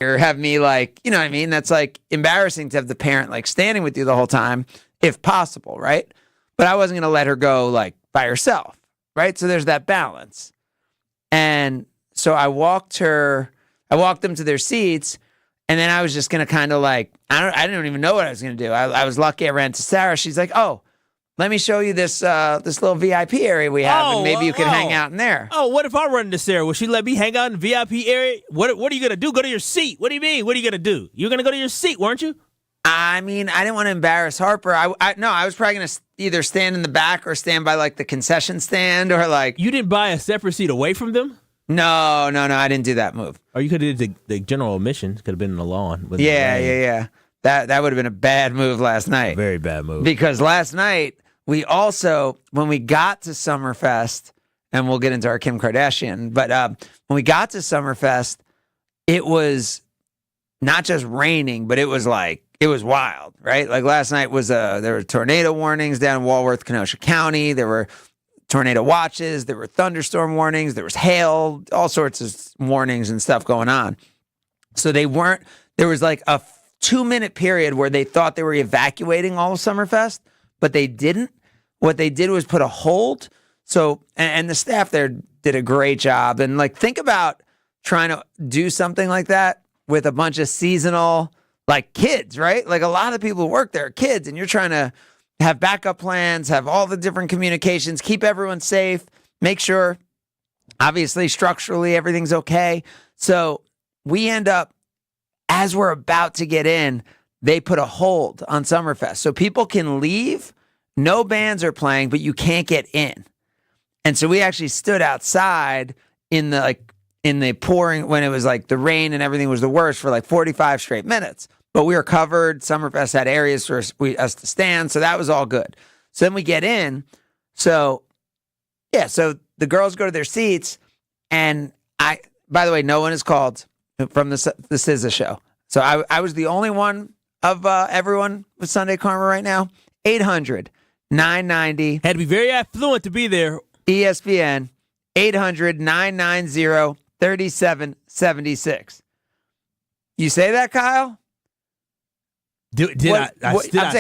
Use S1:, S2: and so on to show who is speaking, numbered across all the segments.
S1: or have me like, you know what I mean? That's like embarrassing to have the parent like standing with you the whole time, if possible, right? But I wasn't going to let her go like by herself, right? So there's that balance. And so I walked them to their seats, and then I was just going to kind of like, I didn't even know what I was going to do. I was lucky. I ran to Sarah. She's like, oh, let me show you this little VIP area we have, and maybe you can hang out in there.
S2: Oh, what if I run into Sarah? Will she let me hang out in the VIP area? What are you going to do? Go to your seat. What do you mean? What are you going to do? You're going to go to your seat, weren't you?
S1: I mean, I didn't want to embarrass Harper. I was probably going to either stand in the back or stand by like the concession stand or like.
S2: You didn't buy a separate seat away from them?
S1: No, I didn't do that move.
S2: Or you could have did the general admission. Could have been in the lawn.
S1: Yeah. That would have been a bad move last night.
S2: Very bad move.
S1: Because last night, we also, when we got to Summerfest, and we'll get into our Kim Kardashian, but when we got to Summerfest, it was not just raining, but it was wild, right? Like last night there were tornado warnings down in Walworth, Kenosha County. There were tornado watches. There were thunderstorm warnings. There was hail, all sorts of warnings and stuff going on. So there was like a 2-minute period where they thought they were evacuating all of Summerfest, but they didn't. What they did was put a hold. So, and the staff there did a great job. And like, think about trying to do something like that with a bunch of seasonal, like kids, right? Like a lot of the people who work there are kids, and you're trying to have backup plans, have all the different communications, keep everyone safe, make sure, obviously, structurally, everything's okay. So we end up, as we're about to get in, they put a hold on Summerfest. So people can leave, no bands are playing, but you can't get in. And so we actually stood outside in the pouring, when it was like the rain and everything was the worst, for like 45 straight minutes. But we were covered. Summerfest had areas for us to stand, so that was all good. So then we get in. So the girls go to their seats, and by the way, no one is called from the SZA show. So I was the only one of everyone with Sunday Karma right now. 800-990.
S2: Had to be very affluent to be there.
S1: ESPN, 800-990-3776. You say that, Kyle?
S2: Did I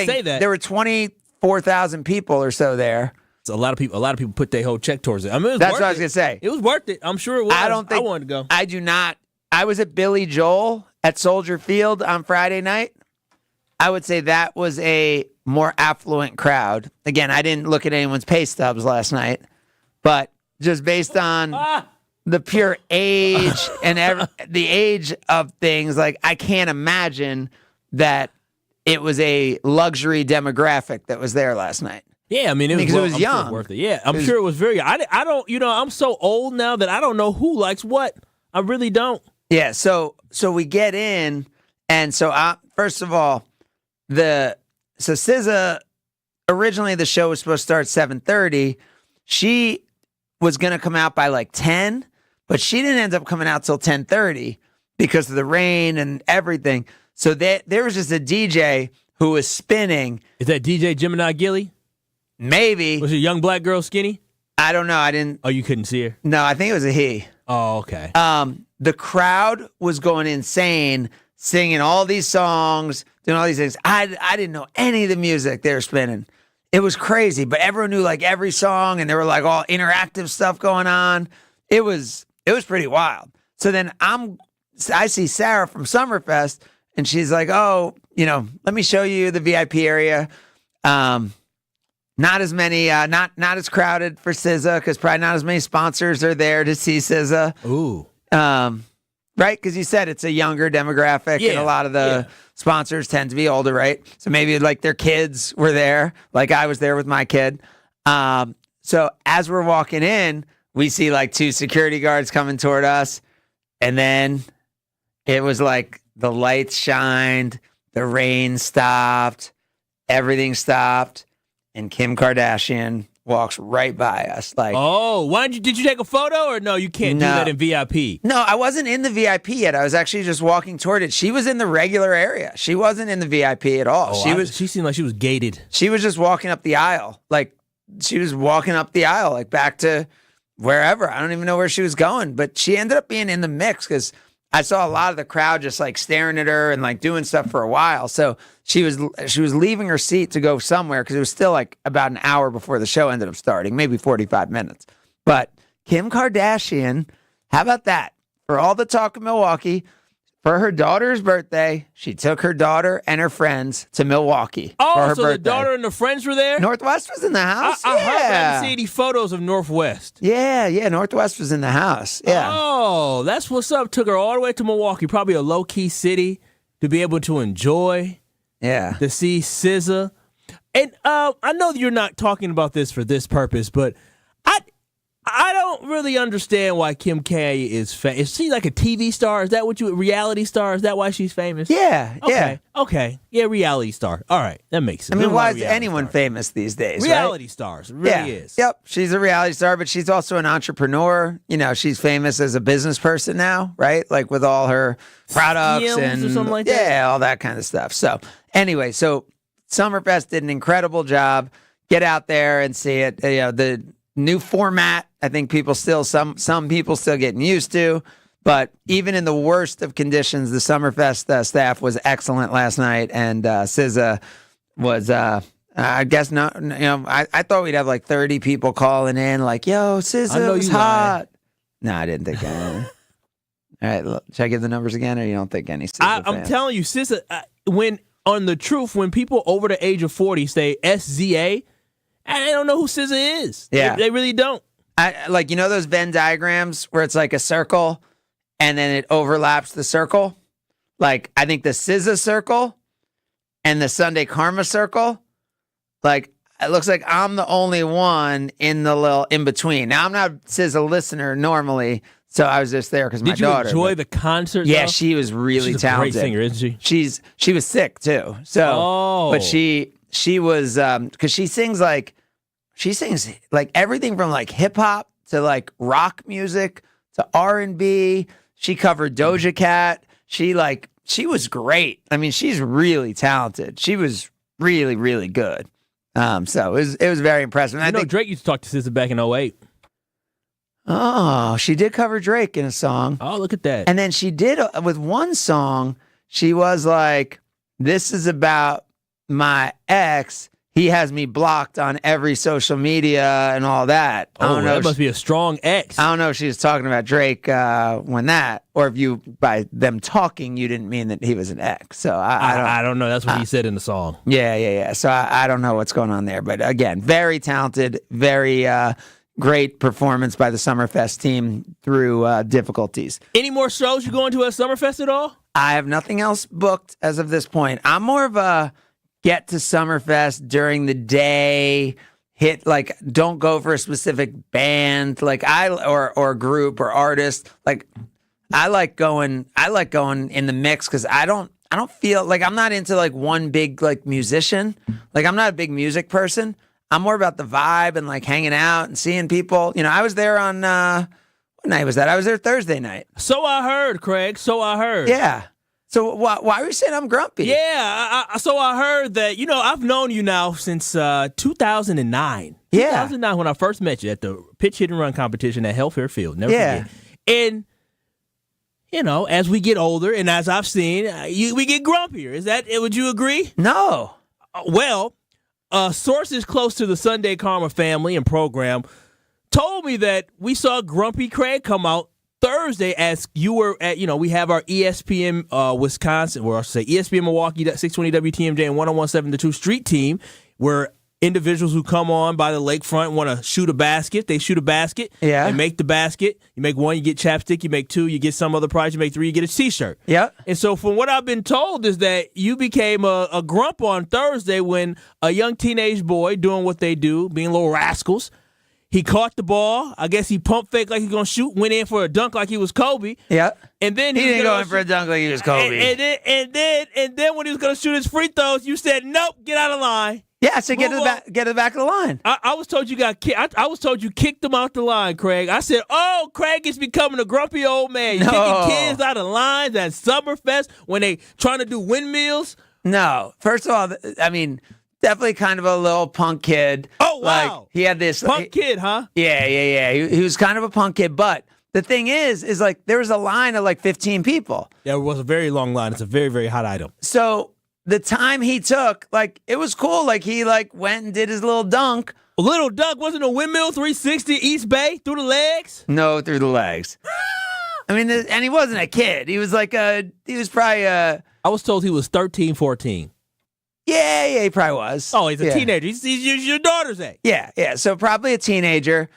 S2: say that?
S1: There were 24,000 people or so there.
S2: So a lot of people put their whole check towards it. I mean,
S1: that's what I was going to say.
S2: It was worth it. I'm sure it was. I wanted to go.
S1: I do not. I was at Billy Joel at Soldier Field on Friday night. I would say that was a more affluent crowd. Again, I didn't look at anyone's pay stubs last night, but just based on the pure age and the age of things, like I can't imagine that it was a luxury demographic that was there last night.
S2: Yeah, I mean,
S1: because it was
S2: I'm
S1: young.
S2: Sure worth it. Yeah, I'm sure it was very. I don't. I'm so old now that I don't know who likes what. I really don't.
S1: Yeah. So we get in, and so first of all, SZA, originally the show was supposed to start 7:30. She was going to come out by like 10, but she didn't end up coming out till 10:30 because of the rain and everything. So there was just a DJ who was spinning.
S2: Is that DJ Gemini Gilly?
S1: Maybe.
S2: Was it a young black girl skinny?
S1: I don't know. I didn't.
S2: Oh, you couldn't see her?
S1: No, I think it was a he.
S2: Oh, okay.
S1: The crowd was going insane, singing all these songs, doing all these things. I didn't know any of the music they were spinning. It was crazy, but everyone knew like every song, and there were like all interactive stuff going on. It was pretty wild. So then I see Sarah from Summerfest, and she's like, "Oh, let me show you the VIP area. Not as many, not as crowded for SZA, because probably not as many sponsors are there to see SZA.
S2: Ooh,
S1: right? Because you said it's a younger demographic, and a lot of the sponsors tend to be older, right? So maybe like their kids were there, like I was there with my kid. So as we're walking in, we see like 2 security guards coming toward us, and then it was like the lights shined, the rain stopped, everything stopped. And Kim Kardashian walks right by us. Like,
S2: oh, did you take a photo or no? You can't do that in VIP.
S1: No, I wasn't in the VIP yet. I was actually just walking toward it. She was in the regular area. She wasn't in the VIP at all.
S2: She seemed like she was gated.
S1: She was just walking up the aisle. Like back to wherever. I don't even know where she was going, but she ended up being in the mix because I saw a lot of the crowd just like staring at her and like doing stuff for a while. So she was leaving her seat to go somewhere because it was still like about an hour before the show ended up starting, maybe 45 minutes. But Kim Kardashian, how about that? For all the talk of Milwaukee, for her daughter's birthday, she took her daughter and her friends to Milwaukee for her
S2: so
S1: birthday.
S2: the daughter and the friends were there?
S1: Northwest was in the house.
S2: I heard, I
S1: yeah.
S2: didn't see any photos of Northwest.
S1: Yeah. Northwest was in the house. Yeah.
S2: Oh, that's what's up. Took her all the way to Milwaukee, probably a low-key city to be able to enjoy,
S1: Yeah.
S2: to see SZA. And I know that you're not talking about this for this purpose, but I don't really understand why Kim K is famous. Is she like a TV star? Is that what reality star? Is that why she's famous?
S1: Yeah.
S2: Okay. Yeah, reality star. All right. That makes sense.
S1: I mean, why is
S2: Reality
S1: anyone
S2: star.
S1: famous these days?
S2: Reality
S1: right?
S2: stars. It really is.
S1: Yep. She's a reality star, but she's also an entrepreneur. You know, she's famous as a business person now, right? Like with all her products
S2: Skims
S1: and
S2: or something like that?
S1: Yeah, all that kind of stuff. So anyway, Summerfest did an incredible job. Get out there and see it. You know, the new format, I think some people still getting used to. But even in the worst of conditions, the Summerfest staff was excellent last night, and SZA was. I guess not. You know, I thought we'd have like 30 people calling in, like, "Yo, SZA was hot." No, I didn't think any. All right, should I give the numbers again, or you don't think any? SZA
S2: I'm telling you, SZA. When on the truth, when people over the age of 40 say SZA, they don't know who SZA is.
S1: Yeah,
S2: they really don't.
S1: Like, you know those Venn diagrams where it's like a circle and then it overlaps the circle? Like, I think the SZA circle and the Sunday Karma circle, like, it looks like I'm the only one in the little in between. Now, I'm not a SZA listener normally, so I was just there because my daughter.
S2: Did you enjoy the concert?
S1: Yeah,
S2: though?
S1: she was really
S2: She's
S1: talented.
S2: a great singer, isn't she?
S1: She was sick too. So, but she was because she sings like everything from like hip hop to like rock music to R&B. She covered Doja Cat. She was great. I mean, she's really talented. She was really, really good. So it was very impressive. And
S2: I know Drake used to talk to SZA back in 2008.
S1: Oh, she did cover Drake in a song.
S2: Oh, look at that.
S1: And then she did with one song, she was like, "This is about my ex. He has me blocked on every social media and all that." I don't know.
S2: That must be a strong ex.
S1: I don't know if she was talking about Drake when that, or if you, by them talking, you didn't mean that he was an ex. So
S2: I don't know. That's what he said in the song.
S1: Yeah. So I don't know what's going on there. But again, very talented, very great performance by the Summerfest team through difficulties.
S2: Any more shows you going to at Summerfest at all?
S1: I have nothing else booked as of this point. I'm more of a get to Summerfest during the day, hit like don't go for a specific band, like or group or artist. Like I like going in the mix because I don't feel like I'm not into like one big like musician. Like I'm not a big music person. I'm more about the vibe and like hanging out and seeing people. You know, I was there on what night was that? I was there Thursday night.
S2: So I heard, Craig. So I heard.
S1: Yeah. So why are you saying I'm grumpy?
S2: Yeah, so I heard that, you know, I've known you now since 2009.
S1: Yeah.
S2: 2009 when I first met you at the pitch hit and run competition at Hellfair Field. Never
S1: Yeah.
S2: forget. And, you know, as we get older and as I've seen, we get grumpier. Would you agree?
S1: No.
S2: Well, sources close to the Sunday Karma family and program told me that we saw Grumpy Craig come out Thursday as you were at, you know, we have our ESPN Wisconsin, or I should say ESPN Milwaukee, 620 WTMJ and 1017 The 2 Street team, where individuals who come on by the lakefront want to shoot a basket. They shoot a basket.
S1: Yeah.
S2: They make the basket. You make one, you get chapstick. You make two, you get some other prize. You make three, you get a T-shirt.
S1: Yep.
S2: And so from what I've been told is that you became a grump on Thursday when a young teenage boy doing what they do, being little rascals, he caught the ball. I guess he pump faked like he's going to shoot, went in for a dunk like he was Kobe.
S1: Yep.
S2: And then
S1: He didn't go in for a dunk like he was Kobe.
S2: And then when he was going to shoot his free throws, you said, "Nope, get out of line."
S1: Yeah, so get to the back of the line.
S2: I was told you got kicked. I was told you kicked him out the line, Craig. I said, "Oh, Craig is becoming a grumpy old man. You're kicking kids out of lines at Summerfest when they trying to do windmills."
S1: No. First of all, I mean, definitely kind of a little punk kid.
S2: Oh, wow.
S1: Like, he had this
S2: Punk kid, huh?
S1: Yeah. He was kind of a punk kid, but the thing is like there was a line of like 15 people.
S2: There was a very long line. It's a very, very hot item.
S1: So the time he took, like, it was cool. Like, he like went and did his little dunk.
S2: A little dunk wasn't a windmill 360 East Bay through the legs?
S1: No, through the legs. I mean, and he wasn't a kid. He was like he was probably
S2: I was told he was 13, 14.
S1: Yeah, he probably was.
S2: Oh, he's a teenager. He's your daughter's age.
S1: Yeah. So probably a teenager.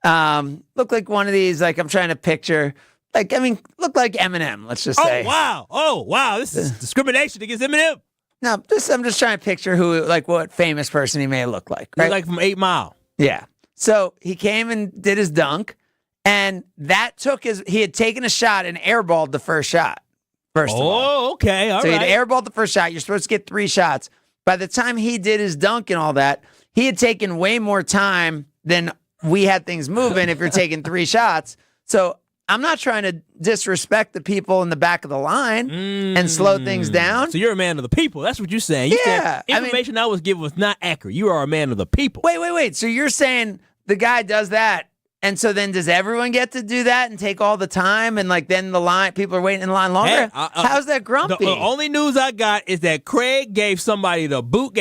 S1: Looked like one of these, like I'm trying to picture, like, I mean, looked like Eminem, let's just say.
S2: Oh, wow. This is discrimination against Eminem.
S1: No, I'm just trying to picture who, like, what famous person he may look like. Right?
S2: Like from 8 Mile.
S1: Yeah. So he came and did his dunk, and that he had taken a shot and airballed the first shot. First of all.
S2: Oh, okay. All right.
S1: So he had airballed the first shot. You're supposed to get 3 shots. By the time he did his dunk and all that, he had taken way more time than we had things moving if you're taking 3 shots. So I'm not trying to disrespect the people in the back of the line and slow things down.
S2: So you're a man of the people. That's what you're saying. You said information I was given was not accurate. You are a man of the people.
S1: Wait. So you're saying the guy does that, and so then does everyone get to do that and take all the time, and like then people are waiting in line longer?
S2: Hey,
S1: How's that grumpy?
S2: The only news I got is that Craig gave somebody the boot,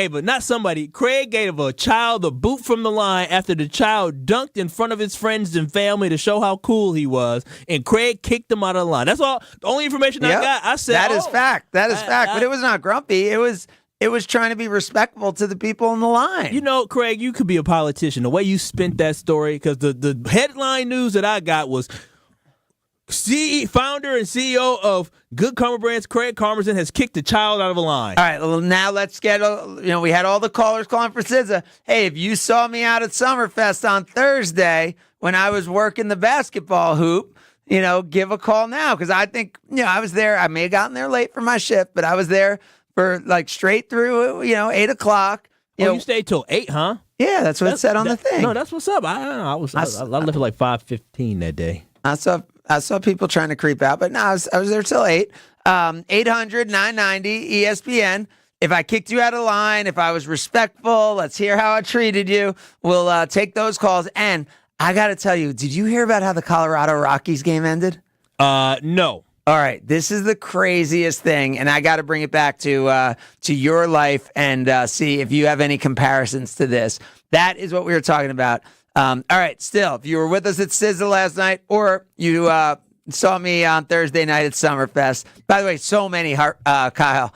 S2: Craig gave a child the boot from the line after the child dunked in front of his friends and family to show how cool he was, and Craig kicked him out of the line. That's all. The only information I got. I said
S1: that is fact. That is fact. But it was not grumpy. It was trying to be respectful to the people in the line.
S2: You know, Craig, you could be a politician. The way you spent that story, because the headline news that I got was founder and CEO of Good Karma Brands, Craig Karmazin, has kicked a child out of a line.
S1: All right, well, now let's get, we had all the callers calling for SZA. Hey, if you saw me out at Summerfest on Thursday when I was working the basketball hoop, give a call now, because I think, I was there. I may have gotten there late for my shift, but I was there for like straight through, 8 o'clock.
S2: You stayed till 8, huh?
S1: Yeah, that's what it said on the thing.
S2: No, that's what's up. I left at like 5:15 that day.
S1: I saw people trying to creep out, but no, I was there till 8. 800-990 ESPN. If I kicked you out of line, if I was respectful, let's hear how I treated you. We'll take those calls. And I got to tell you, did you hear about how the Colorado Rockies game ended?
S2: No.
S1: All right, this is the craziest thing, and I got to bring it back to your life and see if you have any comparisons to this. That is what we were talking about. All right, still, if you were with us at SZA last night, or you saw me on Thursday night at Summerfest. By the way, so many, Kyle,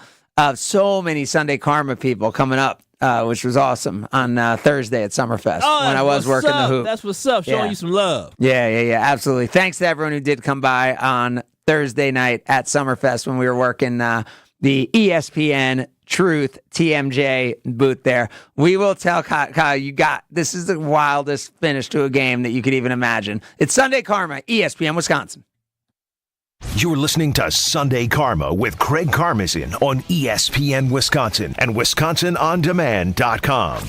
S1: so many Sunday Karma people coming up, which was awesome on Thursday at Summerfest when I was working the hoop.
S2: That's what's up, showing you some love.
S1: Yeah, absolutely. Thanks to everyone who did come by on Thursday night at Summerfest when we were working the ESPN Truth TMJ booth there. We will tell Kyle, this is the wildest finish to a game that you could even imagine. It's Sunday Karma, ESPN Wisconsin.
S3: You're listening to Sunday Karma with Craig Karmazin on ESPN Wisconsin and WisconsinOnDemand.com.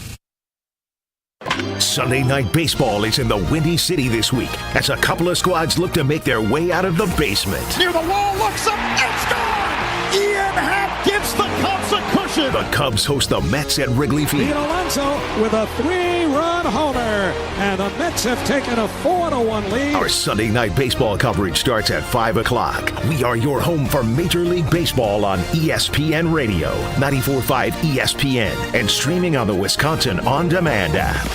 S3: Sunday Night Baseball is in the Windy City this week as a couple of squads look to make their way out of the basement.
S4: Near the wall, looks up, it's gone! Ian Happ gives the Cubs a cushion.
S3: The Cubs host the Mets at Wrigley Field.
S5: Pete Alonso with a 3-run homer, and the Mets have taken a 4-1 lead.
S3: Our Sunday Night Baseball coverage starts at 5 o'clock. We are your home for Major League Baseball on ESPN Radio, 94.5 ESPN, and streaming on the Wisconsin On Demand app.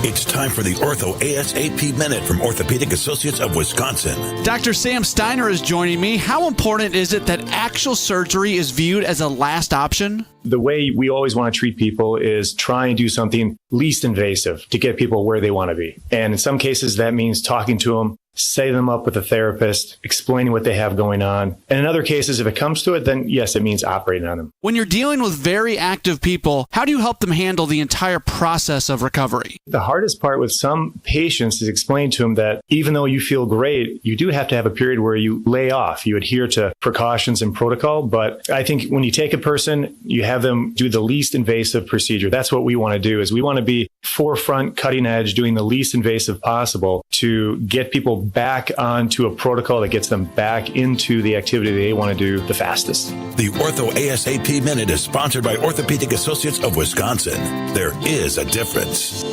S6: It's time for the Ortho ASAP Minute from Orthopedic Associates of Wisconsin.
S7: Dr. Sam Steiner is joining me. How important is it that actual surgery is viewed as a last option?
S8: The way we always want to treat people is try and do something least invasive to get people where they want to be. And in some cases, that means talking to them, setting them up with a therapist, explaining what they have going on. And in other cases, if it comes to it, then yes, it means operating on them.
S7: When you're dealing with very active people, how do you help them handle the entire process of recovery?
S8: The hardest part with some patients is explain to them that even though you feel great, you do have to have a period where you lay off, you adhere to precautions and protocol. But I think when you take a person, you have them do the least invasive procedure. That's what we want to do, is we want to be forefront, cutting edge, doing the least invasive possible to get people back onto a protocol that gets them back into the activity they want to do the fastest.
S6: The Ortho ASAP Minute is sponsored by Orthopedic Associates of Wisconsin. There is a difference.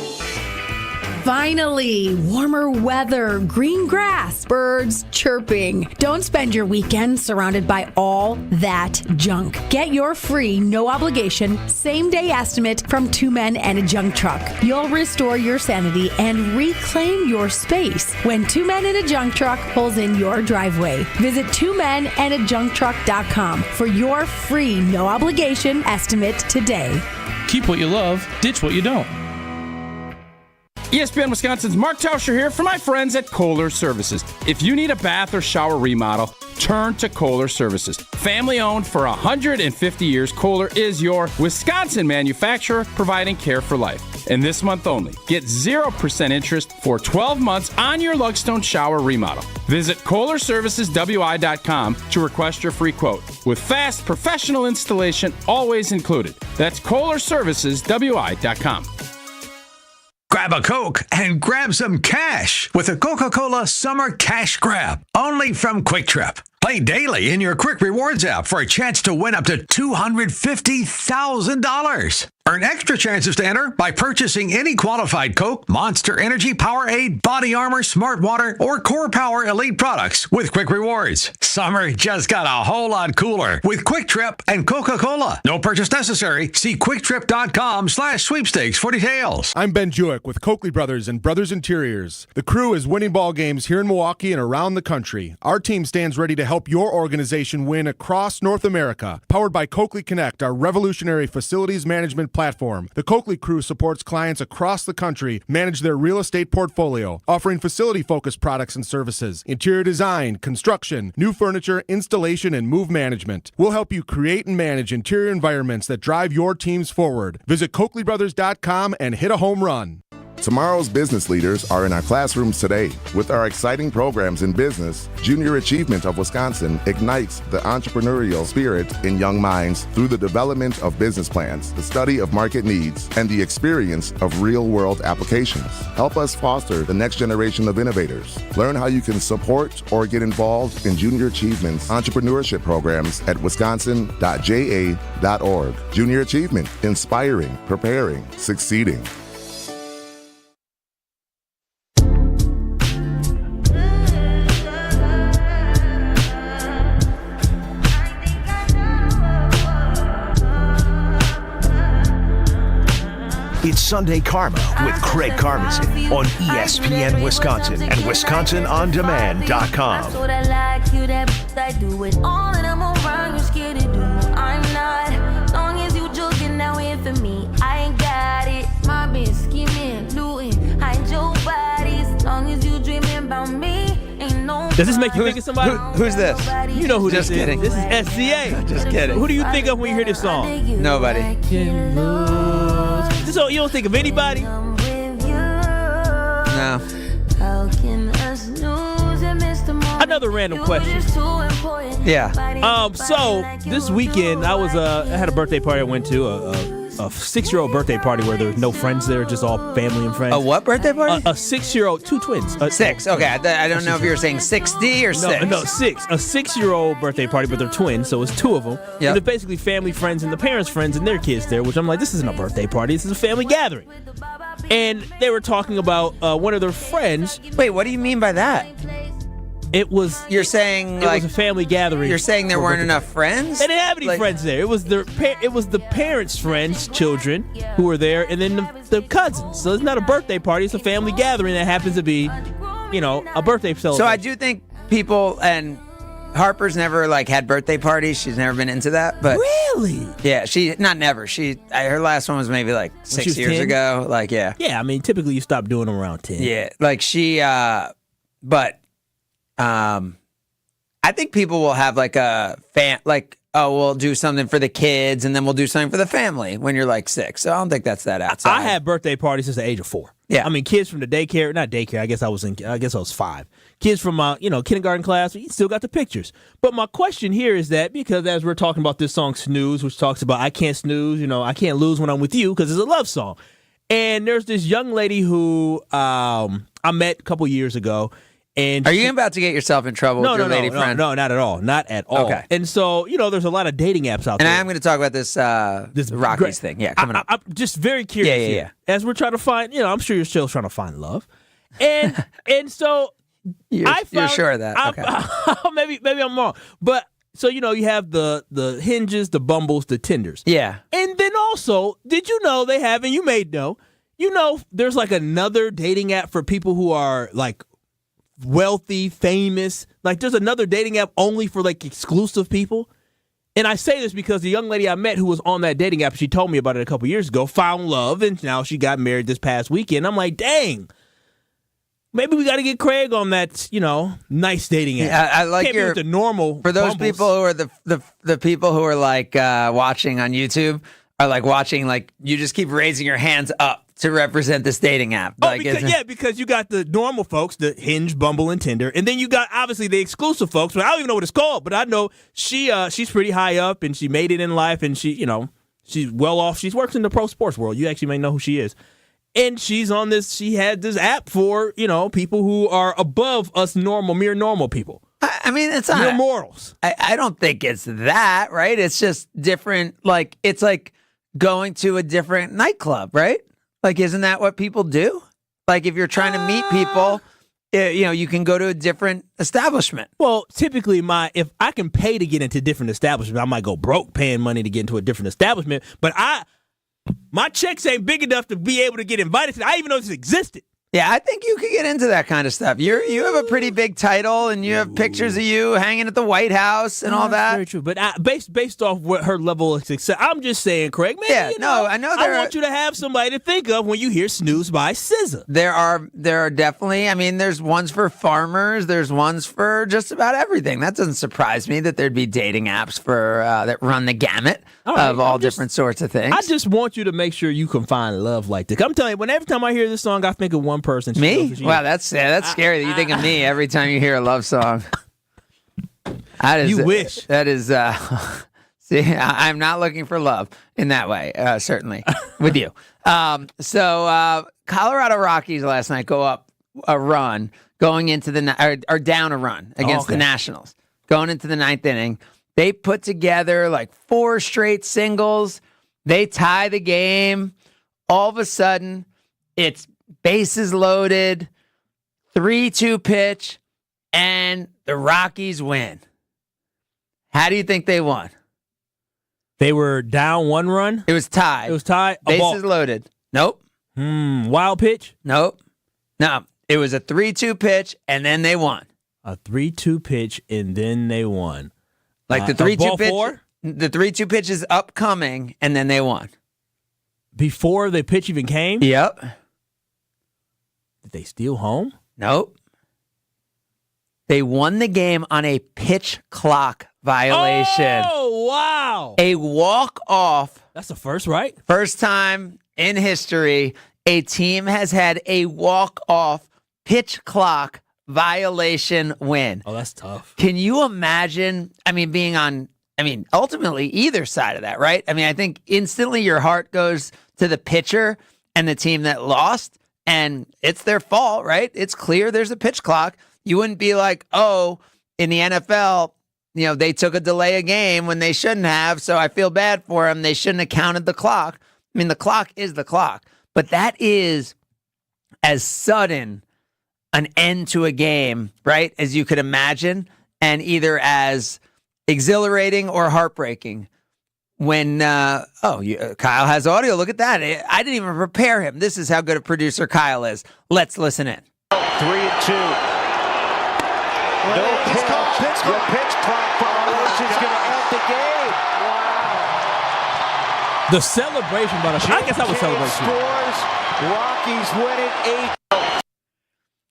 S9: Finally, warmer weather, green grass, birds chirping. Don't spend your weekend surrounded by all that junk. Get your free, no obligation, same-day estimate from Two Men and a Junk Truck. You'll restore your sanity and reclaim your space when Two Men and a Junk Truck pulls in your driveway. Visit twomenandajuncktruck.com for your free, no obligation estimate today.
S10: Keep what you love, ditch what you don't.
S11: ESPN Wisconsin's Mark Tauscher here for my friends at Kohler Services. If you need a bath or shower remodel, turn to Kohler Services. Family owned for 150 years, Kohler is your Wisconsin manufacturer providing care for life. And this month only, get 0% interest for 12 months on your Lugstone shower remodel. Visit KohlerServicesWI.com to request your free quote. With fast, professional installation always included. That's KohlerServicesWI.com.
S12: Grab a Coke and grab some cash with a Coca-Cola Summer Cash Grab, only from Quick Trip. Play daily in your Quick Rewards app for a chance to win up to $250,000. Earn extra chances to enter by purchasing any qualified Coke, Monster Energy, Powerade, Body Armor, Smart Water, or Core Power Elite products with Quick Rewards. Summer just got a whole lot cooler with Quick Trip and Coca-Cola. No purchase necessary. See QuickTrip.com/sweepstakes for details.
S13: I'm Ben Jewick with Coakley Brothers and Brothers Interiors. The crew is winning ball games here in Milwaukee and around the country. Our team stands ready to help your organization win across North America. Powered by Coakley Connect, our revolutionary facilities management platform. The Coakley crew supports clients across the country manage their real estate portfolio, offering facility-focused products and services, interior design, construction, new furniture, installation, and move management. We'll help you create and manage interior environments that drive your teams forward. Visit CoakleyBrothers.com and hit a home run.
S14: Tomorrow's business leaders are in our classrooms today. With our exciting programs in business, Junior Achievement of Wisconsin ignites the entrepreneurial spirit in young minds through the development of business plans, the study of market needs, and the experience of real-world applications. Help us foster the next generation of innovators. Learn how you can support or get involved in Junior Achievement's entrepreneurship programs at wisconsin.ja.org. Junior Achievement, inspiring, preparing, succeeding.
S3: It's Sunday Karma with Craig Karmazin on ESPN Wisconsin and WisconsinOnDemand.com.
S2: Does this make you think of somebody?
S1: Who's this?
S2: You know who
S1: Just
S2: this
S1: kidding.
S2: is. This is SCA.
S1: Just kidding.
S2: Who do you think of when you hear this song?
S1: Nobody.
S2: So you don't think of anybody?
S1: No.
S2: Another random question.
S1: Yeah.
S2: So this weekend I had a birthday party I went to, a 6-year-old birthday party where there was no friends there, just all family and friends.
S1: A what birthday party?
S2: A 6-year-old, two twins.
S1: 6. Okay, I don't know if you were saying 60 or 6.
S2: No, 6. A 6-year-old birthday party, but they're twins, so it's 2 of them.
S1: Yep.
S2: And they're basically family friends and the parents' friends and their kids there, which I'm like, this isn't a birthday party, this is a family gathering. And they were talking about one of their friends.
S1: Wait, what do you mean by that?
S2: It was.
S1: You're saying
S2: it was a family gathering.
S1: You're saying there weren't enough friends?
S2: They didn't have any friends there. It was the parents' friends, children, who were there, and then the cousins. So it's not a birthday party; it's a family gathering that happens to be, a birthday celebration.
S1: So I do think people, and Harper's never had birthday parties. She's never been into that. But
S2: really,
S1: yeah, she not never. Her last one was maybe 6 years
S2: 10?
S1: ago.
S2: Yeah. I mean, typically you stop doing them around 10.
S1: Yeah, I think people will have a we'll do something for the kids and then we'll do something for the family when you're 6. So I don't think that's that outside.
S2: I had birthday parties since the age of 4.
S1: Yeah.
S2: I mean, kids from the daycare, not daycare, I guess I was 5. Kids from kindergarten class, you still got the pictures. But my question here is that because as we're talking about this song Snooze, which talks about I can't snooze, I can't lose when I'm with you because it's a love song. And there's this young lady who I met a couple years ago. And
S1: Are you about to get yourself in trouble with your lady friend?
S2: No, not at all. Not at all.
S1: Okay.
S2: And so, there's a lot of dating apps out there.
S1: And I am going to talk about this Rockies thing. Yeah, coming up.
S2: I'm just very curious.
S1: Yeah.
S2: As we're trying to find, I'm sure you're still trying to find love. And so
S1: You're sure of that? Okay.
S2: maybe I'm wrong. But so, you have the Hinges, the Bumbles, the Tinders.
S1: Yeah.
S2: And then also, did you know they have, and you may know, there's like another dating app for people who are like wealthy, famous. Like there's another dating app only for like exclusive people. And I say this because the young lady I met who was on that dating app, she told me about it a couple years ago, found love, and now she got married this past weekend. I'm like, dang, maybe we got to get Craig on that, nice dating app.
S1: Yeah, I like
S2: Can't be with the normal
S1: for those
S2: Bumbles.
S1: people who are the people who are like watching on YouTube are like watching, like you just keep raising your hands up to represent this dating app.
S2: Because you got the normal folks, the Hinge, Bumble, and Tinder, and then you got obviously the exclusive folks. But I don't even know what it's called. But I know she's pretty high up, and she made it in life, and she's well off. She works in the pro sports world. You actually may know who she is, and she's on this. She had this app for people who are above us mere normal people.
S1: I mean, it's not
S2: mere mortals.
S1: I don't think it's that, right? It's just different. Like it's like going to a different nightclub, right? Like, isn't that what people do? Like, if you're trying to meet people, you can go to a different establishment.
S2: Well, typically, if I can pay to get into different establishments, I might go broke paying money to get into a different establishment. But my checks ain't big enough to be able to get invited to. I even know this existed.
S1: Yeah, I think you could get into that kind of stuff. You have a pretty big title, and you have pictures of you hanging at the White House and all that.
S2: Very true. But based off what her level of success, I'm just saying, Craig. Maybe,
S1: I know.
S2: I want you to have somebody to think of when you hear "Snooze" by SZA.
S1: There are definitely. I mean, there's ones for farmers. There's ones for just about everything. That doesn't surprise me that there'd be dating apps for that run the gamut of all different sorts of things.
S2: I just want you to make sure you can find love like this. I'm telling you, every time I hear this song, I think of one person.
S1: Me? Wow, that's scary that you think of me every time you hear a love song.
S2: You wish.
S1: That is. See, I'm not looking for love in that way. Certainly with you. So Colorado Rockies last night go up a run going into or down a run against the Nationals going into the ninth inning. They put together like 4 straight singles. They tie the game. All of a sudden, it's bases loaded, 3-2 pitch, and the Rockies win. How do you think they won?
S2: They were down 1 run?
S1: It was tied. Bases loaded. Nope.
S2: Wild pitch?
S1: Nope. No. It was a 3-2 pitch, and then they won.
S2: A 3-2 pitch, and then they won.
S1: Like the 3-2 pitch. The 3-2 pitch is upcoming, and then they won.
S2: Before the pitch even came?
S1: Yep.
S2: Did they steal home?
S1: Nope. They won the game on a pitch clock violation.
S2: Oh, wow.
S1: A walk-off.
S2: That's the first, right?
S1: First time in history a team has had a walk-off pitch clock violation win.
S2: Oh, that's tough.
S1: Can you imagine, being on, ultimately either side of that, right? I think instantly your heart goes to the pitcher and the team that lost. And it's their fault, right? It's clear there's a pitch clock. You wouldn't be like, oh, in the NFL, they took a delay a game when they shouldn't have, so I feel bad for them. They shouldn't have counted the clock. The clock is the clock. But that is as sudden an end to a game, right, as you could imagine, and either as exhilarating or heartbreaking. When, Kyle has audio. Look at that. I didn't even prepare him. This is how good a producer Kyle is. Let's listen in.
S4: 3-2. No pitch. The pitch clock violation is going to end the game. Wow.
S2: The celebration, but I guess I was celebrating.
S4: Scores. Rockies win it 8.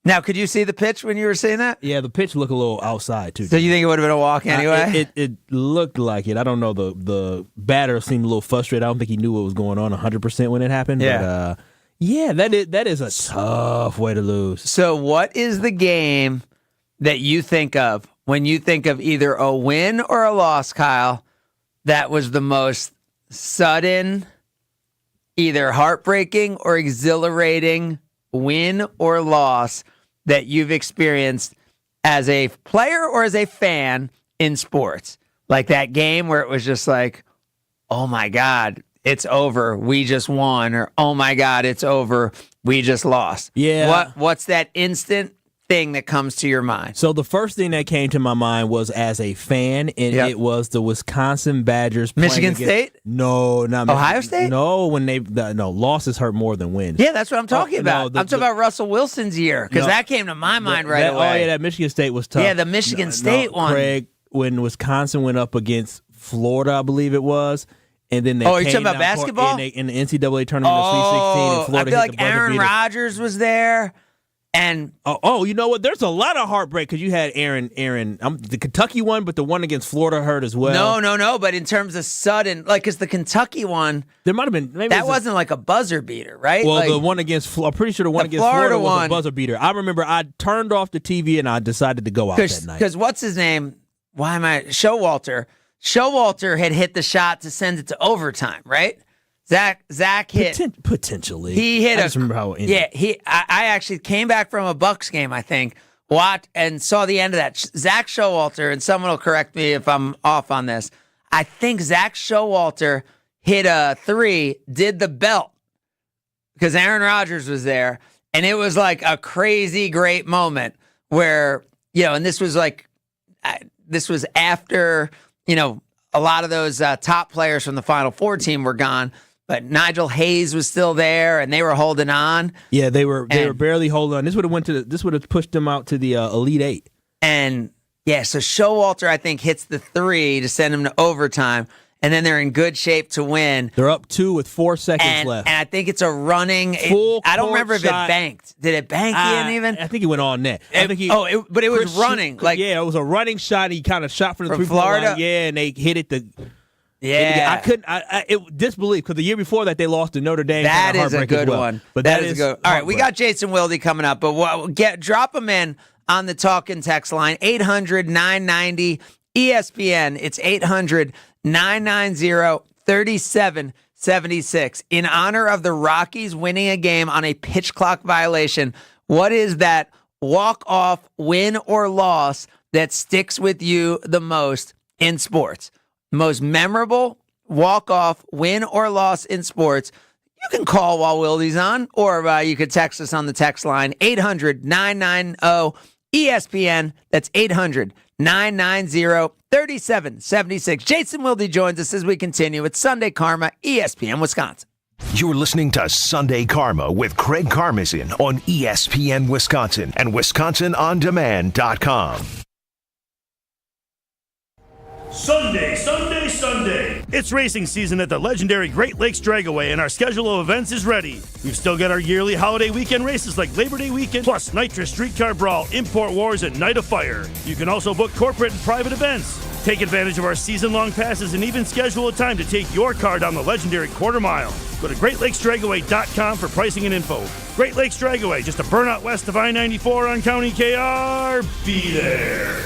S1: Now, could you see the pitch when you were saying that?
S2: Yeah, the pitch looked a little outside, too.
S1: So you think it would have been a walk anyway?
S2: It looked like it. I don't know. The batter seemed a little frustrated. I don't think he knew what was going on 100% when it happened.
S1: Yeah.
S2: But, that is a tough way to lose.
S1: So what is the game that you think of when you think of either a win or a loss, Kyle, that was the most sudden, either heartbreaking or exhilarating win or loss that you've experienced as a player or as a fan in sports? Like that game where it was just like, oh my God, it's over, we just won, or oh my God, it's over, we just lost.
S2: Yeah.
S1: What's that instant thing that comes to your mind?
S2: So the first thing that came to my mind was as a fan, and it was the Wisconsin Badgers.
S1: Michigan State?
S2: No, not
S1: Ohio State?
S2: No, when losses hurt more than wins.
S1: Yeah, that's what I'm talking about.
S2: no,
S1: I'm talking about Russell Wilson's year, because that came to my mind right away.
S2: Oh, yeah, that Michigan State was tough.
S1: Yeah, the Michigan State one.
S2: Craig, when Wisconsin went up against Florida, I believe it was, and then they
S1: you're talking about basketball?
S2: In the NCAA tournament of Sweet 16, and Florida
S1: I feel
S2: hit
S1: like
S2: the buzzer
S1: Aaron
S2: beater.
S1: Rodgers was there. And
S2: you know what? There's a lot of heartbreak because you had Aaron, the Kentucky one, but the one against Florida hurt as well.
S1: No. But in terms of sudden, like, because the Kentucky one,
S2: there might have been
S1: that wasn't like a buzzer beater, right?
S2: Well,
S1: like,
S2: the one against I'm pretty sure the one against Florida was a buzzer beater. I remember I turned off the TV and I decided to go out that night.
S1: Because what's his name? Showalter. Showalter had hit the shot to send it to overtime, right? Zach hit
S2: potentially.
S1: He hit
S2: I just remember how it ended.
S1: Yeah, I actually came back from a Bucks game, I think, watched and saw the end of that. Zach Showalter, and someone will correct me if I'm off on this. I think Zach Showalter hit a 3, did the belt because Aaron Rodgers was there, and it was like a crazy great moment where, and this was after, a lot of those top players from the Final Four team were gone. But Nigel Hayes was still there, and they were holding on.
S2: Yeah, they were barely holding on. This would have pushed them out to the Elite Eight.
S1: And so Showalter, I think, hits the 3 to send them to overtime, and then they're in good shape to win.
S2: They're up 2 with 4 seconds left.
S1: And I think it's a running. I don't remember if it banked. Did it bank in even?
S2: I think it went on net.
S1: But it was running.
S2: It was a running shot. He kind of shot from the
S1: Florida.
S2: Line. Yeah, and they hit it.
S1: Yeah,
S2: I couldn't. Disbelief because the year before that they lost to Notre Dame.
S1: That is a good one.
S2: But
S1: that is good. All right, we got Jason Wilde coming up, but drop him in on the talk and text line 800-990 ESPN. It's 800-990-3776. In honor of the Rockies winning a game on a pitch clock violation, what is that walk-off win or loss that sticks with you the most in sports? Most memorable walk-off win or loss in sports. You can call while Wildy's on, or you could text us on the text line 800-990-ESPN. That's 800-990-3776. Jason Wilde joins us as we continue. It's Sunday Karma, ESPN Wisconsin.
S3: You're listening to Sunday Karma with Craig Karmazin on ESPN Wisconsin and WisconsinOnDemand.com.
S15: Sunday. It's racing season at the legendary Great Lakes Dragaway, and our schedule of events is ready. We've still got our yearly holiday weekend races like Labor Day weekend, plus Nitrous Streetcar Brawl, Import Wars, and Night of Fire. You can also book corporate and private events. Take advantage of our season-long passes and even schedule a time to take your car down the legendary quarter mile. Go to GreatLakesDragaway.com for pricing and info. Great Lakes Dragaway, just a burnout west of I-94 on County KR. Be there.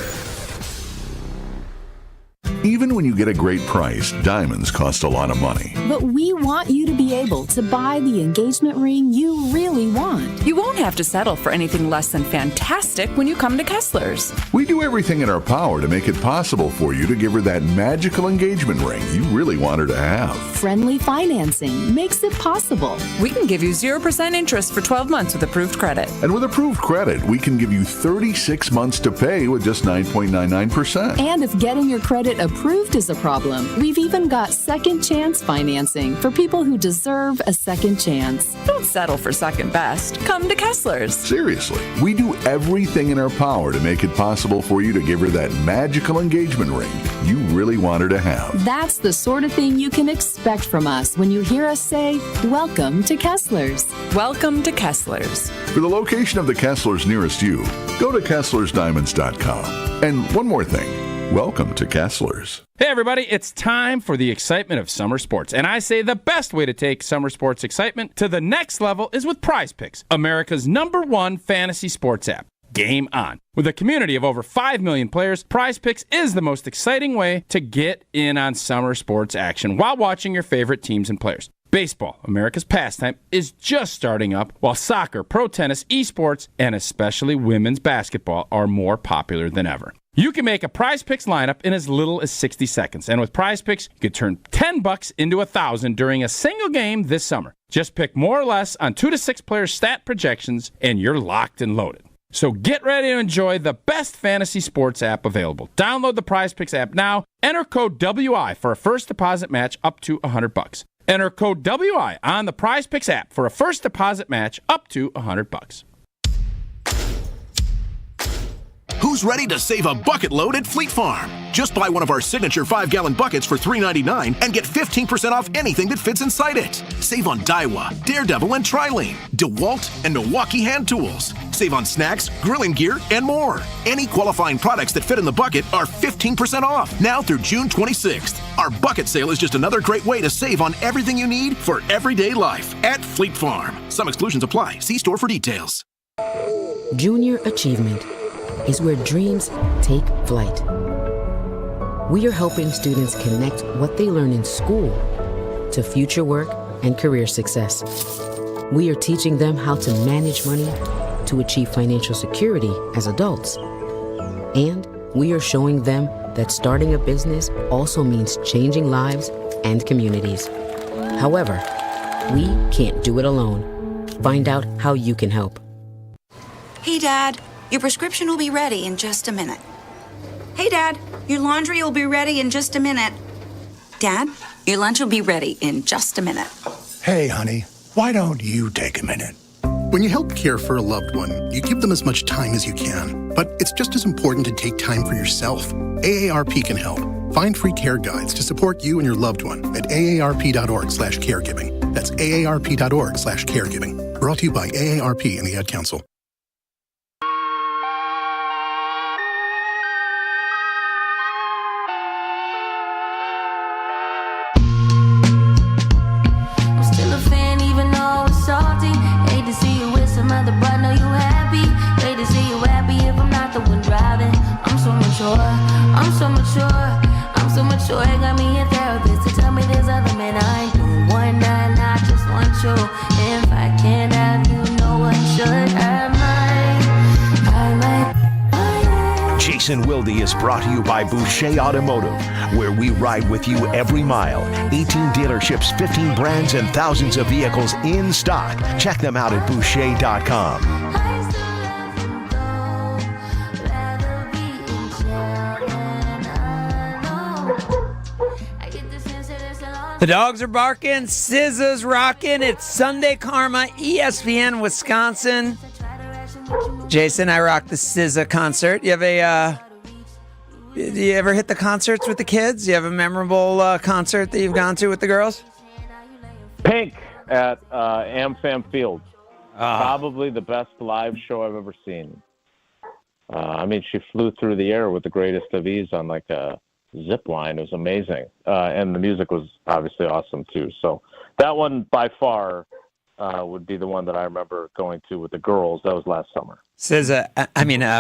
S16: Even when you get a great price, diamonds cost a lot of money.
S17: But we want you to be able to buy the engagement ring you really want.
S18: You won't have to settle for anything less than fantastic when you come to Kessler's.
S16: We do everything in our power to make it possible for you to give her that magical engagement ring you really want her to have.
S17: Friendly financing makes it possible.
S18: We can give you 0% interest for 12 months with approved credit.
S16: And with approved credit, we can give you 36 months to pay with just 9.99%.
S17: And if getting your credit approved is a problem, we've even got second chance financing for people who deserve a second chance.
S18: Don't settle for second best. Come to Kessler's.
S16: Seriously, we do everything in our power to make it possible for you to give her that magical engagement ring you really want her to have.
S17: That's the sort of thing you can expect from us when you hear us say, "Welcome to Kessler's."
S18: Welcome to Kessler's.
S16: For the location of the Kessler's nearest you, go to KesslersDiamonds.com. And one more thing. Welcome to Kessler's.
S11: Hey everybody, it's time for the excitement of summer sports. And I say the best way to take summer sports excitement to the next level is with Prize Picks, America's #1 fantasy sports app. Game on. With a community of over 5 million players, Prize Picks is the most exciting way to get in on summer sports action while watching your favorite teams and players. Baseball, America's pastime, is just starting up, while soccer, pro tennis, esports, and especially women's basketball are more popular than ever. You can make a Prize Picks lineup in as little as 60 seconds. And with Prize Picks, you could turn $10 into $1,000 during a single game this summer. Just pick more or less on 2 to 6 player stat projections, and you're locked and loaded. So get ready to enjoy the best fantasy sports app available. Download the Prize Picks app now. Enter code WI for a first deposit match up to $100. Enter code WI on the Prize Picks app for a first deposit match up to $100.
S19: Who's ready to save a bucket load at Fleet Farm? Just buy one of our signature 5-gallon buckets for $3.99 and get 15% off anything that fits inside it. Save on Daiwa, Daredevil, and Trilene, DeWalt, and Milwaukee hand tools. Save on snacks, grilling gear, and more. Any qualifying products that fit in the bucket are 15% off now through June 26th. Our bucket sale is just another great way to save on everything you need for everyday life at Fleet Farm. Some exclusions apply. See store for details.
S20: Junior Achievement is where dreams take flight. We are helping students connect what they learn in school to future work and career success. We are teaching them how to manage money to achieve financial security as adults. And we are showing them that starting a business also means changing lives and communities. However, we can't do it alone. Find out how you can help.
S21: Hey, Dad. Your prescription will be ready in just a minute. Hey, Dad, your laundry will be ready in just a minute. Dad, your lunch will be ready in just a minute.
S22: Hey, honey, why don't you take a minute? When you help care for a loved one, you give them as much time as you can. But it's just as important to take time for yourself. AARP can help. Find free care guides to support you and your loved one at aarp.org/caregiving. That's aarp.org/caregiving. Brought to you by AARP and the Ad Council.
S23: I'm so mature, it got me a therapist to tell me there's other men I don't want none, I just want you. If I can't have you, no one should. I might.
S3: Jason Wilde is brought to you by Boucher Automotive, where we ride with you every mile. 18 dealerships, 15 brands, and thousands of vehicles in stock. Check them out at Boucher.com.
S1: The dogs are barking, SZA's rocking. It's Sunday Karma, ESPN Wisconsin. Jason, I rocked the SZA concert. You have do you ever hit the concerts with the kids? You have a memorable concert that you've gone to with the girls?
S24: Pink at AmFam Field. Probably the best live show I've ever seen. I mean, she flew through the air with the greatest of ease on like a zip line. It was amazing. And the music was obviously awesome too. So that one by far would be the one that I remember going to with the girls. That was last summer.
S1: SZA,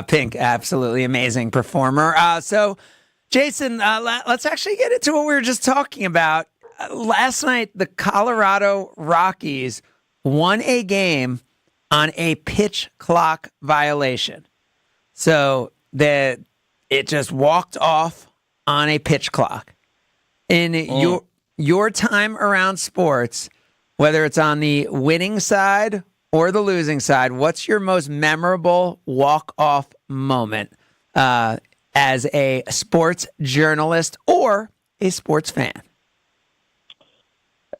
S1: Pink, absolutely amazing performer. So Jason, let's actually get into what we were just talking about. Last night, the Colorado Rockies won a game on a pitch clock violation. So it just walked off on a pitch clock. In your time around sports, whether it's on the winning side or the losing side, what's your most memorable walk-off moment as a sports journalist or a sports fan?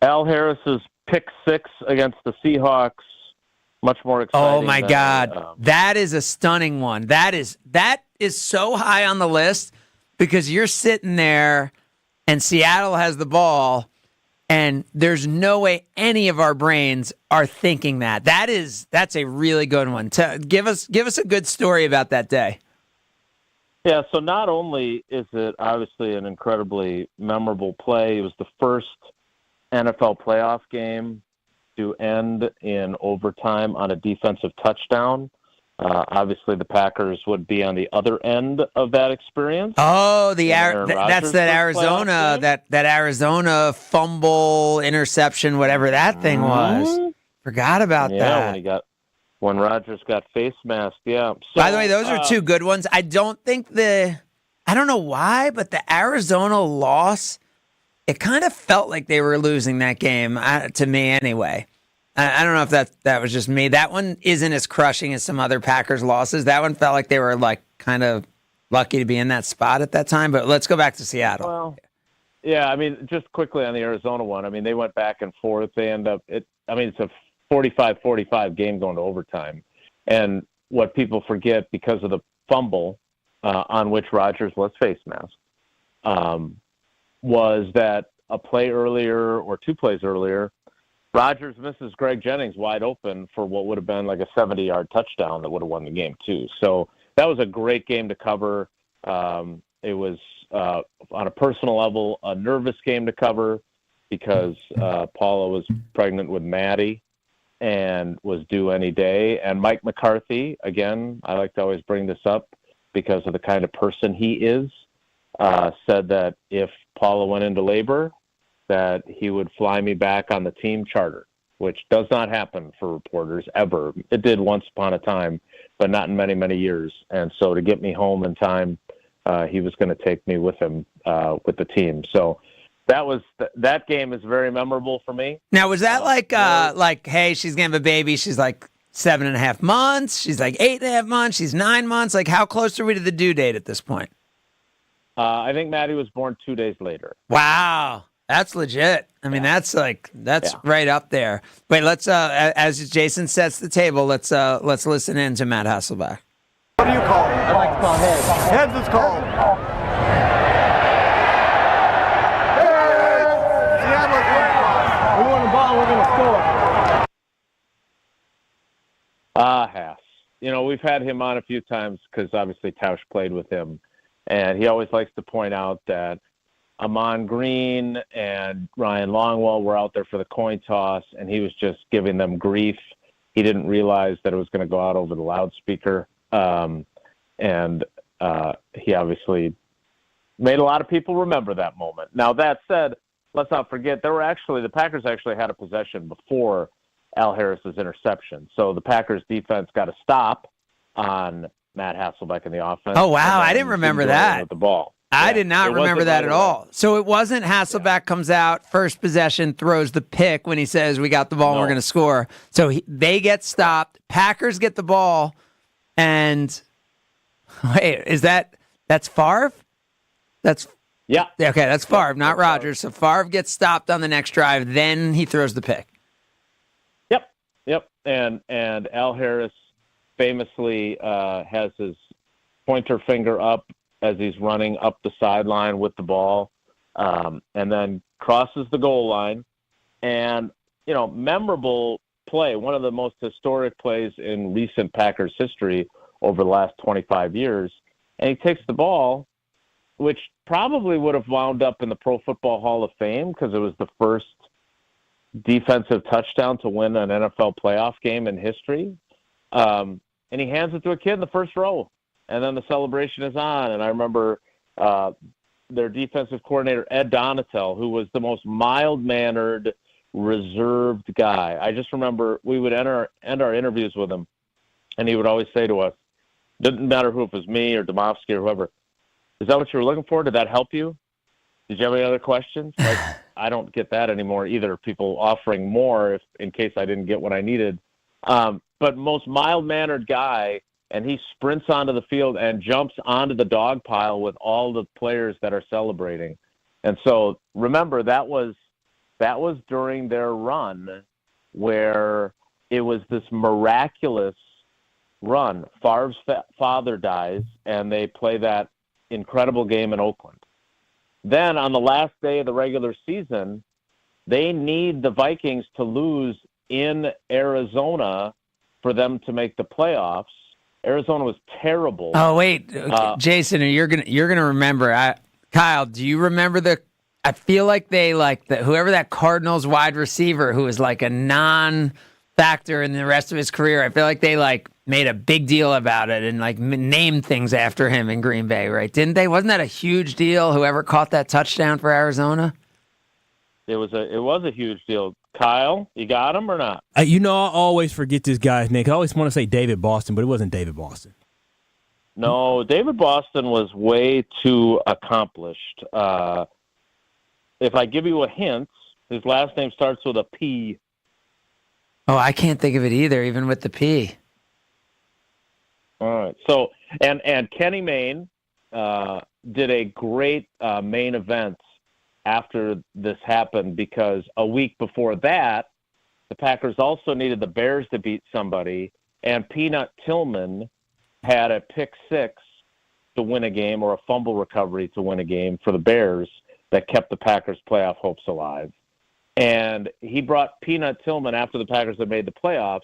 S24: Al Harris's pick six against the Seahawks, much more exciting.
S1: Oh my God, that is a stunning one. That is so high on the list because you're sitting there and Seattle has the ball, and there's no way any of our brains are thinking that. That's a really good one. Give us a good story about that day.
S24: Yeah, so not only is it obviously an incredibly memorable play, it was the first NFL playoff game to end in overtime on a defensive touchdown. Obviously, the Packers would be on the other end of that experience.
S1: Oh,
S24: That's
S1: that Arizona that Arizona fumble interception, whatever that thing was. Forgot about that.
S24: When Rodgers got face masked. Yeah. So,
S1: by the way, those are two good ones. I don't know why, but the Arizona loss, it kind of felt like they were losing that game to me anyway. I don't know if that was just me. That one isn't as crushing as some other Packers losses. That one felt like they were like kind of lucky to be in that spot at that time. But let's go back to Seattle.
S24: Well, yeah, I mean, just quickly on the Arizona one. I mean, they went back and forth. They end up it's a 45-45 game going to overtime. And what people forget because of the fumble on which Rodgers was face masked was that a play earlier or two plays earlier, Rodgers misses Greg Jennings wide open for what would have been like a 70-yard touchdown that would have won the game too. So that was a great game to cover. It was, on a personal level, a nervous game to cover because Paula was pregnant with Maddie and was due any day. And Mike McCarthy, again, I like to always bring this up because of the kind of person he is, said that if Paula went into labor, that he would fly me back on the team charter, which does not happen for reporters ever. It did once upon a time, but not in many, many years. And so to get me home in time, he was going to take me with him with the team. So that game is very memorable for me.
S1: Now, was that like, hey, she's going to have a baby. She's like 7.5 months. She's like 8.5 months. She's 9 months. Like, how close are we to the due date at this point?
S24: I think Maddie was born 2 days later.
S1: Wow. That's legit. I mean, that's right up there. Wait, let's as Jason sets the table, let's listen in to Matt Hasselbeck.
S4: What do you call it? I like to call heads. Heads is called. Heads! We want the ball, we're going to score.
S24: Hass. You know, we've had him on a few times because obviously Tausch played with him, and he always likes to point out that Amon Green and Ryan Longwell were out there for the coin toss, and he was just giving them grief. He didn't realize that it was going to go out over the loudspeaker. And he obviously made a lot of people remember that moment. Now, that said, let's not forget, the Packers actually had a possession before Al Harris's interception. So the Packers defense got a stop on Matt Hasselbeck in the offense.
S1: Oh, wow. I didn't remember that.
S24: With the ball.
S1: I did not remember that at all. So it wasn't Hasselbeck comes out, first possession, throws the pick when he says, we got the ball and we're going to score. So they get stopped. Packers get the ball. And wait, that's Favre?
S24: Yeah.
S1: Okay, that's Favre, not Rodgers. So Favre gets stopped on the next drive. Then he throws the pick.
S24: Yep. And Al Harris famously has his pointer finger up as he's running up the sideline with the ball, and then crosses the goal line. And, memorable play, one of the most historic plays in recent Packers history over the last 25 years. And he takes the ball, which probably would have wound up in the Pro Football Hall of Fame because it was the first defensive touchdown to win an NFL playoff game in history. And he hands it to a kid in the first row. And then the celebration is on. And I remember their defensive coordinator, Ed Donatel, who was the most mild-mannered, reserved guy. I just remember we would end our interviews with him, and he would always say to us, didn't matter who, if it was me or Domofsky or whoever, is that what you were looking for? Did that help you? Did you have any other questions? Like, I don't get that anymore either, people offering more in case I didn't get what I needed. But most mild-mannered guy, and he sprints onto the field and jumps onto the dog pile with all the players that are celebrating. And so remember, that was during their run where it was this miraculous run. Favre's father dies, and they play that incredible game in Oakland. Then on the last day of the regular season, they need the Vikings to lose in Arizona for them to make the playoffs. Arizona was terrible.
S1: Oh wait, Jason, you're gonna remember. Kyle, do you remember I feel like they whoever that Cardinals wide receiver who was like a factor in the rest of his career. I feel like they made a big deal about it and named things after him in Green Bay, right? Didn't they? Wasn't that a huge deal? Whoever caught that touchdown for Arizona?
S24: It was a huge deal. Kyle, you got him or not?
S2: I always forget this guy's name. I always want to say David Boston, but it wasn't David Boston.
S24: No, David Boston was way too accomplished. If I give you a hint, his last name starts with a P.
S1: Oh, I can't think of it either, even with the P.
S24: All right. So, and Kenny Mayne did a great main event after this happened, because a week before that, the Packers also needed the Bears to beat somebody, and Peanut Tillman had a pick six to win a game, or a fumble recovery to win a game for the Bears that kept the Packers' playoff hopes alive. And he brought Peanut Tillman, after the Packers had made the playoffs,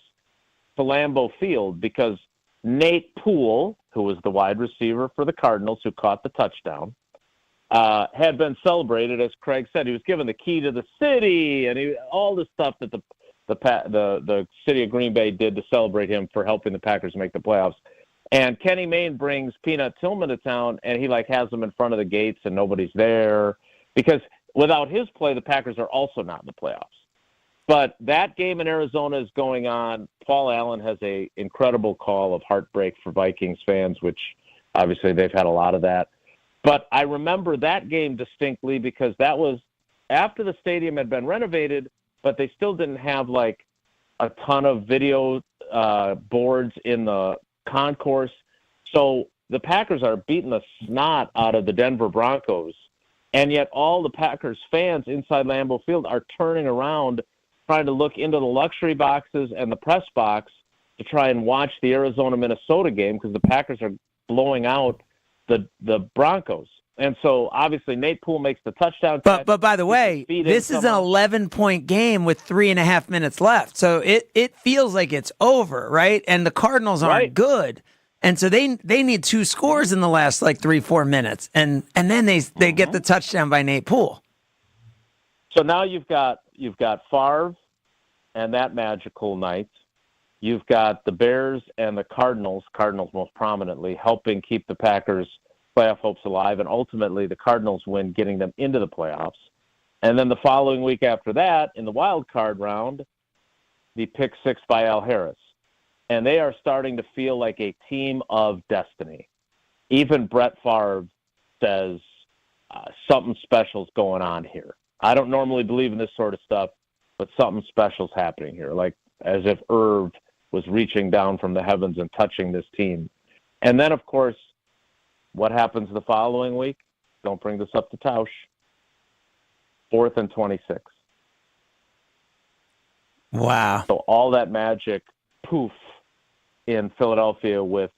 S24: to Lambeau Field, because Nate Poole, who was the wide receiver for the Cardinals who caught the touchdown, had been celebrated, as Craig said. He was given the key to the city, and all the stuff that the city of Green Bay did to celebrate him for helping the Packers make the playoffs. And Kenny Mayne brings Peanut Tillman to town, and he has him in front of the gates, and nobody's there, because without his play, the Packers are also not in the playoffs. But that game in Arizona is going on. Paul Allen has a incredible call of heartbreak for Vikings fans, which obviously they've had a lot of that. But I remember that game distinctly, because that was after the stadium had been renovated, but they still didn't have a ton of video boards in the concourse. So the Packers are beating the snot out of the Denver Broncos, and yet all the Packers fans inside Lambeau Field are turning around, trying to look into the luxury boxes and the press box to try and watch the Arizona-Minnesota game, because the Packers are blowing out the Broncos. And so, obviously, Nate Poole makes the touchdown catch.
S1: But by the way, this is an 11-point game with 3.5 minutes left. So it feels like it's over, right? And the Cardinals aren't good. And so they need 2 scores in the last 3-4 minutes. And then they get the touchdown by Nate Poole.
S24: So now you've got Favre and that magical night. You've got the Bears and the Cardinals most prominently, helping keep the Packers' playoff hopes alive, and ultimately the Cardinals win, getting them into the playoffs. And then the following week after that, in the wild card round, the pick six by Al Harris. And they are starting to feel like a team of destiny. Even Brett Favre says something special's going on here. I don't normally believe in this sort of stuff, but something special's happening here, as if Irv was reaching down from the heavens and touching this team. And then, of course, what happens the following week? Don't bring this up to Tausch. 4th and 26.
S1: Wow.
S24: So all that magic, poof, in Philadelphia with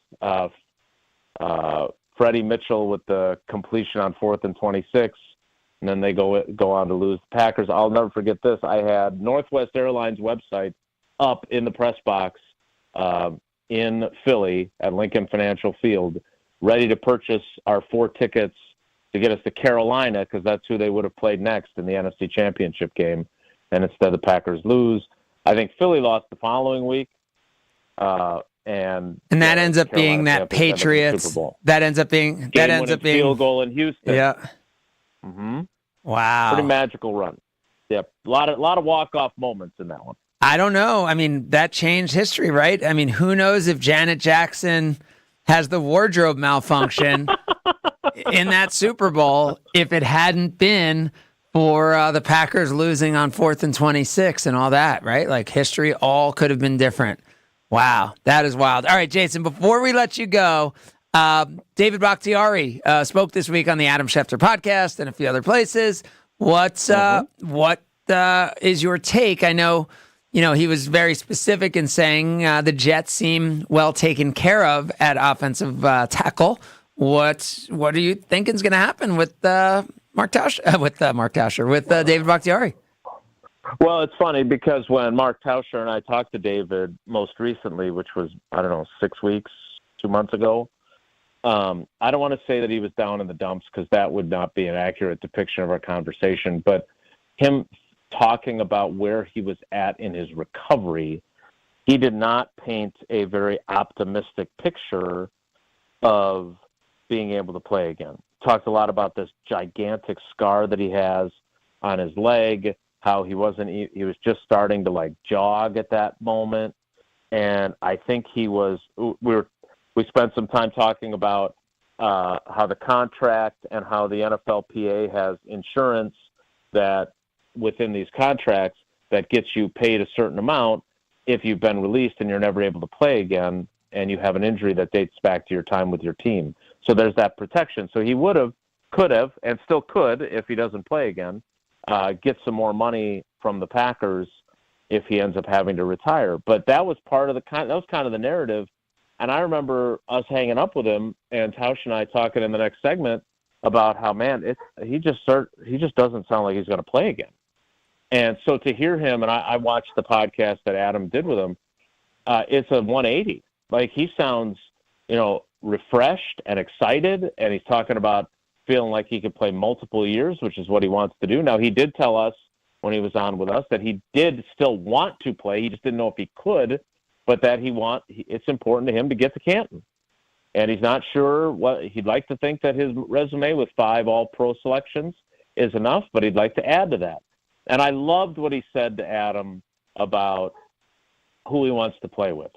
S24: Freddie Mitchell with the completion on 4th and 26. And then they go on to lose the Packers. I'll never forget this. I had Northwest Airlines website up in the press box in Philly at Lincoln Financial Field, ready to purchase our 4 tickets to get us to Carolina, because that's who they would have played next in the NFC Championship game. And instead the Packers lose. I think Philly lost the following week. And
S1: that ends up being that Patriots. That ends up being
S24: field goal in Houston.
S1: Yeah.
S24: Mm-hmm.
S1: Wow.
S24: Pretty magical run. Yep. A lot of walk-off moments in that one.
S1: I don't know. I mean, that changed history, right? I mean, who knows if Janet Jackson has the wardrobe malfunction in that Super Bowl if it hadn't been for the Packers losing on 4th and 26 and all that, right? History all could have been different. Wow, that is wild. All right, Jason, before we let you go, David Bakhtiari spoke this week on the Adam Schefter podcast and a few other places. What is your take? I know, he was very specific in saying the Jets seem well taken care of at offensive tackle. What are you thinking is going to happen with David Bakhtiari?
S24: Well, it's funny because when Mark Tauscher and I talked to David most recently, which was, 6 weeks, 2 months ago, I don't want to say that he was down in the dumps, because that would not be an accurate depiction of our conversation, but him talking about where he was at in his recovery he did not paint a very optimistic picture of being able to play again. Talked a lot about this gigantic scar that he has on his leg, how he was just starting to like jog at that moment. And I think we spent some time talking about how the contract and how the NFLPA has insurance that within these contracts that gets you paid a certain amount if you've been released and you're never able to play again and you have an injury that dates back to your time with your team. So there's that protection. So he could have, and still could, if he doesn't play again, get some more money from the Packers if he ends up having to retire. But that was part of that was kind of the narrative. And I remember us hanging up with him and Tausch and I talking in the next segment about how, man, he just doesn't sound like he's going to play again. And so to hear him, and I watched the podcast that Adam did with him, it's a 180. Like he sounds, refreshed and excited, and he's talking about feeling like he could play multiple years, which is what he wants to do. Now, he did tell us when he was on with us that he did still want to play. He just didn't know if he could, but that it's important to him to get to Canton. And he's not sure what he'd like to think that his resume with 5 All-Pro selections is enough, but he'd like to add to that. And I loved what he said to Adam about who he wants to play with,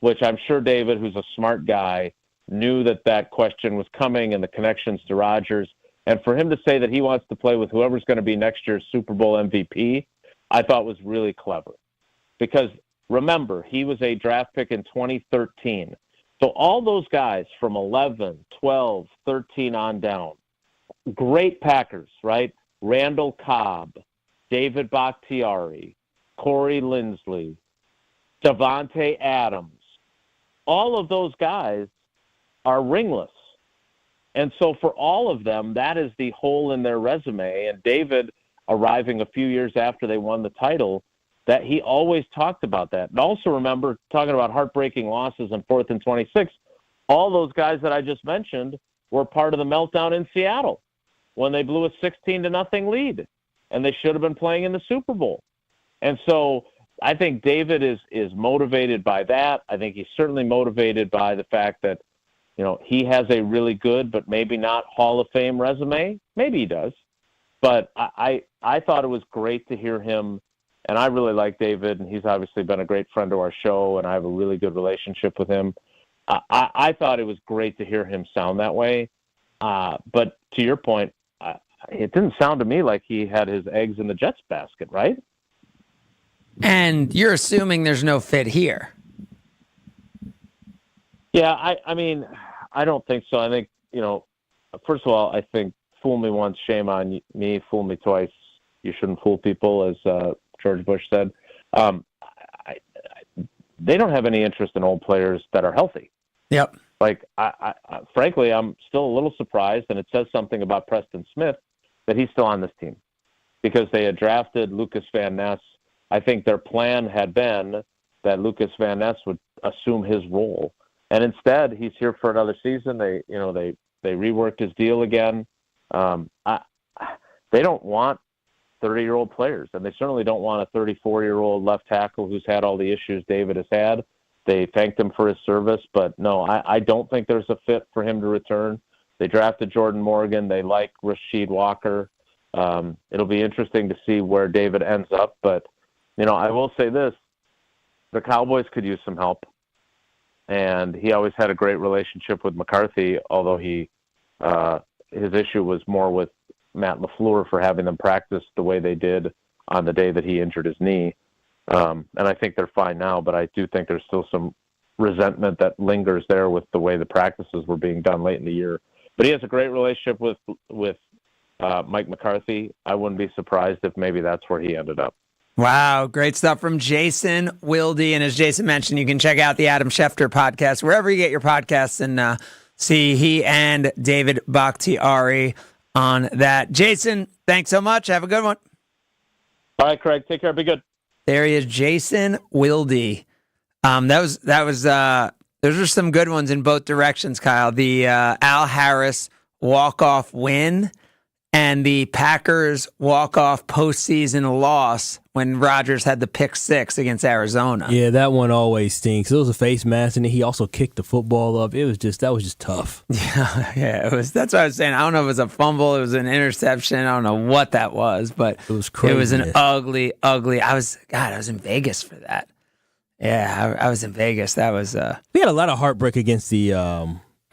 S24: which I'm sure David, who's a smart guy, knew that question was coming and the connections to Rodgers. And for him to say that he wants to play with whoever's going to be next year's Super Bowl MVP, I thought was really clever. Because remember, he was a draft pick in 2013. So all those guys from 11, 12, 13 on down, great Packers, right? Randall Cobb, David Bakhtiari, Corey Linsley, Davante Adams, all of those guys are ringless. And so for all of them, that is the hole in their resume. And David, arriving a few years after they won the title, that he always talked about that. And also remember, talking about heartbreaking losses on 4th and 26, all those guys that I just mentioned were part of the meltdown in Seattle when they blew a 16-0 lead, and they should have been playing in the Super Bowl. And so I think David is motivated by that. I think he's certainly motivated by the fact that, he has a really good but maybe not Hall of Fame resume. Maybe he does. But I thought it was great to hear him, and I really like David, and he's obviously been a great friend to our show, and I have a really good relationship with him. I thought it was great to hear him sound that way. But to your point, it didn't sound to me like he had his eggs in the Jets basket, right?
S1: And you're assuming there's no fit here.
S24: Yeah, I mean, I don't think so. I think, first of all, I think fool me once, shame on me, fool me twice. You shouldn't fool people, as George Bush said. They don't have any interest in old players that are healthy.
S1: Yep.
S24: Like, frankly, I'm still a little surprised, and it says something about Preston Smith that he's still on this team because they had drafted Lucas Van Ness. I think their plan had been that Lucas Van Ness would assume his role. And instead, he's here for another season. They reworked his deal again. They don't want 30-year-old players, and they certainly don't want a 34-year-old left tackle who's had all the issues David has had. They thanked him for his service, but no, I don't think there's a fit for him to return. They drafted Jordan Morgan. They like Rasheed Walker. It'll be interesting to see where David ends up, but I will say this. The Cowboys could use some help. And he always had a great relationship with McCarthy, although his issue was more with Matt LaFleur for having them practice the way they did on the day that he injured his knee. And I think they're fine now, but I do think there's still some resentment that lingers there with the way the practices were being done late in the year. But he has a great relationship with Mike McCarthy. I wouldn't be surprised if maybe that's where he ended up.
S1: Wow, great stuff from Jason Wilde. And as Jason mentioned, you can check out the Adam Schefter podcast wherever you get your podcasts and see he and David Bakhtiari on that. Jason, thanks so much. Have a good one.
S24: All right, Craig. Take care. Be good.
S1: There he is, Jason Wilde. Those are some good ones in both directions, Kyle. The Al Harris walk-off win and the Packers walk-off postseason loss when Rodgers had the pick 6 against Arizona.
S2: Yeah, that one always stinks. It was a face mask, and he also kicked the football up. That was just tough.
S1: Yeah, it was. That's what I was saying. I don't know if it was a fumble, it was an interception. I don't know what that was, but
S2: it was crazy.
S1: It was an ugly. I was in Vegas for that. Yeah, I was in Vegas. That was.
S2: We had a lot of heartbreak against the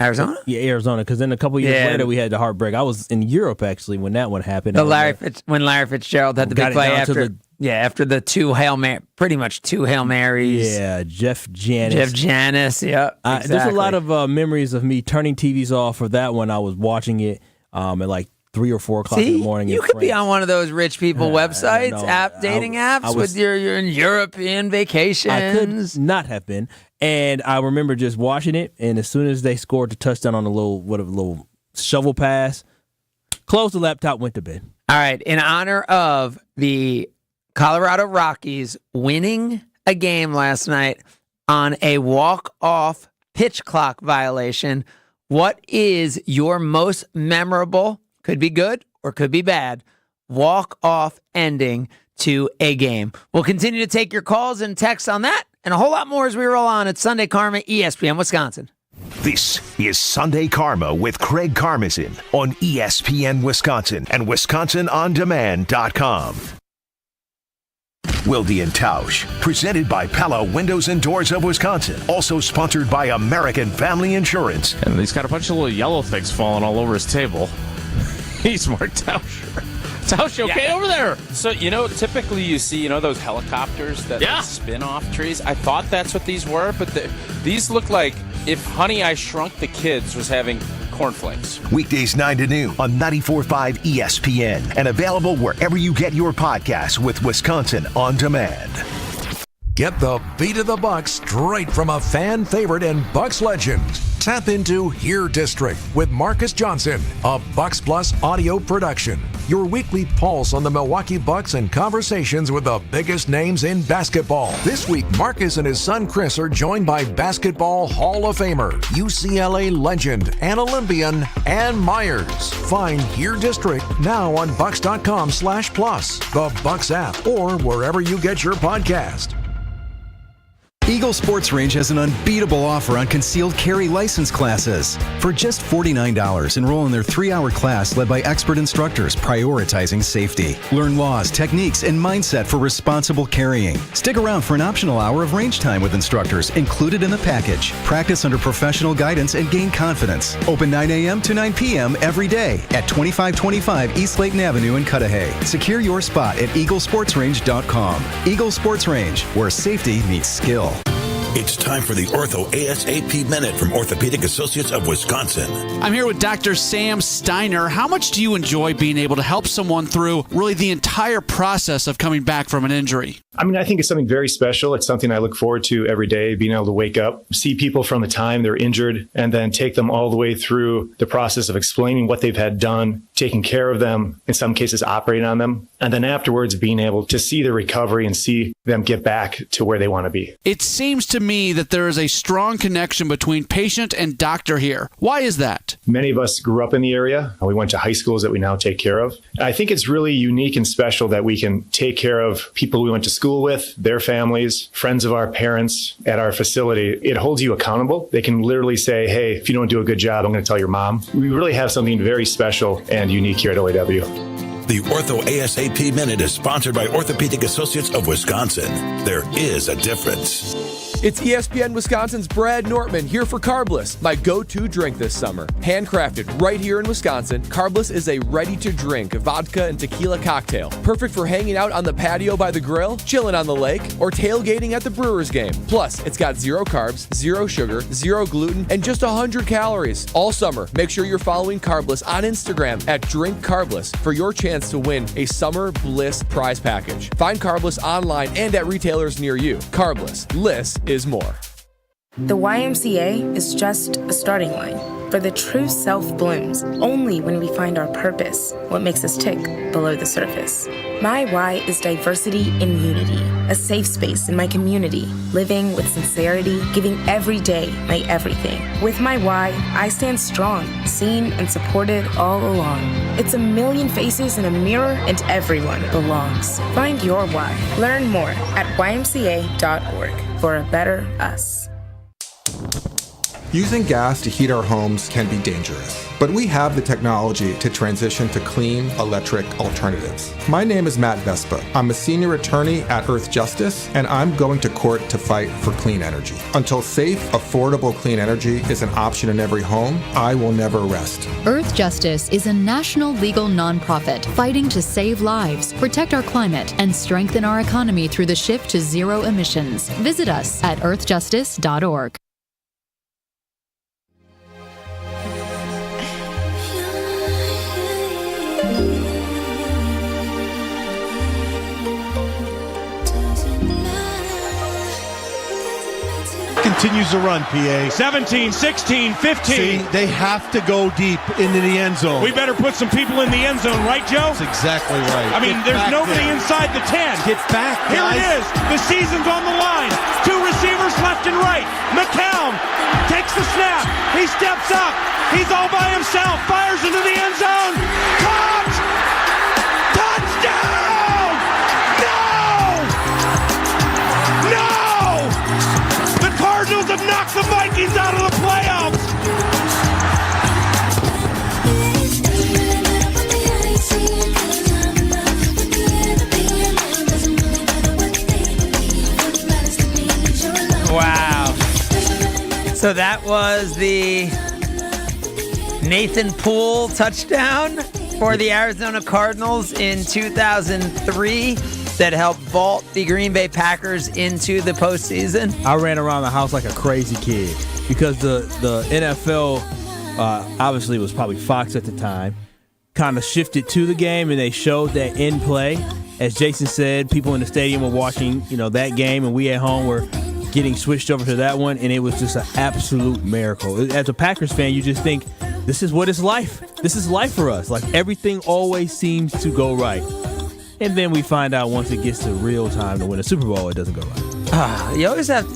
S1: Arizona.
S2: Yeah, Arizona. Because then a couple years later, we had the heartbreak. I was in Europe actually when that one happened.
S1: When Larry Fitzgerald had the big play after the pretty much two Hail Marys.
S2: Yeah, Jeff Janis.
S1: Yeah, exactly.
S2: There's a lot of memories of me turning TVs off for that one. I was watching it at like 3 or 4 o'clock in the morning.
S1: You could be on one of those rich people websites, dating apps with your in European vacations.
S2: I could not have been. And I remember just watching it, and as soon as they scored the touchdown on the little shovel pass, closed the laptop, went to bed.
S1: All right, in honor of the Colorado Rockies winning a game last night on a walk-off pitch clock violation, what is your most memorable, could be good or could be bad, walk-off ending to a game? We'll continue to take your calls and texts on that and a whole lot more as we roll on at Sunday Karma, ESPN Wisconsin.
S3: This is Sunday Karma with Craig Karmazin on ESPN Wisconsin and WisconsinOnDemand.com. Wilde and Tausch, presented by Pella Windows and Doors of Wisconsin. Also sponsored by American Family Insurance.
S5: And he's got a bunch of little yellow things falling all over his table. He's Mark Tauscher. Tausch, okay over there?
S6: So, typically you see, those helicopters that spin off trees. I thought that's what these were, but these look like if Honey, I Shrunk the Kids was having cornflakes.
S3: Weekdays 9 to noon on 94.5 ESPN and available wherever you get your podcasts with Wisconsin On Demand.
S7: Get the beat of the Bucks straight from a fan favorite and Bucks legend. Tap into Here District with Marcus Johnson, a Bucks Plus audio production. Your weekly pulse on the Milwaukee Bucks and conversations with the biggest names in basketball. This week, Marcus and his son Chris are joined by Basketball Hall of Famer, UCLA legend, and Olympian Ann Myers. Find Here District now on Bucks.com/plus, the Bucks app, or wherever you get your podcast.
S8: Eagle Sports Range has an unbeatable offer on concealed carry license classes. For just $49, enroll in their 3-hour class led by expert instructors prioritizing safety. Learn laws, techniques, and mindset for responsible carrying. Stick around for an optional hour of range time with instructors included in the package. Practice under professional guidance and gain confidence. Open 9 a.m. to 9 p.m. every day at 2525 East Layton Avenue in Cudahy. Secure your spot at eaglesportsrange.com. Eagle Sports Range, where safety meets skill.
S25: It's time for the Ortho ASAP Minute from Orthopedic Associates of Wisconsin.
S26: I'm here with Dr. Sam Steiner. How much do you enjoy being able to help someone through really the entire process of coming back from an injury?
S27: I think it's something very special. It's something I look forward to every day, being able to wake up, see people from the time they're injured, and then take them all the way through the process of explaining what they've had done, taking care of them, in some cases operating on them, and then afterwards being able to see the recovery and see them get back to where they want to be.
S26: It seems to me that there is a strong connection between patient and doctor here. Why is that?
S27: Many of us grew up in the area. We went to high schools that we now take care of. I think it's really unique and special that we can take care of people we went to school with, their families, friends of our parents at our facility. It holds you accountable. They can literally say, hey, if you don't do a good job, I'm going to tell your mom. We really have something very special and unique here at OAW.
S25: The Ortho ASAP Minute is sponsored by Orthopedic Associates of Wisconsin. There is a difference.
S28: It's ESPN Wisconsin's Brad Nortman here for Carbless, my go-to drink this summer. Handcrafted right here in Wisconsin, Carbless is a ready-to-drink vodka and tequila cocktail. Perfect for hanging out on the patio by the grill, chilling on the lake, or tailgating at the Brewers game. Plus, it's got 0 carbs, 0 sugar, 0 gluten, and just 100 calories. All summer, make sure you're following Carbless on Instagram at Drink Carbless for your chance to win a Summer Bliss prize package. Find Carbless online and at retailers near you. Carbless. Bliss is more.
S9: The YMCA is just a starting line, for the true self blooms only when we find our purpose, what makes us tick below the surface. My why is diversity in unity, a safe space in my community, living with sincerity, giving every day my everything. With my why, I stand strong, seen and supported all along. It's a million faces in a mirror and everyone belongs. Find your why. Learn more at ymca.org for a better us.
S10: Using gas to heat our homes can be dangerous, but we have the technology to transition to clean electric alternatives. My name is Matt Vespa. I'm a senior attorney at Earth Justice, and I'm going to court to fight for clean energy. Until safe, affordable clean energy is an option in every home, I will never rest.
S12: Earth Justice is a national legal nonprofit fighting to save lives, protect our climate, and strengthen our economy through the shift to zero emissions. Visit us at earthjustice.org.
S13: Continues to run, PA.
S14: 17, 16, 15.
S13: See, they have to go deep into the end zone.
S14: We better put some people in the end zone, right, Joe?
S13: That's exactly right.
S14: I mean, there's nobody inside the 10.
S13: Get back,
S14: Here
S13: guys.
S14: it is. The season's on the line. Two receivers left and right. McCown takes the snap. He steps up. He's all by himself. Fires into the end zone. Caught! Touchdown! No! No! The Cardinals have knocked the Vikings out of the playoffs.
S1: Wow. So that was the Nathan Poole touchdown for the Arizona Cardinals in 2003 that helped vault the Green Bay Packers into the postseason.
S2: I ran around the house like a crazy kid because the NFL, obviously it was probably Fox at the time, kind of shifted to the game, and they showed that in play. As Jason said, people in the stadium were watching, that game, and we at home were getting switched over to that one, and it was just an absolute miracle. As a Packers fan, you just think, this is what it's life. This is life for us. Like, everything always seems to go right. And then we find out once it gets to real time to win a Super Bowl, it doesn't go right.
S1: You always have...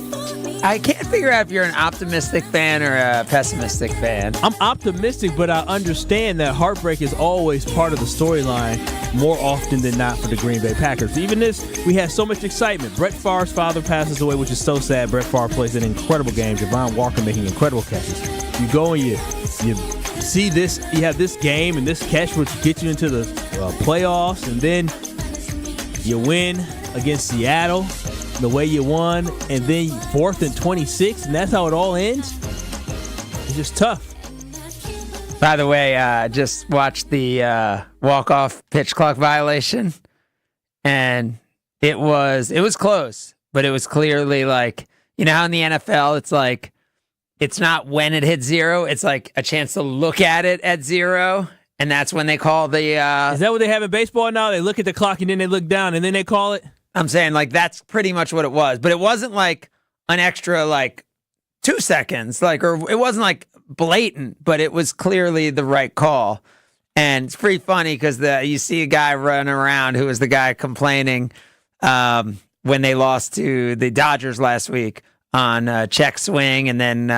S1: I can't figure out if you're an optimistic fan or a pessimistic fan.
S2: I'm optimistic, but I understand that heartbreak is always part of the storyline more often than not for the Green Bay Packers. Even this, we had so much excitement. Brett Favre's father passes away, which is so sad. Brett Favre plays an incredible game. Javon Walker making incredible catches. You go and you see this, you have this game and this catch which gets you into the playoffs, and then you win against Seattle the way you won, and then 4th and 26, and that's how it all ends. It's just tough.
S1: By the way, just watched the walk-off pitch clock violation, and it was close, but it was clearly like, how in the NFL it's like, it's not when it hits zero, it's like a chance to look at it at zero, and that's when they call the...
S2: Is that what they have in baseball now? They look at the clock and then they look down and then they call it?
S1: I'm saying, like, that's pretty much what it was. But it wasn't, like, an extra, 2 seconds. Or it wasn't, blatant, but it was clearly the right call. And it's pretty funny because you see a guy running around who was the guy complaining when they lost to the Dodgers last week on check swing, and then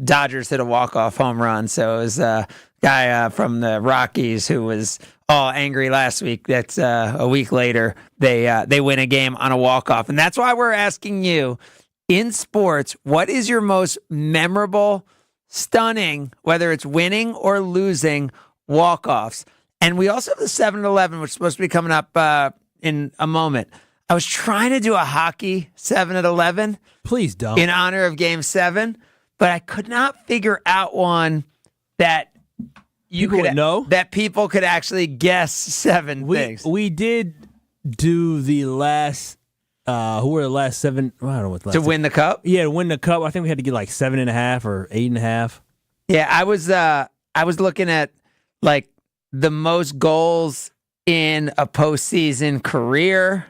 S1: Dodgers hit a walk-off home run. So it was a guy from the Rockies who was all angry last week. That's a week later they win a game on a walk-off. And that's why we're asking you, in sports, what is your most memorable, stunning, whether it's winning or losing, walk-offs? And we also have the 7-Eleven, which is supposed to be coming up in a moment. I was trying to do a hockey 7-Eleven.
S2: Please don't.
S1: In honor of Game 7, but I could not figure out one that that people could actually guess 7 things.
S2: We did do the last, who were the last 7? I don't know what the last.
S1: To win the cup?
S2: Yeah, to win the cup. I think we had to get 7.5 or 8.5.
S1: Yeah, I was looking at the most goals in a postseason career.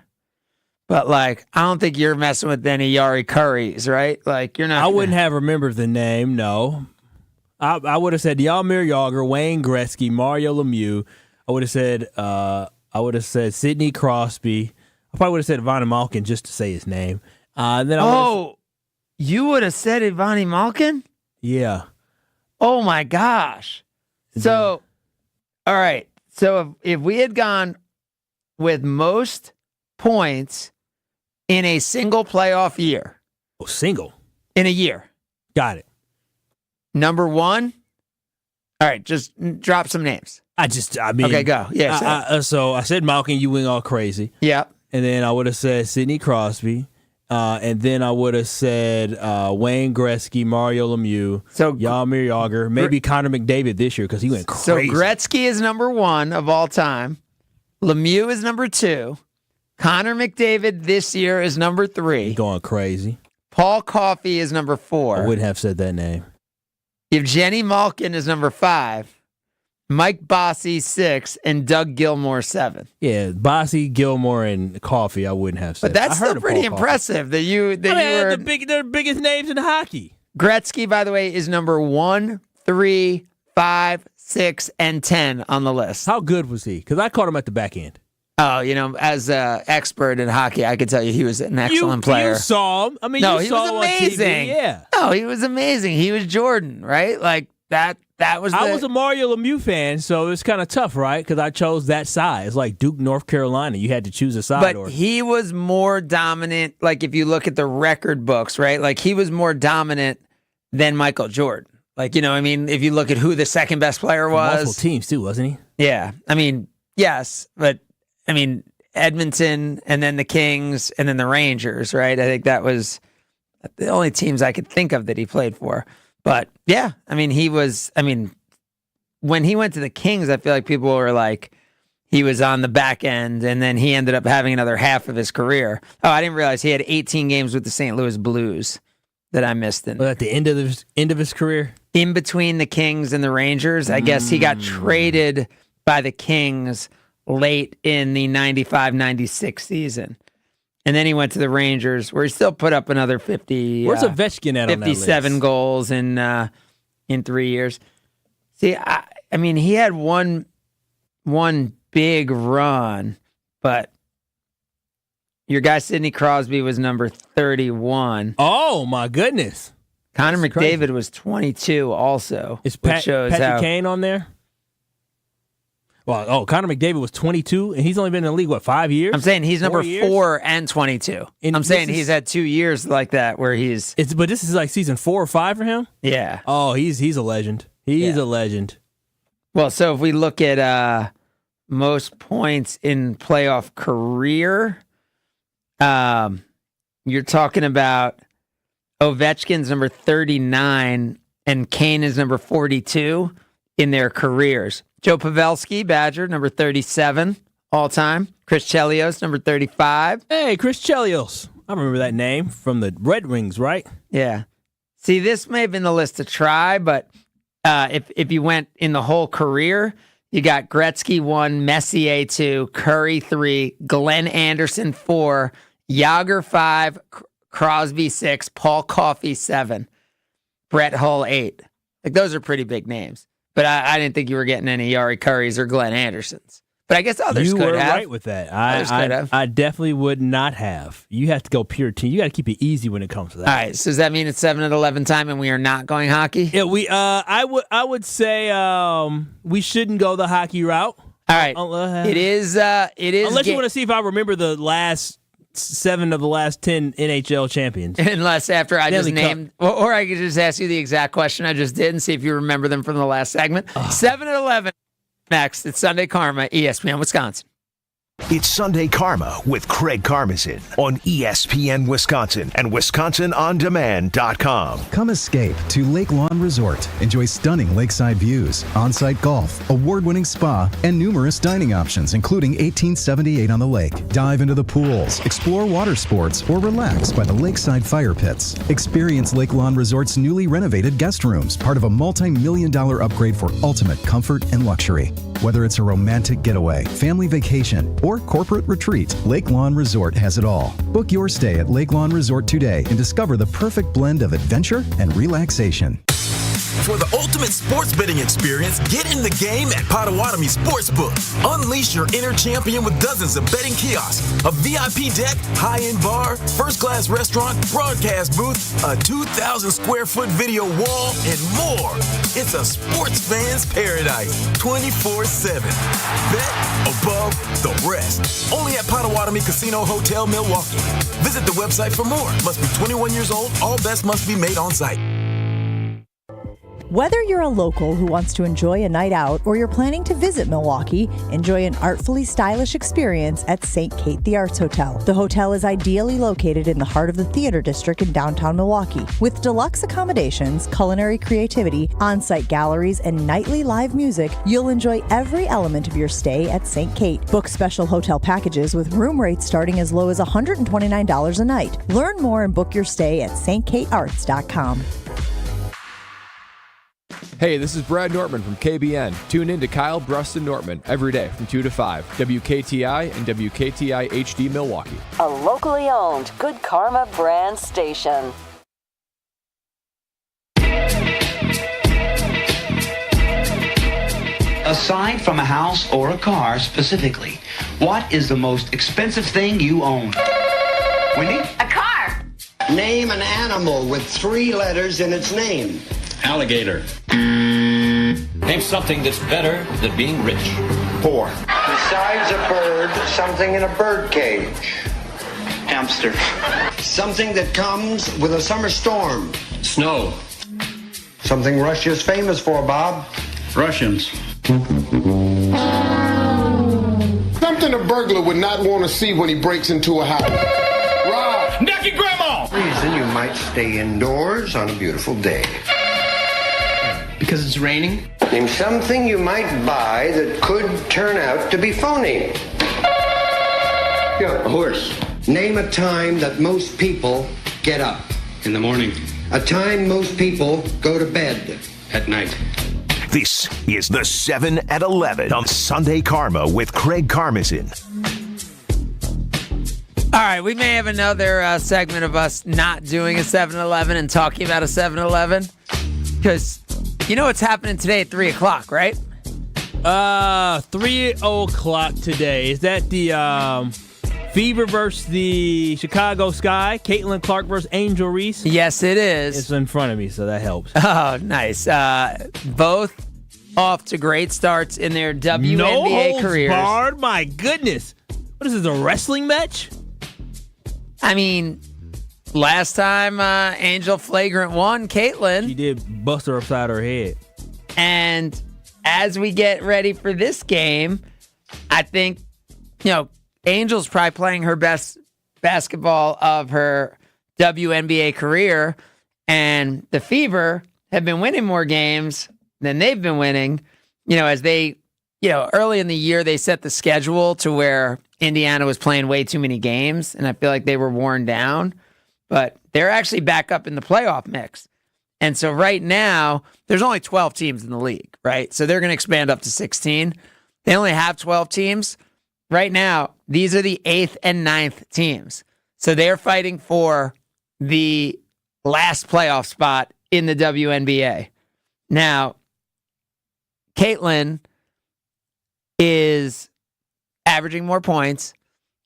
S1: But, like, I don't think you're messing with any Yari Currys, right? Like, you're not.
S2: I wouldn't have remembered the name, no. I would have said Jaromir Jagr, Wayne Gretzky, Mario Lemieux. I would have said Sidney Crosby. I probably would have said Evgeny Malkin just to say his name.
S1: You would have said Evgeny Malkin?
S2: Yeah.
S1: Oh, my gosh. So, all right. So, if we had gone with most points in a single playoff year.
S2: Oh, single?
S1: In a year.
S2: Got it.
S1: Number one. All right, just drop some names.
S2: Okay,
S1: go. Yeah.
S2: So I said Malkin, you went all crazy.
S1: Yeah.
S2: And then I would have said Sidney Crosby. And then I would have said Wayne Gretzky, Mario Lemieux, Jaromir Jagr, maybe Connor McDavid this year because he went crazy.
S1: So Gretzky is number one of all time. Lemieux is number two. Connor McDavid this year is number three.
S2: He's going crazy.
S1: Paul Coffey is number four.
S2: I wouldn't have said that name.
S1: Evgeny Malkin is number five. Mike Bossy, 6, and Doug Gilmour, 7.
S2: Yeah, Bossy, Gilmour, and Coffey, I wouldn't have said.
S1: But that's still pretty impressive that you were
S2: they're the biggest names in hockey.
S1: Gretzky, by the way, is number 1, 3, 5, 6, and 10 on the list.
S2: How good was he? Because I caught him at the back end.
S1: Oh, as an expert in hockey, I could tell you he was an excellent player.
S2: You saw him. I mean,
S1: no,
S2: you
S1: he
S2: saw
S1: was
S2: him
S1: amazing.
S2: On TV. Yeah.
S1: No, he was amazing. He was Jordan, right? Like that. I was
S2: a Mario Lemieux fan, so it's kind of tough, right? Because I chose that side. It's like Duke, North Carolina. You had to choose a side.
S1: But he was more dominant. Like if you look at the record books, right? Like he was more dominant than Michael Jordan. Like if you look at who the second best player was,
S2: multiple teams too, wasn't he?
S1: Yeah, yes, but Edmonton and then the Kings and then the Rangers, right? I think that was the only teams I could think of that he played for. But yeah, when he went to the Kings, I feel like people were like, he was on the back end and then he ended up having another half of his career. Oh, I didn't realize he had 18 games with the St. Louis Blues that I missed.
S2: But at the end of his career?
S1: In between the Kings and the Rangers, I guess he got traded by the Kings late in the 95-96 season. And then he went to the Rangers, where he still put up another 50.
S2: Where's Ovechkin at on that list?
S1: 57 goals in 3 years. See, he had one big run, but your guy Sidney Crosby was number 31.
S2: Oh my goodness!
S1: Connor McDavid was 22 also.
S2: Is Patrick Kane on there? Well, Connor McDavid was 22, and he's only been in the league, 5 years?
S1: I'm saying he's number 4 and 22. I'm saying he's had 2 years like that where he's...
S2: But this is like season 4 or 5 for him?
S1: Yeah.
S2: Oh, he's a legend. He's a legend.
S1: Well, so if we look at most points in playoff career, you're talking about Ovechkin's number 39 and Kane is number 42 in their careers. Joe Pavelski, Badger, number 37 all time. Chris Chelios, number 35.
S2: Hey, Chris Chelios. I remember that name from the Red Wings, right?
S1: Yeah. See, this may have been the list to try, but if you went in the whole career, you got Gretzky 1, Messier 2, Curry 3, Glenn Anderson 4, Jagr 5, Crosby 6, Paul Coffey 7, Brett Hull 8. Like those are pretty big names. But I didn't think you were getting any Yari Currys or Glenn Andersons. But I guess others could have. You were
S2: right with that. I definitely would not have. You have to go pure team. You got to keep it easy when it comes to that.
S1: All right. So does that mean it's 7-11 time and we are not going hockey?
S2: Yeah. I would say we shouldn't go the hockey route.
S1: All right. It is.
S2: Unless you want to see if I remember the last 7 of the last 10 NHL champions.
S1: Unless after I just named, or I could just ask you the exact question I just did and see if you remember them from the last segment. 7-11 next. It's Sunday Karma, ESPN Wisconsin.
S3: It's Sunday Karma with Craig Karmazin on ESPN Wisconsin and WisconsinOnDemand.com.
S8: Come escape to Lake Lawn Resort. Enjoy stunning lakeside views, on-site golf, award-winning spa, and numerous dining options, including 1878 on the lake. Dive into the pools, explore water sports, or relax by the lakeside fire pits. Experience Lake Lawn Resort's newly renovated guest rooms, part of a multi-million-dollar upgrade for ultimate comfort and luxury. Whether it's a romantic getaway, family vacation, or corporate retreat, Lake Lawn Resort has it all. Book your stay at Lake Lawn Resort today and discover the perfect blend of adventure and relaxation.
S11: For the ultimate sports betting experience, get in the game at Potawatomi Sportsbook. Unleash your inner champion with dozens of betting kiosks, a VIP deck, high-end bar, first-class restaurant, broadcast booth, a 2,000-square-foot video wall, and more. It's a sports fan's paradise, 24/7. Bet above the rest. Only at Potawatomi Casino Hotel, Milwaukee. Visit the website for more. Must be 21 years old. All bets must be made on site.
S15: Whether you're a local who wants to enjoy a night out or you're planning to visit Milwaukee, enjoy an artfully stylish experience at St. Kate The Arts Hotel. The hotel is ideally located in the heart of the theater district in downtown Milwaukee. With deluxe accommodations, culinary creativity, on-site galleries, and nightly live music, you'll enjoy every element of your stay at St. Kate. Book special hotel packages with room rates starting as low as $129 a night. Learn more and book your stay at stkatearts.com.
S28: Hey, this is Brad Nortman from KBN. Tune in to Kyle Bruston Nortman every day from 2 to 5, WKTI and WKTI HD Milwaukee.
S16: A locally owned Good Karma brand station.
S17: Aside from a house or a car specifically, what is the most expensive thing you own? Wendy?
S18: A car.
S19: Name an animal with 3 letters in its name.
S20: Alligator. Name something that's better than being rich.
S19: 4. Besides a bird, something in a bird cage.
S17: Hamster.
S19: Something that comes with a summer storm.
S20: Snow.
S19: Something Russia's famous for, Bob.
S20: Russians.
S19: Something a burglar would not want to see when he breaks into a house. Rob.
S20: Naked grandma.
S19: Reason you might stay indoors on a beautiful day.
S17: Because it's raining?
S19: Name something you might buy that could turn out to be phony.
S20: Yeah, a horse.
S19: Name a time that most people get up.
S20: In the morning.
S19: A time most people go to bed.
S20: At night.
S3: This is the 7 at 11 on Sunday Karma with Craig Karmazin.
S1: All right, we may have another segment of us not doing a 7-Eleven and talking about a 7-Eleven. Because you know what's happening today at 3 o'clock, right?
S2: 3 o'clock today. Is that the Fever versus the Chicago Sky? Caitlin Clark versus Angel Reese?
S1: Yes, it is.
S2: It's in front of me, so that helps.
S1: Oh, nice. Both off to great starts in their WNBA careers.
S2: No holds barred? My goodness. What is this, a wrestling match?
S1: I mean, last time Angel flagrant won, Caitlin.
S2: She did bust her upside her head.
S1: And as we get ready for this game, I think, Angel's probably playing her best basketball of her WNBA career. And the Fever have been winning more games than they've been winning. As they, early in the year, they set the schedule to where Indiana was playing way too many games. And I feel like they were worn down. But they're actually back up in the playoff mix. And so right now, there's only 12 teams in the league, right? So they're going to expand up to 16. They only have 12 teams. Right now, these are the 8th and 9th teams. So they're fighting for the last playoff spot in the WNBA. Now, Caitlin is averaging more points.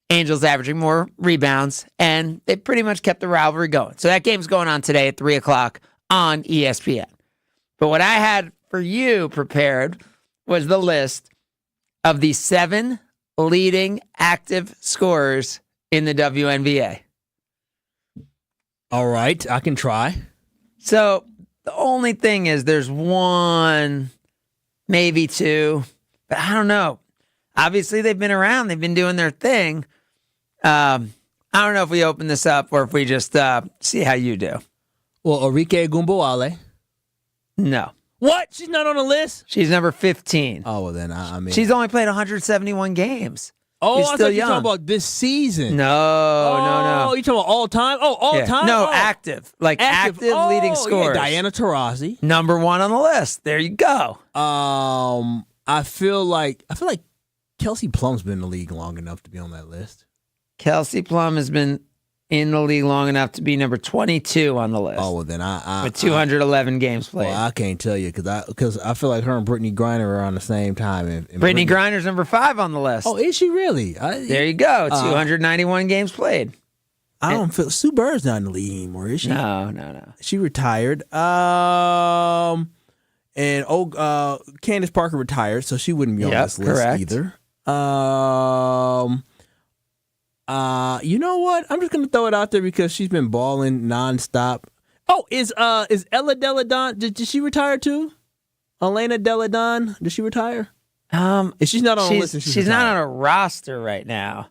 S1: Angel's averaging more rebounds, and they pretty much kept the rivalry going. So that game's going on today at 3 o'clock on ESPN. But what I had for you prepared was the list of the 7 leading active scorers in the WNBA.
S2: All right, I can try.
S1: So the only thing is there's 1, maybe 2, but I don't know. Obviously, they've been around. They've been doing their thing. I don't know if we open this up or if we just see how you do.
S2: Well, Arike Gumboale.
S1: No.
S2: What? She's not on the list?
S1: She's number 15.
S2: Oh, well then, I mean.
S1: She's only played 171 games.
S2: Oh,
S1: She's
S2: I
S1: still
S2: thought you were
S1: young.
S2: talking about this season.
S1: No.
S2: Oh, you talking about all time? Oh, all time?
S1: No,
S2: Oh.
S1: active. Like active leading scorers.
S2: Yeah, Diana Taurasi.
S1: Number 1 on the list. There you go.
S2: I I feel like Kelsey Plum's been in the league long enough to be on that list.
S1: Kelsey Plum has been in the league long enough to be number 22 on the list.
S2: Oh, well, then
S1: with 211 games played.
S2: Well, I can't tell you because I feel like her and Brittany Griner are on the same time. And
S1: Brittany Griner's number 5 on the list.
S2: Oh, is she really?
S1: There you go. 291 games played.
S2: I don't feel Sue Bird's not in the league anymore, is she?
S1: No.
S2: She retired. And Candace Parker retired, so she wouldn't be on this list either. You know what? I'm just gonna throw it out there because she's been balling nonstop. Oh, is Ella Deladon? Did she retire too? Elena Deladon? Did she retire? If she's not on the list,
S1: she's not on a roster right now.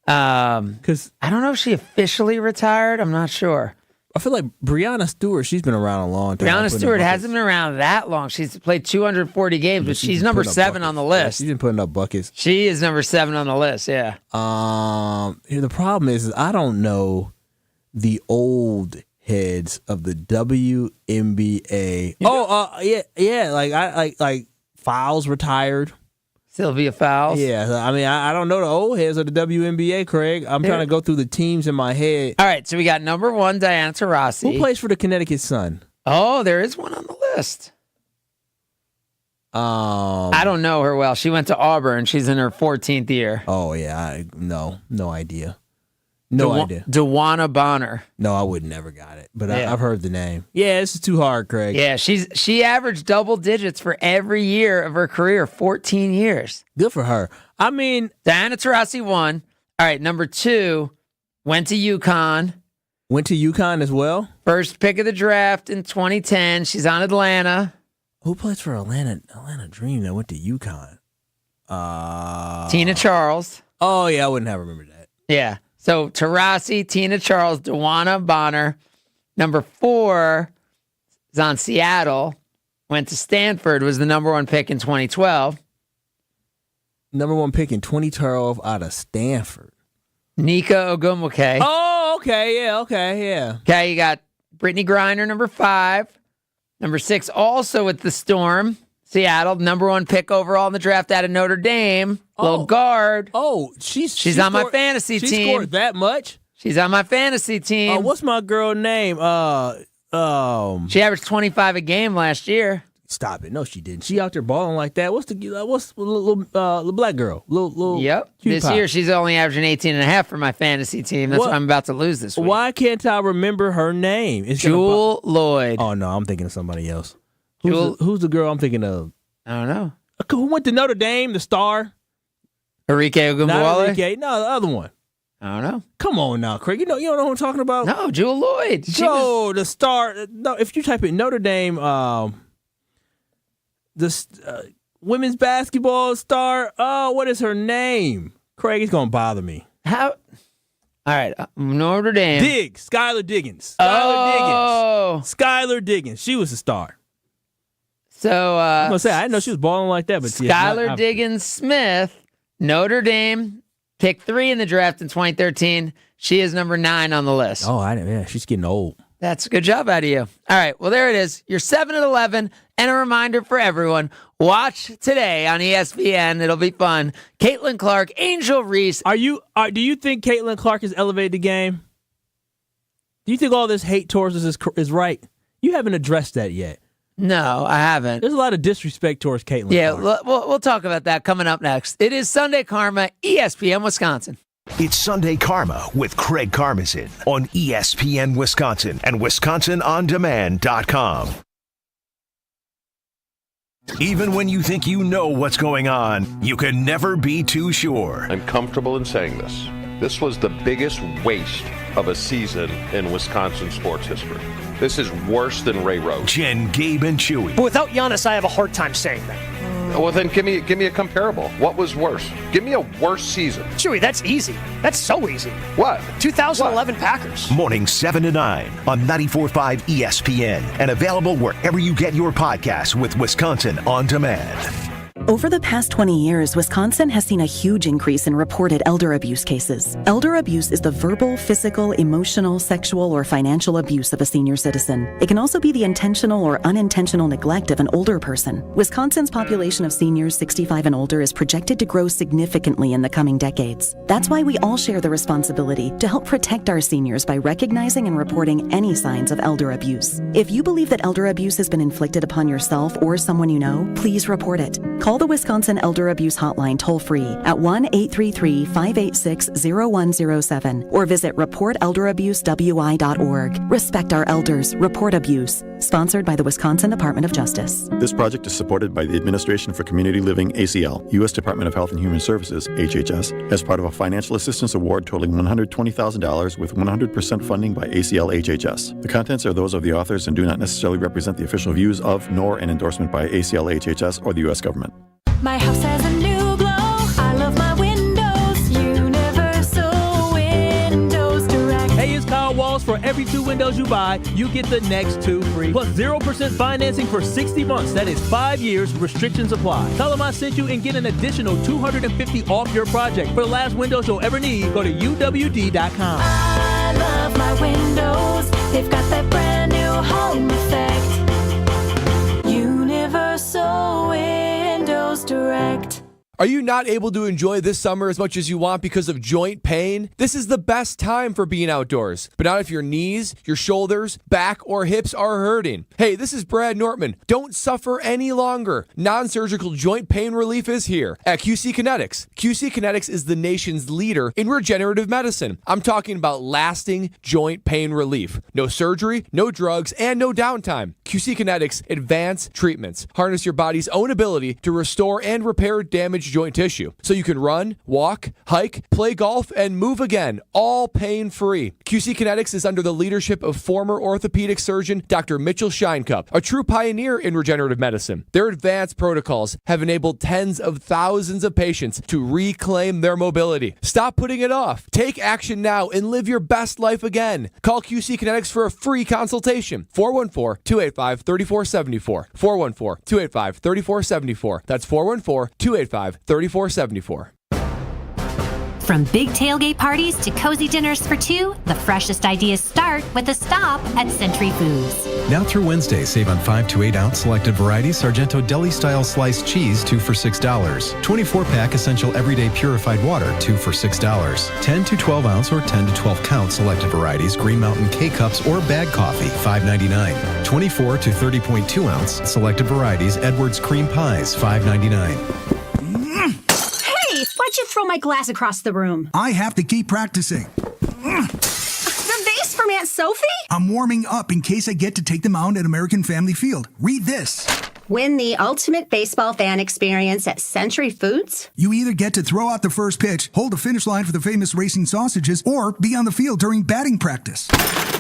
S1: Because I don't know if she officially retired. I'm not sure.
S2: I feel like Brianna Stewart, she's been around a long time.
S1: Brianna Stewart hasn't been around that long. She's played 240 games, but she's number 7 on the list.
S2: She's been putting up buckets.
S1: She is number 7 on the list, yeah.
S2: The problem is I don't know the old heads of the WNBA. Like Fowles retired.
S1: Sylvia Fowles.
S2: Yeah, I mean, I don't know the old heads of the WNBA, Craig. I'm trying to go through the teams in my head.
S1: All right, so we got number 1, Diana Taurasi.
S2: Who plays for the Connecticut Sun?
S1: Oh, there is one on the list. I don't know her well. She went to Auburn. She's in her 14th year.
S2: Oh, yeah. No idea. No idea.
S1: DeWanna Bonner.
S2: No, I would never got it, but I've heard the name. Yeah, this is too hard, Craig.
S1: Yeah, she averaged double digits for every year of her career, 14 years.
S2: Good for her. I mean,
S1: Diana Taurasi won. All right, number 2, went to UConn.
S2: Went to UConn as well?
S1: First pick of the draft in 2010. She's on Atlanta.
S2: Who plays for Atlanta Dream that went to UConn?
S1: Tina Charles.
S2: Oh, yeah, I wouldn't have remembered that.
S1: Yeah. So Taurasi, Tina Charles, DeWanna Bonner. Number 4 is on Seattle. Went to Stanford, was the number 1 pick in 2012.
S2: Number 1 pick in 2012 out of Stanford.
S1: Nika Ogumwake.
S2: Oh, okay, yeah.
S1: Okay, you got Brittany Griner, number 5. Number 6, also with the Storm. Seattle, number 1 pick overall in the draft out of Notre Dame. Little guard.
S2: Oh, she's
S1: on my fantasy team.
S2: She scored that much?
S1: She's on my fantasy team.
S2: What's my girl name?
S1: She averaged 25 a game last year.
S2: Stop it. No, she didn't. She out there balling like that. What's the little black girl? Little
S1: Yep. This year, she's only averaging 18.5 for my fantasy team. That's why I'm about to lose this week.
S2: Why can't I remember her name?
S1: Jewel Lloyd.
S2: Oh, no, I'm thinking of somebody else. Who's the girl I'm thinking of?
S1: I don't know.
S2: Who went to Notre Dame, the star?
S1: Arike Ogunbowale?
S2: Not Arike. No, the other one.
S1: I don't know.
S2: Come on now, Craig. You don't know who I'm talking about?
S1: No, Jewel Lloyd.
S2: The star. No, if you type in Notre Dame, women's basketball star. What is her name? Craig, it's gonna bother me.
S1: How? All right, Notre Dame.
S2: Skylar Diggins. Skylar Diggins. She was a star.
S1: So
S2: I'm gonna say I didn't know she was balling like that, but
S1: Skylar Diggins Smith, Notre Dame, picked 3 in the draft in 2013. She is number 9 on the list.
S2: Oh, I didn't. Yeah, she's getting old.
S1: That's a good job out of you. All right, well there it is. You're 7-11, and a reminder for everyone: watch today on ESPN. It'll be fun. Caitlin Clark, Angel Reese.
S2: Do you think Caitlin Clark has elevated the game? Do you think all this hate towards us is right? You haven't addressed that yet.
S1: No, I haven't.
S2: There's a lot of disrespect towards Caitlin Clark.
S1: Yeah, we'll talk about that coming up next. It is Sunday Karma, ESPN Wisconsin.
S3: It's Sunday Karma with Craig Karmazin on ESPN Wisconsin and WisconsinOnDemand.com. Even when you think you know what's going on, you can never be too sure.
S4: I'm comfortable in saying this. This was the biggest waste of a season in Wisconsin sports history. This is worse than Ray Rhodes.
S3: Jen, Gabe, and Chewy.
S5: But without Giannis, I have a hard time saying that.
S4: Well, then give me a comparable. What was worse? Give me a worse season.
S5: Chewy, that's easy. That's so easy.
S4: What?
S5: 2011 Packers.
S3: Morning 7 to 9 on 94.5 ESPN and available wherever you get your podcasts with Wisconsin On Demand.
S6: Over the past 20 years, Wisconsin has seen a huge increase in reported elder abuse cases. Elder abuse is the verbal, physical, emotional, sexual, or financial abuse of a senior citizen. It can also be the intentional or unintentional neglect of an older person. Wisconsin's population of seniors 65 and older is projected to grow significantly in the coming decades. That's why we all share the responsibility to help protect our seniors by recognizing and reporting any signs of elder abuse. If you believe that elder abuse has been inflicted upon yourself or someone you know, please report it. Call the Wisconsin Elder Abuse Hotline toll-free at 1-833-586-0107 or visit reportelderabuswi.org. Respect our elders. Report abuse. Sponsored by the Wisconsin Department of Justice.
S7: This project is supported by the Administration for Community Living, ACL, U.S. Department of Health and Human Services, HHS, as part of a financial assistance award totaling $120,000 with 100% funding by ACL HHS. The contents are those of the authors and do not necessarily represent the official views of, nor an endorsement by ACL HHS or the U.S. government.
S18: My house has a new glow. I love my windows. Universal Windows Direct.
S2: Hey, it's Kyle Walls. For every 2 windows you buy, you get the next 2 free. Plus 0% financing for 60 months. That is 5 years. Restrictions apply. Tell them I sent you and get an additional $250 off your project. For the last windows you'll ever need, go to UWD.com.
S18: I love my windows. They've got that brand new home effect. Universal Windows Direct.
S28: Are you not able to enjoy this summer as much as you want because of joint pain? This is the best time for being outdoors, but not if your knees, your shoulders, back, or hips are hurting. Hey, this is Brad Nortman. Don't suffer any longer. Non-surgical joint pain relief is here at QC Kinetics. QC Kinetics is the nation's leader in regenerative medicine. I'm talking about lasting joint pain relief. No surgery, no drugs, and no downtime. QC Kinetics advanced treatments harness your body's own ability to restore and repair damaged joint tissue, so you can run, walk, hike, play golf, and move again, all pain-free. QC Kinetics is under the leadership of former orthopedic surgeon Dr. Mitchell Scheinkup, a true pioneer in regenerative medicine. Their advanced protocols have enabled tens of thousands of patients to reclaim their mobility. Stop putting it off. Take action now and live your best life again. Call QC Kinetics for a free consultation. 414-285-3474. 414-285-3474. That's 414-285-3474.
S21: From big tailgate parties to cozy dinners for two, the freshest ideas start with a stop at Century Foods.
S8: Now through Wednesday, save on 5 to 8 ounce selected varieties Sargento deli-style sliced cheese, 2 for $6. 24-pack essential everyday purified water, 2 for $6. 10 to 12 ounce or 10 to 12 count selected varieties Green Mountain K-Cups or bag coffee, $5.99. 24 to 30.2 ounce selected varieties Edwards Cream Pies, $5.99.
S21: Why'd you throw my glass across the room?
S22: I have to keep practicing.
S21: The vase from Aunt Sophie?
S22: I'm warming up in case I get to take them out at American Family Field. Read this.
S21: Win the ultimate baseball fan experience at Century Foods?
S22: You either get to throw out the first pitch, hold the finish line for the famous racing sausages, or be on the field during batting practice.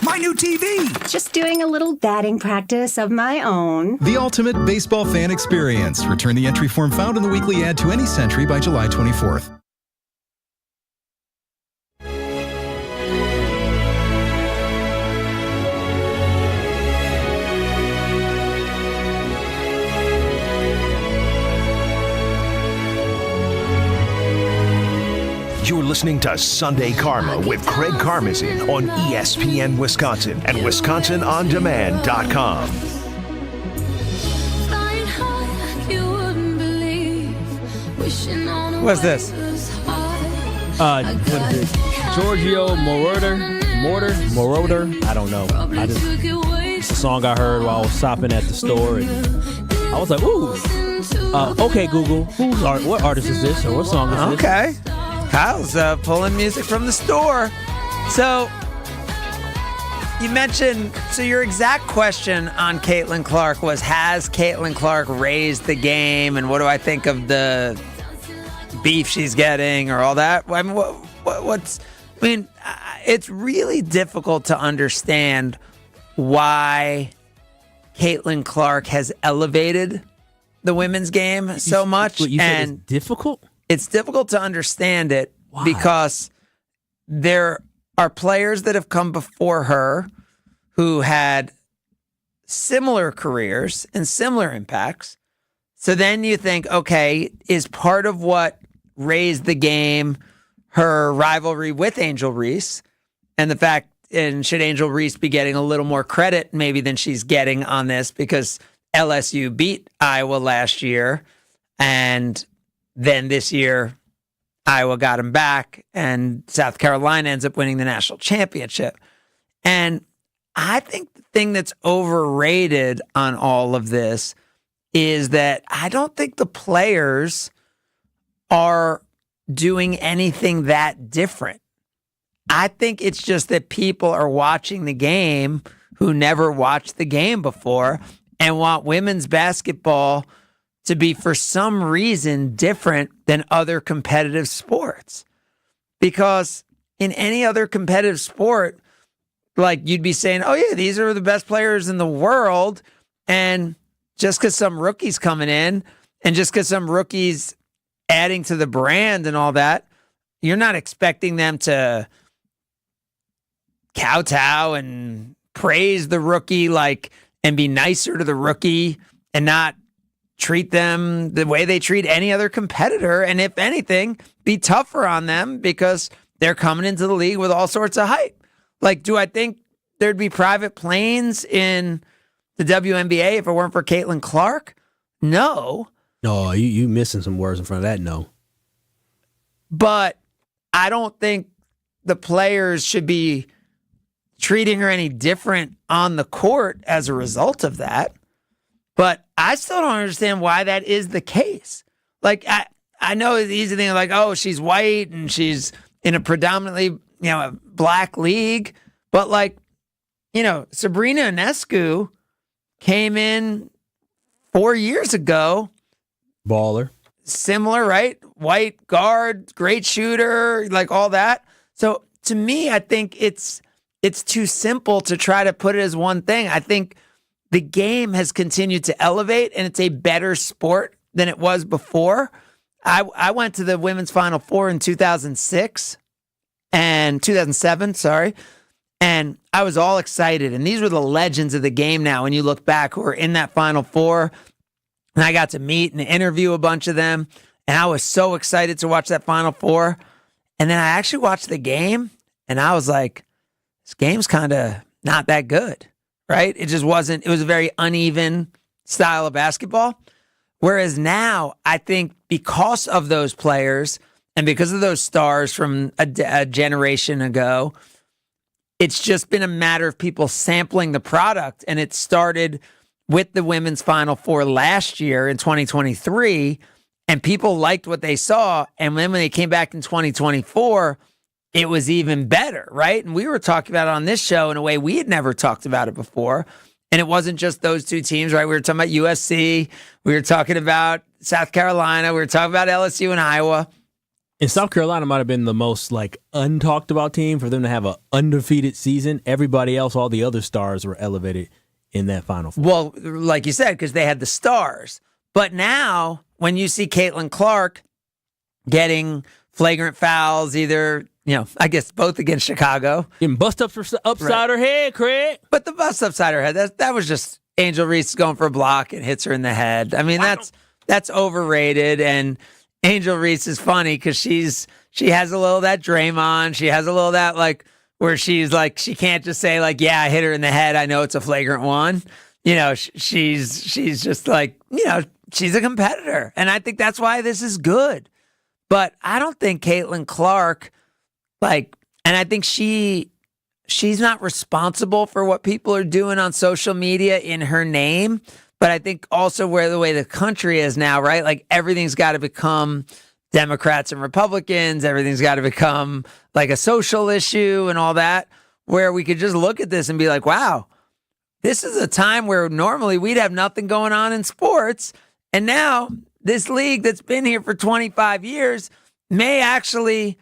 S22: My new TV!
S21: Just doing a little batting practice of my own.
S8: The ultimate baseball fan experience. Return the entry form found in the weekly ad to any Century by July 24th.
S3: You're listening to Sunday Karma with Craig Karmazin on ESPN Wisconsin and WisconsinOnDemand.com.
S1: What's this?
S2: What is it? Giorgio Moroder? I don't know. It's a song I heard while I was shopping at the store, and I was like, ooh. Okay, Google, what artist is this, or what song is this?
S1: Okay. Kyle's pulling music from the store. So, you mentioned, your exact question on Caitlin Clark was, has Caitlin Clark raised the game, and what do I think of the beef she's getting, or all that? I mean, it's really difficult to understand why Caitlin Clark has elevated the women's game so much.
S2: What, you said it's difficult?
S1: It's difficult to understand it because there are players that have come before her who had similar careers and similar impacts, So then you think, okay, is part of what raised the game her rivalry with Angel Reese and the fact, and should Angel Reese be getting a little more credit maybe than she's getting on this because LSU beat Iowa last year, and then this year Iowa got him back, and South Carolina ends up winning the national championship. And I think the thing that's overrated on all of this is that I don't think the players are doing anything that different. I think it's just that people are watching the game who never watched the game before and want women's basketball to be, for some reason, different than other competitive sports. Because in any other competitive sport, like you'd be saying, oh yeah, these are the best players in the world. And just because some rookie's coming in and just because some rookie's adding to the brand and all that, you're not expecting them to kowtow and praise the rookie and be nicer to the rookie and not treat them the way they treat any other competitor. And if anything, be tougher on them because they're coming into the league with all sorts of hype. Do I think there'd be private planes in the WNBA if it weren't for Caitlin Clark? No.
S2: No, you missing some words in front of that, no.
S1: But I don't think the players should be treating her any different on the court as a result of that. But I still don't understand why that is the case. I know it's easy to think oh, she's white and she's in a predominantly, a black league. But Sabrina Ionescu came in 4 years ago.
S2: Baller.
S1: Similar, right? White guard, great shooter, all that. So to me, I think it's too simple to try to put it as one thing. I think the game has continued to elevate, and it's a better sport than it was before. I went to the women's Final Four in 2006 and 2007, sorry, and I was all excited. And these were the legends of the game now, when you look back, who were in that Final Four. And I got to meet and interview a bunch of them, and I was so excited to watch that Final Four. And then I actually watched the game, and I was like, this game's kind of not that good, right? It just wasn't. It was a very uneven style of basketball. Whereas now, I think because of those players and because of those stars from a generation ago, it's just been a matter of people sampling the product. And it started with the women's Final Four last year in 2023, and people liked what they saw. And then when they came back in 2024, it was even better, right? And we were talking about it on this show in a way we had never talked about it before. And it wasn't just those two teams, right? We were talking about USC. We were talking about South Carolina. We were talking about LSU and Iowa.
S2: And South Carolina might have been the most untalked about team for them to have an undefeated season. Everybody else, all the other stars were elevated in that Final Four.
S1: Well, like you said, because they had the stars. But now, when you see Caitlin Clark getting flagrant fouls, either, I guess both against Chicago.
S2: And bust upside her head, Craig.
S1: But the bust upside her head, that was just Angel Reese going for a block and hits her in the head. I mean, that's overrated. And Angel Reese is funny because she has a little of that Draymond. She has a little of that where she's she can't just say yeah, I hit her in the head. I know it's a flagrant one. She's just she's a competitor. And I think that's why this is good. But I don't think Caitlin Clark, and I think she's not responsible for what people are doing on social media in her name. But I think also the way the country is now, right? Everything's got to become Democrats and Republicans. Everything's got to become a social issue and all that, where we could just look at this and be like, wow, this is a time where normally we'd have nothing going on in sports. And now this league that's been here for 25 years may actually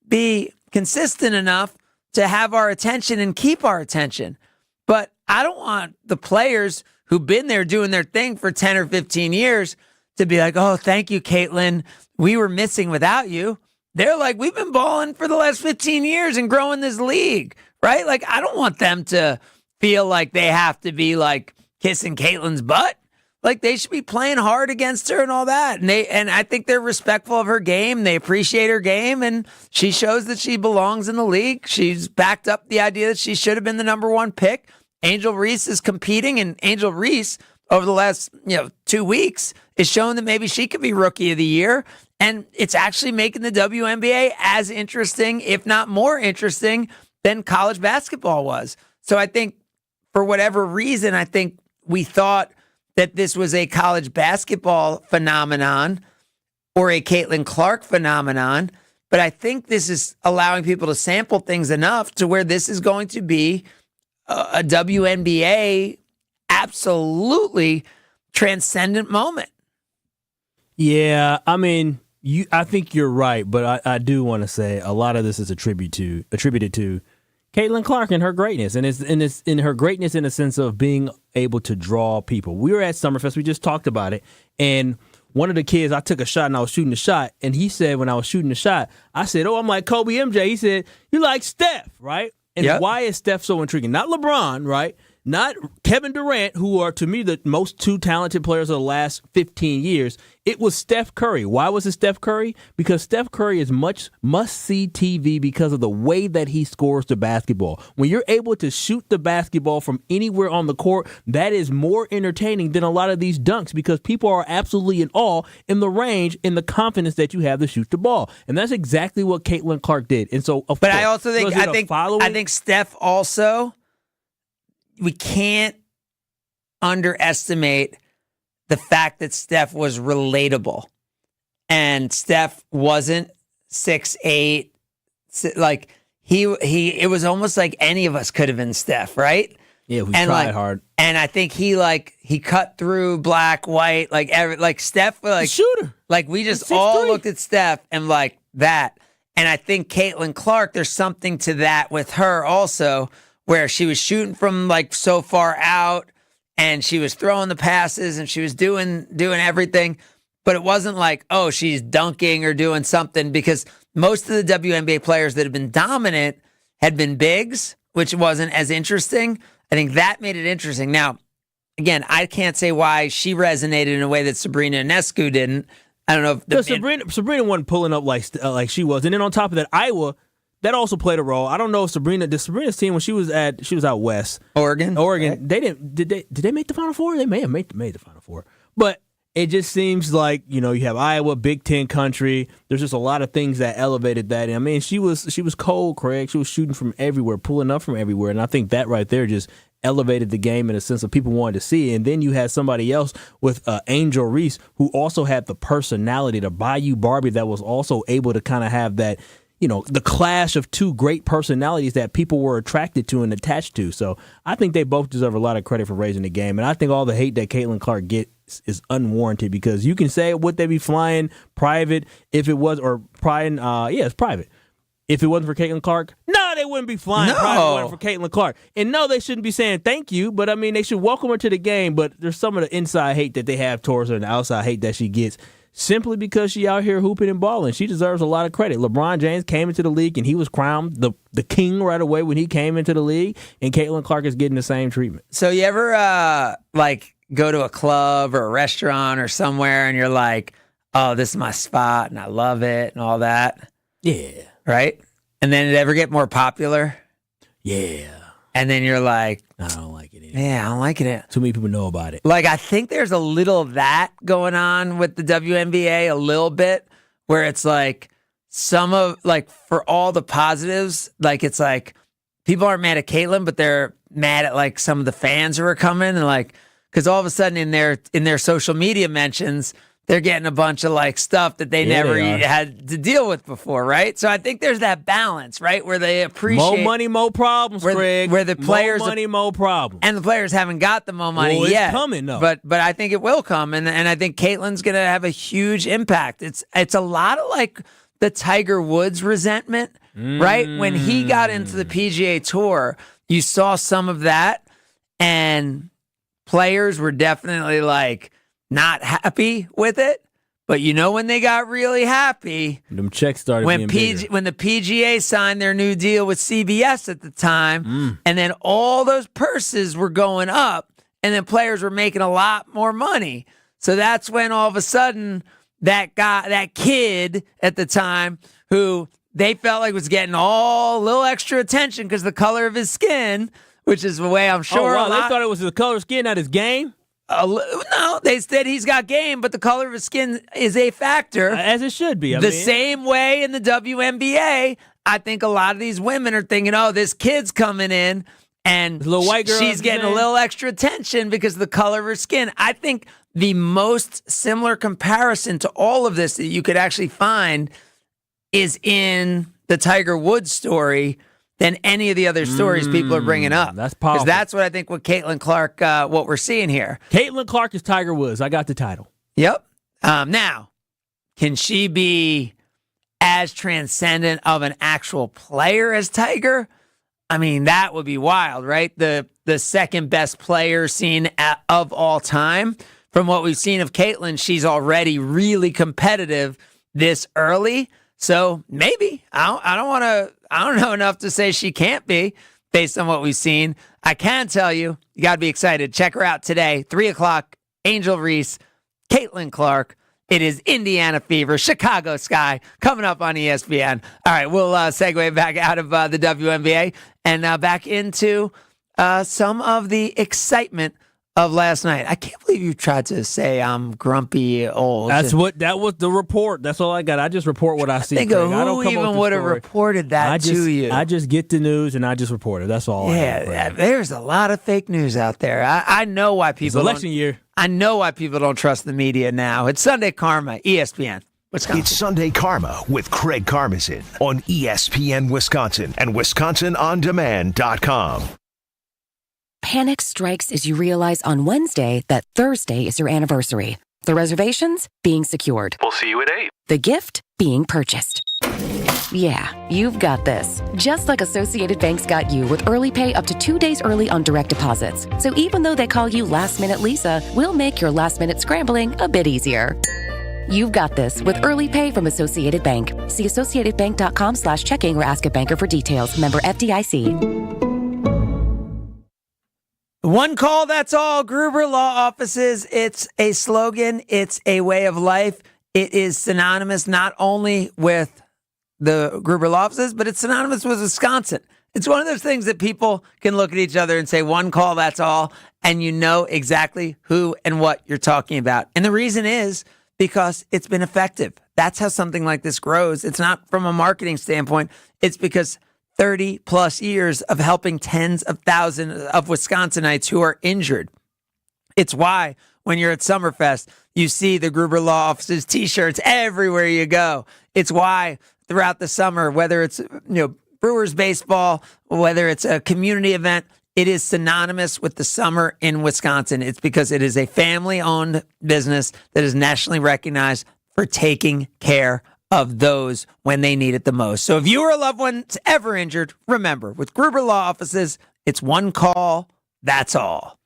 S1: be consistent enough to have our attention and keep our attention. But I don't want the players who've been there doing their thing for 10 or 15 years to be like, oh, thank you, Caitlin. We were missing without you. They're we've been balling for the last 15 years and growing this league, right? I don't want them to feel like they have to be kissing Caitlin's butt. like they should be playing hard against her and all that. And I think they're respectful of her game. They appreciate her game, and she shows that she belongs in the league. She's backed up the idea that she should have been the number one pick. Angel Reese is competing, and Angel Reese over the last 2 weeks is showing that maybe she could be Rookie of the Year. And it's actually making the WNBA as interesting, if not more interesting, than college basketball was. So I think for whatever reason, I think we thought that this was a college basketball phenomenon or a Caitlin Clark phenomenon. But I think this is allowing people to sample things enough to where this is going to be a WNBA absolutely transcendent moment.
S2: Yeah, I mean, I think you're right, but I do want to say a lot of this is attributed to Caitlin Clark and her greatness, and it's in her greatness in the sense of being able to draw people. We were at Summerfest, we just talked about it, and one of the kids, I took a shot and I was shooting the shot, and he said when I was shooting the shot, I said, "Oh, I'm like Kobe MJ." He said, "You like Steph, right?" And why is Steph so intriguing? Not LeBron, right? Not Kevin Durant, who are, to me, the most two talented players of the last 15 years. It was Steph Curry. Why was it Steph Curry? Because Steph Curry is much must-see TV because of the way that he scores the basketball. When you're able to shoot the basketball from anywhere on the court, that is more entertaining than a lot of these dunks because people are absolutely in awe in the range and the confidence that you have to shoot the ball. And that's exactly what Caitlin Clark did. And so,
S1: but I also think I think Steph also, we can't underestimate the fact that Steph was relatable. And Steph wasn't 6'8", like it was almost like any of us could have been Steph, right?
S2: Yeah, we tried hard.
S1: And I think he cut through black, white, like Steph, like
S2: shooter.
S1: Like we just all looked at Steph and like that. And I think Caitlin Clark, there's something to that with her also, where she was shooting from like so far out and she was throwing the passes and she was doing everything. But it wasn't like, oh, she's dunking or doing something, because most of the WNBA players that have been dominant had been bigs, which wasn't as interesting. I think that made it interesting. Now, again, I can't say why she resonated in a way that Sabrina Ionescu didn't. I don't know if
S2: Sabrina wasn't pulling up like she was. And then on top of that, Iowa, that also played a role. I don't know if Sabrina's team when she was out west,
S1: Oregon,
S2: right? Did they make the Final Four? They may have made the Final Four, but it just seems like you have Iowa, Big Ten country. There's just a lot of things that elevated that. And I mean, she was cold, Craig. She was shooting from everywhere, pulling up from everywhere, and I think that right there just elevated the game in a sense of people wanted to see. And then you had somebody else with Angel Reese, who also had the personality, the Bayou Barbie, that was also able to kind of have that. The clash of two great personalities that people were attracted to and attached to. So I think they both deserve a lot of credit for raising the game. And I think all the hate that Caitlin Clark gets is unwarranted, because you can say, would they be flying private if it was, or flying, it's private. If it wasn't for Caitlin Clark, no, they wouldn't be flying private if it wasn't for Caitlin Clark. And no, they shouldn't be saying thank you, but I mean, they should welcome her to the game. But there's some of the inside hate that they have towards her and the outside hate that she gets, simply because she out here hooping and balling. She deserves a lot of credit. LeBron James came into the league and he was crowned the king right away when he came into the league, and Caitlin Clark is getting the same treatment.
S1: So you ever go to a club or a restaurant or somewhere and you're like, oh, this is my spot and I love it and all that?
S2: Yeah.
S1: Right? And then it ever get more popular?
S2: Yeah.
S1: And then you're like,
S2: I don't like it anymore.
S1: Yeah, I don't like it.
S2: Too many people know about it.
S1: Like, I think there's a little of that going on with the WNBA, a little bit, where it's like for all the positives, like it's like people aren't mad at Caitlin, but they're mad at like some of the fans who are coming, and like, because all of a sudden in their social media mentions, they're getting a bunch of like stuff that they never had to deal with before, right? So I think there's that balance, right, where they appreciate
S2: more money, more problems, Craig.
S1: Where the players
S2: more money, more problems,
S1: and the players haven't got the more money
S2: it's
S1: yet.
S2: Coming though,
S1: but I think it will come, and I think Caitlin's gonna have a huge impact. It's a lot of like the Tiger Woods resentment, right? When he got into the PGA Tour, you saw some of that, and players were definitely like not happy with it. But when they got really happy,
S2: them checks started
S1: when
S2: being bigger.
S1: When the PGA signed their new deal with CBS at the time, and then all those purses were going up, and then players were making a lot more money. So that's when all of a sudden that kid at the time who they felt like was getting a little extra attention because the color of his skin, which is the way I'm sure.
S2: They thought it was the color of skin, not his game.
S1: No, they said he's got game, but the color of his skin is a factor.
S2: As it should be.
S1: Same way in the WNBA, I think a lot of these women are thinking, oh, this kid's coming in, and
S2: the little white girl
S1: she's getting a little extra attention because of the color of her skin. I think the most similar comparison to all of this that you could actually find is in the Tiger Woods story than any of the other stories people are bringing up.
S2: That's powerful.
S1: Because that's what I think with Caitlin Clark, what we're seeing here.
S2: Caitlin Clark is Tiger Woods. I got the title.
S1: Yep. Now, can she be as transcendent of an actual player as Tiger? I mean, that would be wild, right? The second best player seen of all time. From what we've seen of Caitlin, she's already really competitive this early. So maybe I don't know enough to say she can't be based on what we've seen. I can tell you got to be excited. Check her out today, 3:00. Angel Reese, Caitlin Clark. It is Indiana Fever, Chicago Sky coming up on ESPN. All right, we'll segue back out of the WNBA and back into some of the excitement of last night. I can't believe you tried to say I'm grumpy old.
S2: That was the report. That's all I got. I just report what I see.
S1: Think of who even would have reported that to you.
S2: I just get the news and I just report it. That's all.
S1: There's a lot of fake news out there. I know why people.
S2: It's election year.
S1: I know why people don't trust the media now. It's Sunday Karma, ESPN. Wisconsin.
S3: It's Sunday Karma with Craig Karmazin on ESPN Wisconsin and WisconsinOnDemand.com.
S9: Panic strikes as you realize on Wednesday that Thursday is your anniversary. The reservations being secured.
S3: We'll see you at 8.
S9: The gift being purchased. Yeah, you've got this. Just like Associated Bank's got you with early pay up to 2 days early on direct deposits. So even though they call you Last Minute Lisa, we'll make your last minute scrambling a bit easier. You've got this with early pay from Associated Bank. See AssociatedBank.com/checking or ask a banker for details. Member FDIC.
S1: One call, that's all. Gruber Law Offices. It's a slogan. It's a way of life. It is synonymous not only with the Gruber Law Offices, but it's synonymous with Wisconsin. It's one of those things that people can look at each other and say, one call, that's all, and you know exactly who and what you're talking about. And the reason is because it's been effective. That's how something like this grows. It's not from a marketing standpoint. It's because 30 plus years of helping tens of thousands of Wisconsinites who are injured. It's why when you're at Summerfest, you see the Gruber Law Offices t-shirts everywhere you go. It's why throughout the summer, whether it's Brewers baseball, whether it's a community event, it is synonymous with the summer in Wisconsin. It's because it is a family-owned business that is nationally recognized for taking care of those when they need it the most. So if you or a loved one's ever injured, remember, with Gruber Law Offices, it's one call, that's all.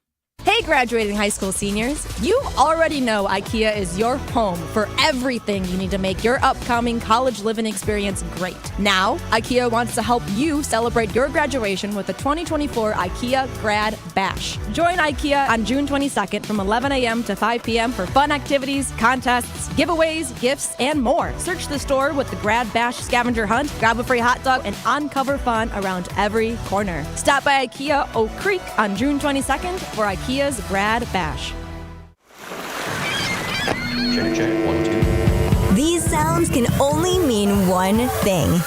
S10: Hey, graduating high school seniors. You already know IKEA is your home for everything you need to make your upcoming college living experience great. Now, IKEA wants to help you celebrate your graduation with the 2024 IKEA Grad Bash. Join IKEA on June 22nd from 11 a.m. to 5 p.m. for fun activities, contests, giveaways, gifts, and more. Search the store with the Grad Bash scavenger hunt, grab a free hot dog, and uncover fun around every corner. Stop by IKEA Oak Creek on June 22nd for IKEA's Grad Bash.
S20: Check, 1, 2.
S12: These sounds can only mean one thing.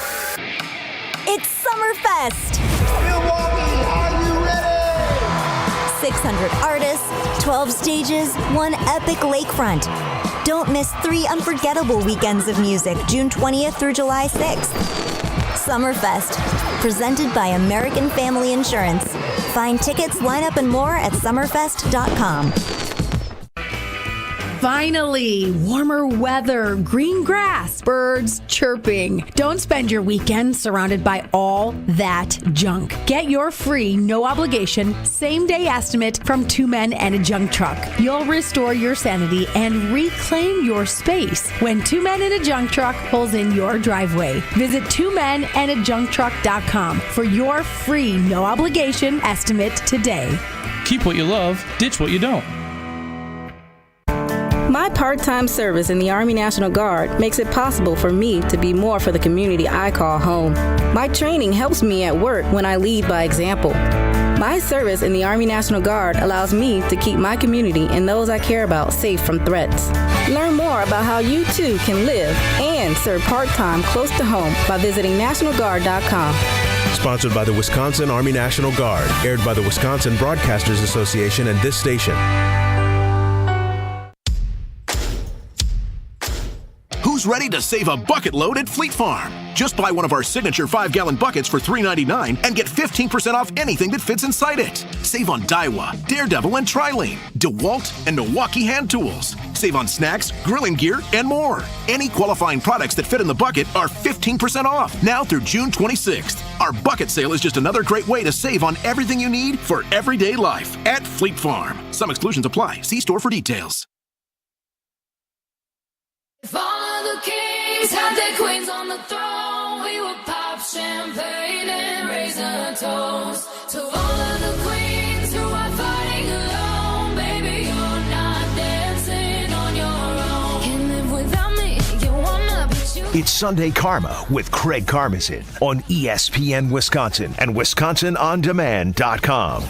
S12: It's Summerfest!
S14: Milwaukee, are you ready?
S12: 600 artists, 12 stages, one epic lakefront. Don't miss 3 unforgettable weekends of music, June 20th through July 6th. Summerfest, presented by American Family Insurance. Find tickets, lineup, and more at summerfest.com.
S11: Finally, warmer weather, green grass, birds chirping. Don't spend your weekend surrounded by all that junk. Get your free, no obligation, same day estimate from Two Men and a Junk Truck. You'll restore your sanity and reclaim your space when Two Men and a Junk Truck pulls in your driveway. Visit twomenajuncktruck.com for your free, no obligation estimate today.
S13: Keep what you love, ditch what you don't.
S15: My part-time service in the Army National Guard makes it possible for me to be more for the community I call home. My training helps me at work when I lead by example. My service in the Army National Guard allows me to keep my community and those I care about safe from threats. Learn more about how you too can live and serve part-time close to home by visiting NationalGuard.com.
S23: Sponsored by the Wisconsin Army National Guard. Aired by the Wisconsin Broadcasters Association and this station.
S3: Who's ready to save a bucket load at Fleet Farm? Just buy one of our signature 5-gallon buckets for $3.99 and get 15% off anything that fits inside it. Save on Daiwa, Daredevil, and Trilane, DeWalt, and Milwaukee hand tools. Save on snacks, grilling gear, and more. Any qualifying products that fit in the bucket are 15% off now through June 26th. Our bucket sale is just another great way to save on everything you need for everyday life at Fleet Farm. Some exclusions apply. See store for details.
S18: If all of the kings had their queens on the throne, we would pop champagne and raise a toast to all of the queens who are fighting alone. Baby, you're not dancing on your own. Can't live without me, you wanna be choosing.
S3: It's Sunday Karma with Craig Karmazin on ESPN Wisconsin and WisconsinOnDemand.com.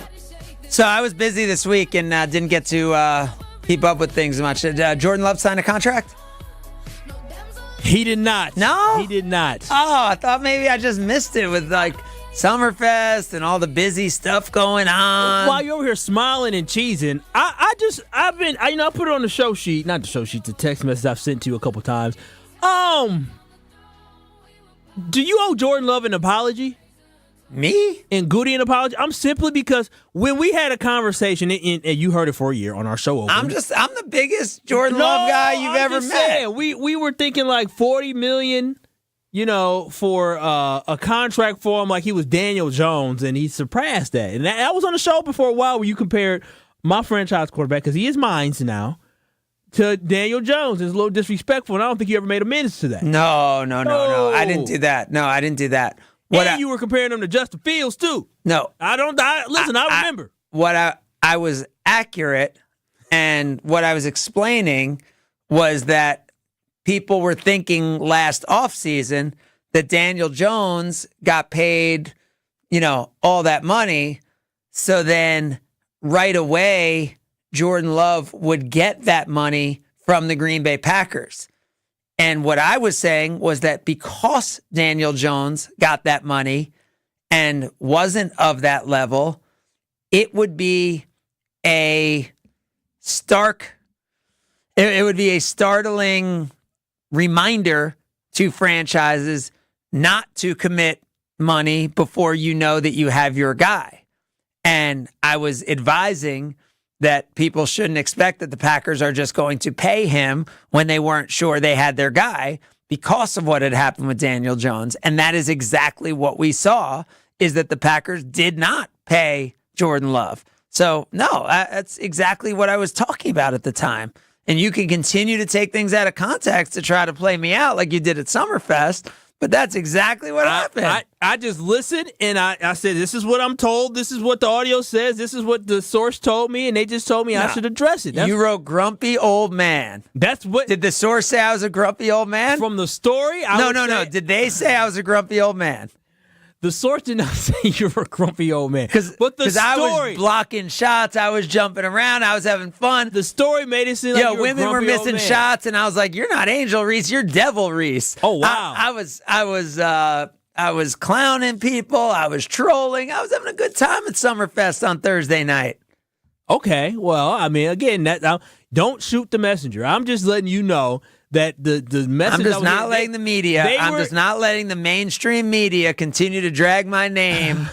S1: So I was busy this week and didn't get to keep up with things much. Did Jordan Love sign a contract?
S2: He did not.
S1: No?
S2: He did not.
S1: Oh, I thought maybe I just missed it with like Summerfest and all the busy stuff going on.
S2: While you're over here smiling and cheesing, I put it on the show sheet, not the show sheet, the text message I've sent to you a couple times. Do you owe Jordan Love an apology?
S1: Me?
S2: And Goody an apology? I'm simply because when we had a conversation, and you heard it for a year on our show.
S1: I'm the biggest Jordan Love guy you've ever met.
S2: Saying, we were thinking like $40 million, for a contract for him, like he was Daniel Jones, and he surpassed that. And that was on the show before a while where you compared my franchise quarterback, because he is mine now, to Daniel Jones. It's a little disrespectful, and I don't think you ever made amends to that.
S1: No. I didn't do that. No, I didn't do that.
S2: You were comparing him to Justin Fields, too.
S1: No.
S2: I remember.
S1: I was accurate, and what I was explaining was that people were thinking last offseason that Daniel Jones got paid, all that money, so then right away Jordan Love would get that money from the Green Bay Packers. And what I was saying was that because Daniel Jones got that money and wasn't of that level, it would be a startling reminder to franchises not to commit money before you know that you have your guy. And I was advising that people shouldn't expect that the Packers are just going to pay him when they weren't sure they had their guy because of what had happened with Daniel Jones. And that is exactly what we saw, is that the Packers did not pay Jordan Love. So, no, that's exactly what I was talking about at the time. And you can continue to take things out of context to try to play me out like you did at Summerfest, but that's exactly what happened.
S2: I just listened, and I said, this is what I'm told. This is what the audio says. This is what the source told me, and they just told me I should address it.
S1: You wrote grumpy old man.
S2: That's what.
S1: Did the source say I was a grumpy old man?
S2: From the story?
S1: No. Did they say I was a grumpy old man?
S2: The source did not say you were a grumpy old man.
S1: Because I was blocking shots, I was jumping around, I was having fun.
S2: The story made it seem like you were
S1: women were missing shots, and I was like, "You're not Angel Reese, you're Devil Reese."
S2: Oh wow!
S1: I was clowning people, I was trolling, I was having a good time at Summerfest on Thursday night.
S2: Okay, well, I mean, again, don't shoot the messenger. I'm just letting you know that the message.
S1: I'm just not letting the media. I'm just not letting the mainstream media continue to drag my name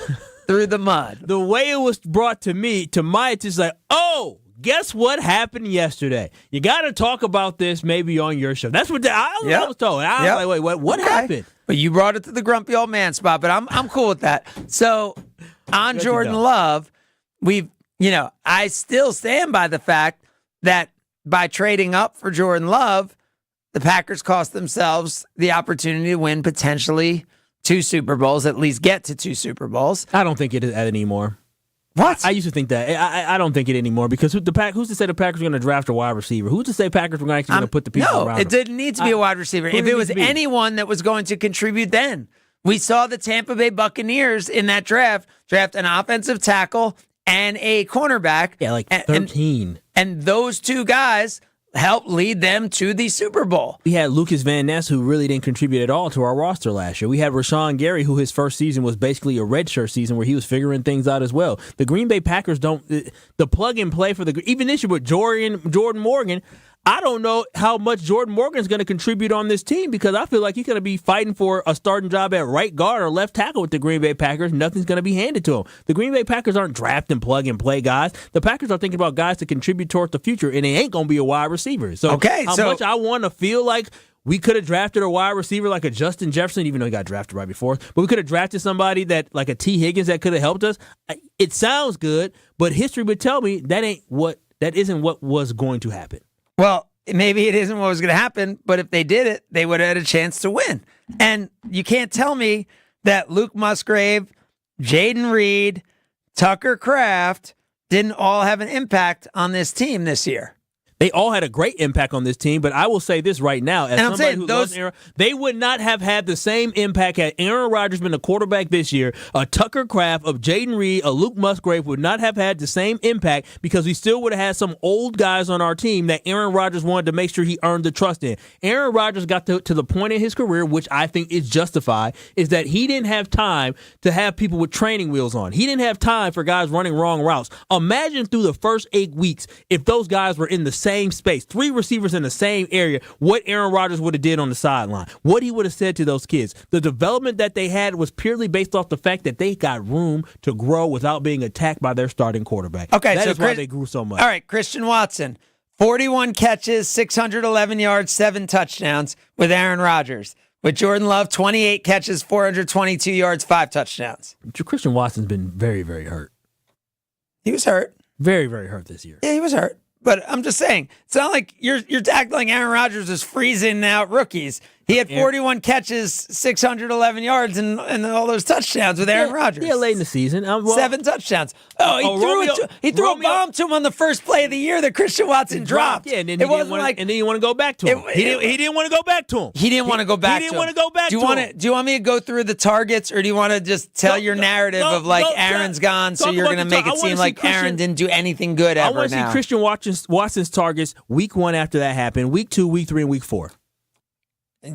S1: through the mud.
S2: The way it was brought to me, to my attention, like, oh, guess what happened yesterday? You got to talk about this maybe on your show. That's what I was told. I was like, wait, what happened?
S1: But you brought it to the grumpy old man spot, but I'm cool with that. So on Jordan Love, I still stand by the fact that by trading up for Jordan Love, the Packers cost themselves the opportunity to win potentially 2 Super Bowls, at least get to 2 Super Bowls.
S2: I don't think it is anymore.
S1: What?
S2: I used to think that. I don't think it anymore because who's to say the Packers are going to draft a wide receiver? Who's to say Packers were going to put the people around
S1: No, it didn't need to be a wide receiver. If it was anyone that was going to contribute then. We saw the Tampa Bay Buccaneers in that draft an offensive tackle and a cornerback.
S2: Yeah, like 13.
S1: And those 2 guys helped lead them to the Super Bowl.
S2: We had Lucas Van Ness, who really didn't contribute at all to our roster last year. We had Rashawn Gary, who his first season was basically a redshirt season where he was figuring things out as well. The Green Bay Packers the plug and play for even this year with Jordan Morgan, I don't know how much Jordan Morgan's going to contribute on this team because I feel like he's going to be fighting for a starting job at right guard or left tackle with the Green Bay Packers. Nothing's going to be handed to him. The Green Bay Packers aren't drafting plug and play guys. The Packers are thinking about guys to contribute towards the future, and they ain't going to be a wide receiver. So how much I want to feel like we could have drafted a wide receiver like a Justin Jefferson, even though he got drafted right before. But we could have drafted somebody that like a T. Higgins that could have helped us. It sounds good, but history would tell me that isn't what was going to happen.
S1: Well, maybe it isn't what was going to happen, but if they did it, they would have had a chance to win. And you can't tell me that Luke Musgrave, Jaden Reed, Tucker Kraft didn't all have an impact on this team this year.
S2: They all had a great impact on this team, but I will say this right now. As somebody who loves Aaron, they would not have had the same impact had Aaron Rodgers been the quarterback this year. A Tucker Kraft, of Jaden Reed, a Luke Musgrave would not have had the same impact because we still would have had some old guys on our team that Aaron Rodgers wanted to make sure he earned the trust in. Aaron Rodgers got to the point in his career, which I think is justified, is that he didn't have time to have people with training wheels on. He didn't have time for guys running wrong routes. Imagine through the first 8 weeks if those guys were in the same space, 3 receivers in the same area, what Aaron Rodgers would have did on the sideline, what he would have said to those kids. The development that they had was purely based off the fact that they got room to grow without being attacked by their starting quarterback.
S1: Okay,
S2: that is why they grew so much.
S1: All right, Christian Watson, 41 catches, 611 yards, 7 touchdowns with Aaron Rodgers. With Jordan Love, 28 catches, 422 yards, 5 touchdowns.
S2: Christian Watson's been very, very hurt.
S1: He was hurt.
S2: Very, very hurt this year.
S1: Yeah, he was hurt. But I'm just saying, it's not like you're tackling Aaron Rodgers as freezing out rookies. He had 41 catches, 611 yards, and all those touchdowns with Aaron Rodgers.
S2: Yeah, late in the season.
S1: 7 touchdowns. He threw a bomb to him on the first play of the year that Christian Watson dropped.
S2: Yeah, and then he didn't want to go back to him. He didn't want to go back to him.
S1: He didn't want to go back to him.
S2: He didn't want to go back to him.
S1: Do you want me to go through the targets, or do you want to just tell your narrative of Aaron's gone, so you're going to make it seem like Aaron didn't do anything good ever now?
S2: I want to see Christian Watson's targets week 1 after that happened, week 2, week 3, and week 4.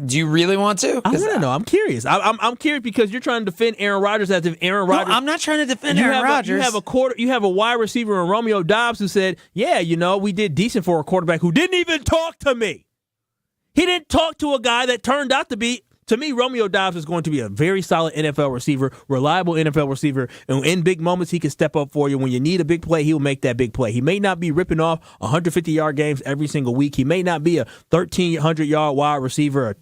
S1: Do you really want to?
S2: I want to know. I'm curious. I'm curious because you're trying to defend Aaron Rodgers as if Aaron Rodgers.
S1: No, I'm not trying to defend Aaron Rodgers.
S2: You have a wide receiver in Romeo Doubs who said, "Yeah, we did decent for a quarterback who didn't even talk to me. He didn't talk to a guy that turned out to be." To me, Romeo Doubs is going to be a very solid NFL receiver, reliable NFL receiver, and in big moments, he can step up for you. When you need a big play, he'll make that big play. He may not be ripping off 150-yard games every single week. He may not be a 1,300-yard wide receiver, a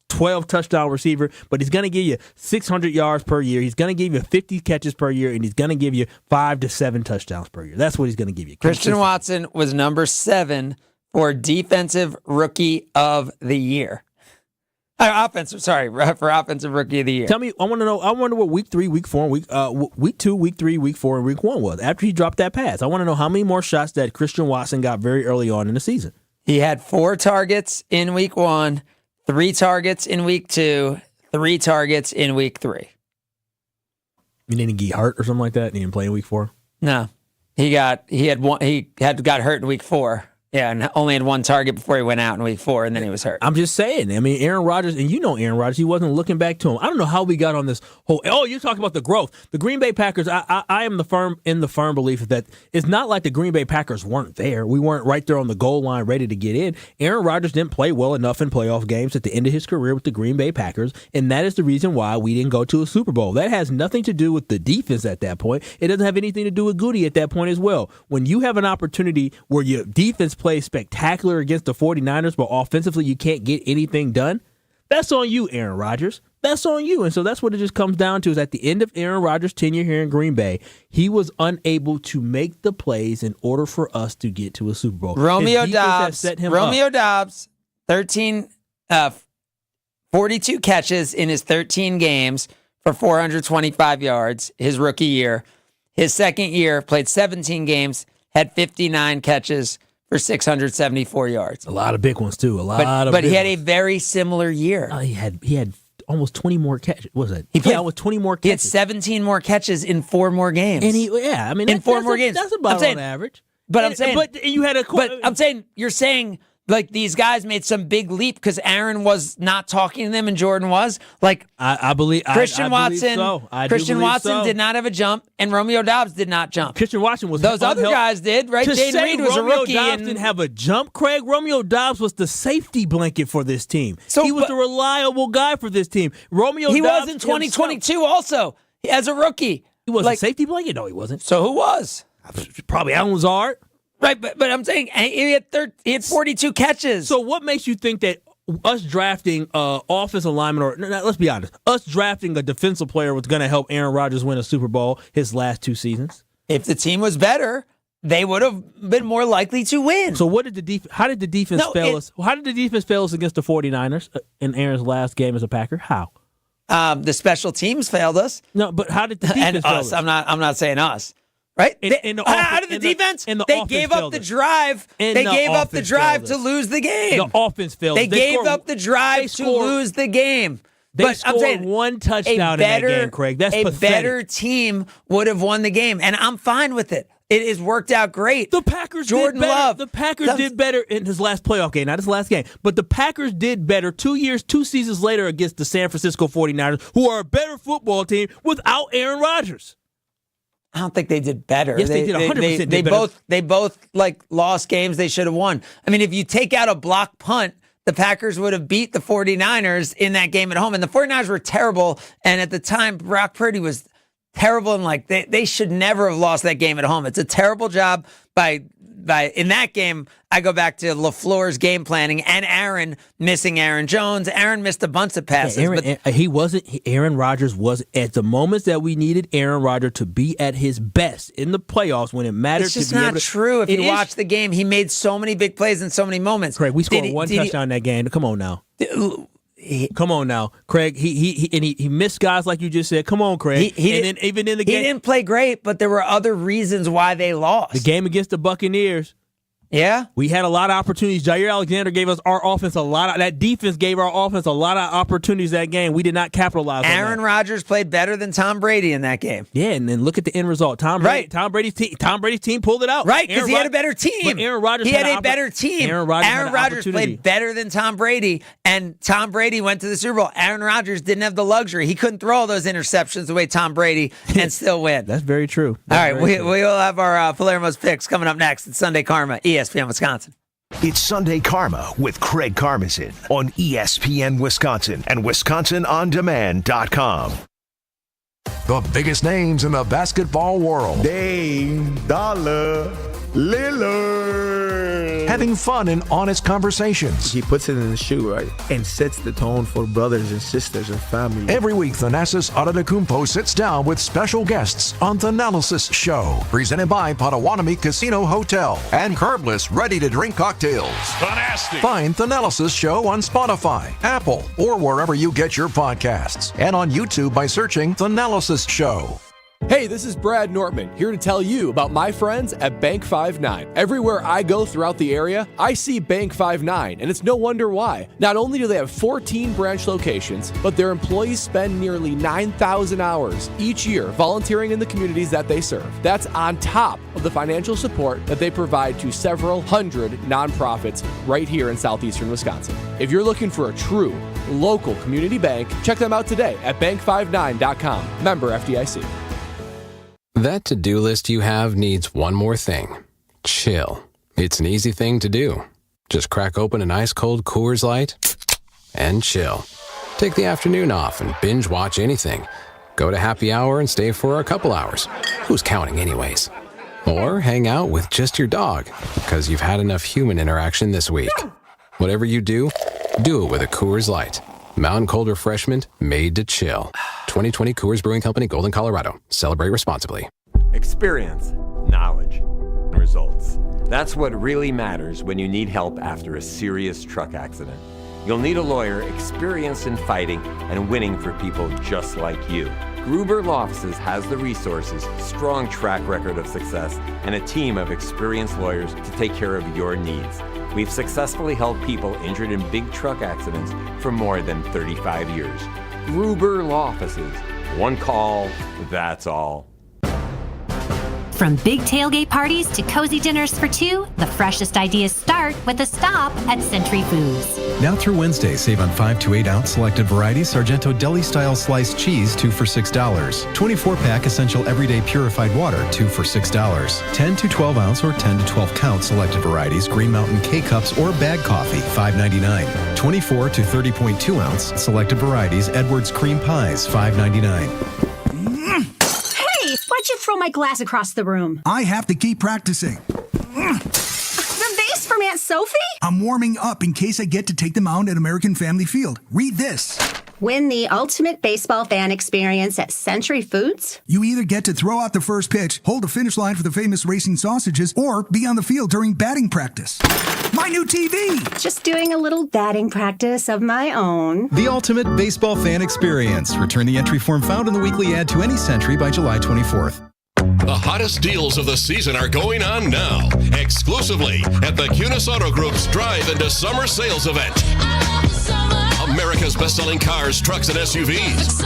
S2: 12-touchdown receiver, but he's going to give you 600 yards per year. He's going to give you 50 catches per year, and he's going to give you 5 to 7 touchdowns per year. That's what he's going to give you.
S1: Christian Watson was number 7 for Defensive Rookie of the Year. For Offensive Rookie of the Year.
S2: Tell me, I wonder what week 3, week 4, week 2, week 3, week 4, and week 1 was. After he dropped that pass, I want to know how many more shots that Christian Watson got very early on in the season.
S1: He had 4 targets in week 1, 3 targets in week 2, 3 targets in week 3.
S2: You didn't get hurt or something like that, and he didn't play in week 4?
S1: No. He got hurt in week 4. Yeah, and only had one target before he went out in week 4, and then he was hurt.
S2: I'm just saying. I mean, Aaron Rodgers, and you know Aaron Rodgers, he wasn't looking back to him. I don't know how we got on this whole, you're talking about the growth. The Green Bay Packers, I am in the firm belief that it's not like the Green Bay Packers weren't there. We weren't right there on the goal line ready to get in. Aaron Rodgers didn't play well enough in playoff games at the end of his career with the Green Bay Packers, and that is the reason why we didn't go to a Super Bowl. That has nothing to do with the defense at that point. It doesn't have anything to do with Goody at that point as well. When you have an opportunity where your defense plays spectacular against the 49ers, but offensively you can't get anything done, that's on you, Aaron Rodgers. That's on you. And so that's what it just comes down to, is at the end of Aaron Rodgers' tenure here in Green Bay, he was unable to make the plays in order for us to get to a Super Bowl.
S1: Romeo Doubs, 42 catches in his 13 games for 425 yards his rookie year. His second year, played 17 games, had 59 catches for 674 yards.
S2: A lot of big ones too.
S1: But he had a very similar year.
S2: He had almost 20 more catches. What was it? Almost 20 more catches.
S1: He had 17 more catches in 4 more games.
S2: And in 4 more games. That's about on average.
S1: But I'm saying,
S2: I'm
S1: saying, you're saying like these guys made some big leap because Aaron was not talking to them and Jordan was. Like
S2: I believe
S1: Christian Watson.
S2: Christian
S1: Watson did not have a jump, and Romeo Doubs did not jump.
S2: Christian Watson was
S1: those other guys did, right? Jaden Reed was a rookie.
S2: Romeo Doubs didn't have a jump, Craig. Romeo Doubs was the safety blanket for this team. He was the reliable guy for this team.
S1: He was in 2022 also as a rookie.
S2: He wasn't a safety blanket? No, he wasn't.
S1: So who was?
S2: Probably Allen Lazard.
S1: Right, but I'm saying he had 42 catches.
S2: So what makes you think that us drafting offensive lineman, or let's be honest, us drafting a defensive player was going to help Aaron Rodgers win a Super Bowl his last 2 seasons?
S1: If the team was better, they would have been more likely to win.
S2: So what did how did the defense fail us? How did the defense fail us against the 49ers in Aaron's last game as a Packer? How?
S1: The special teams failed us.
S2: No, but how did the defense
S1: and
S2: fail
S1: us?
S2: us?
S1: I'm not saying us. Right? How did the defense? They gave up the drive. They gave up the drive to lose the game.
S2: The offense failed.
S1: They gave up the drive to lose the game.
S2: They scored 1 touchdown in that game, Craig. That's pathetic.
S1: A better team would have won the game, and I'm fine with it. It has worked out great.
S2: The Packers did better.
S1: Love.
S2: The Packers did better in his last playoff game, not his last game. But the Packers did better 2 seasons later against the San Francisco 49ers, who are a better football team without Aaron Rodgers.
S1: I don't think they did better.
S2: Yes, they did 100%
S1: They both like lost games they should have won. I mean, if you take out a block punt, the Packers would have beat the 49ers in that game at home. And the 49ers were terrible. And at the time, Brock Purdy was terrible. And like they should never have lost that game at home. It's a terrible job by in that game. I go back to LaFleur's game planning and Aaron missing Aaron Jones. Aaron missed a bunch of passes.
S2: Aaron Rodgers was at the moments that we needed Aaron Rodgers to be at his best in the playoffs when it mattered.
S1: It's just not true. If you watch the game, he made so many big plays in so many moments.
S2: Craig, we scored 1 touchdown in that game. Come on now. Come on now, Craig. He missed guys like you just said. Come on, Craig. Then even in the game,
S1: he didn't play great, but there were other reasons why they lost.
S2: The game against the Buccaneers.
S1: Yeah,
S2: we had a lot of opportunities. Jair Alexander gave us our offense that defense gave our offense a lot of opportunities that game. We did not capitalize on that.
S1: Aaron Rodgers played better than Tom Brady in that game.
S2: Yeah, and then look at the end result. Tom Brady's team pulled it out.
S1: Right, because he had a better team.
S2: But Aaron Rodgers
S1: had a better team.
S2: Aaron
S1: Rodgers played better than Tom Brady, and Tom Brady went to the Super Bowl. Aaron Rodgers didn't have the luxury. He couldn't throw all those interceptions the way Tom Brady and still win.
S2: That's very true.
S1: All right, we will have our Palermo's picks coming up next. It's Sunday Karma, ESPN Wisconsin.
S3: It's Sunday Karma with Craig Karmazin on ESPN Wisconsin and WisconsinOnDemand.com.
S4: The biggest names in the basketball world.
S16: Dame Dollar Lillard.
S4: Having fun and honest conversations.
S16: He puts it in the shoe, right? And sets the tone for brothers and sisters and family.
S4: Every week, Thanasis Adetokounmpo sits down with special guests on Thanalysis Show. Presented by Potawatomi Casino Hotel and Carbless ready-to-drink cocktails.
S17: Fantastic.
S4: Find Thanalysis Show on Spotify, Apple, or wherever you get your podcasts. And on YouTube by searching Thanalysis Show.
S28: Hey, this is Brad Nortman, here to tell you about my friends at Bank 5-9. Everywhere I go throughout the area, I see Bank 5-9, and it's no wonder why. Not only do they have 14 branch locations, but their employees spend nearly 9,000 hours each year volunteering in the communities that they serve. That's on top of the financial support that they provide to several hundred nonprofits right here in southeastern Wisconsin. If you're looking for a true local community bank, check them out today at bank59.com. Member FDIC.
S5: That to-do list you have needs one more thing. Chill. It's an easy thing to do. Just crack open an ice-cold Coors Light and chill. Take the afternoon off and binge watch anything. Go to happy hour and stay for a couple hours. Who's counting anyways? Or hang out with just your dog, because you've had enough human interaction this week. Whatever you do it with a Coors Light. Mountain cold refreshment made to chill. 2020 Coors Brewing Company, Golden, Colorado. Celebrate responsibly.
S6: Experience, knowledge, results. That's what really matters when you need help after a serious truck accident. You'll need a lawyer experienced in fighting and winning for people just like you. Gruber Law Offices has the resources, strong track record of success, and a team of experienced lawyers to take care of your needs. We've successfully helped people injured in big truck accidents for more than 35 years. Gruber Law Offices. One call, that's all.
S21: From big tailgate parties to cozy dinners for two, the freshest ideas start with a stop at Century Foods.
S8: Now through Wednesday, save on 5 to 8 ounce selected varieties Sargento deli-style sliced cheese, 2 for $6. 24-pack essential everyday purified water, 2 for $6. 10 to 12 ounce or 10 to 12 count selected varieties Green Mountain K-Cups or bag coffee, $5.99. 24 to 30.2 ounce selected varieties Edwards cream pies, $5.99.
S11: Why'd you throw my glass across the room?
S22: I have to keep practicing.
S11: The vase from Aunt Sophie?
S22: I'm warming up in case I get to take them out at American Family Field. Read this.
S17: Win the ultimate baseball fan experience at Century Foods?
S22: You either get to throw out the first pitch, hold a finish line for the famous racing sausages, or be on the field during batting practice. My new TV!
S17: Just doing a little batting practice of my own.
S8: The ultimate baseball fan experience. Return the entry form found in the weekly ad to any Century by July 24th.
S19: The hottest deals of the season are going on now, exclusively at the Kunis Auto Group's Drive into Summer Sales Event. America's best-selling cars, trucks, and SUVs.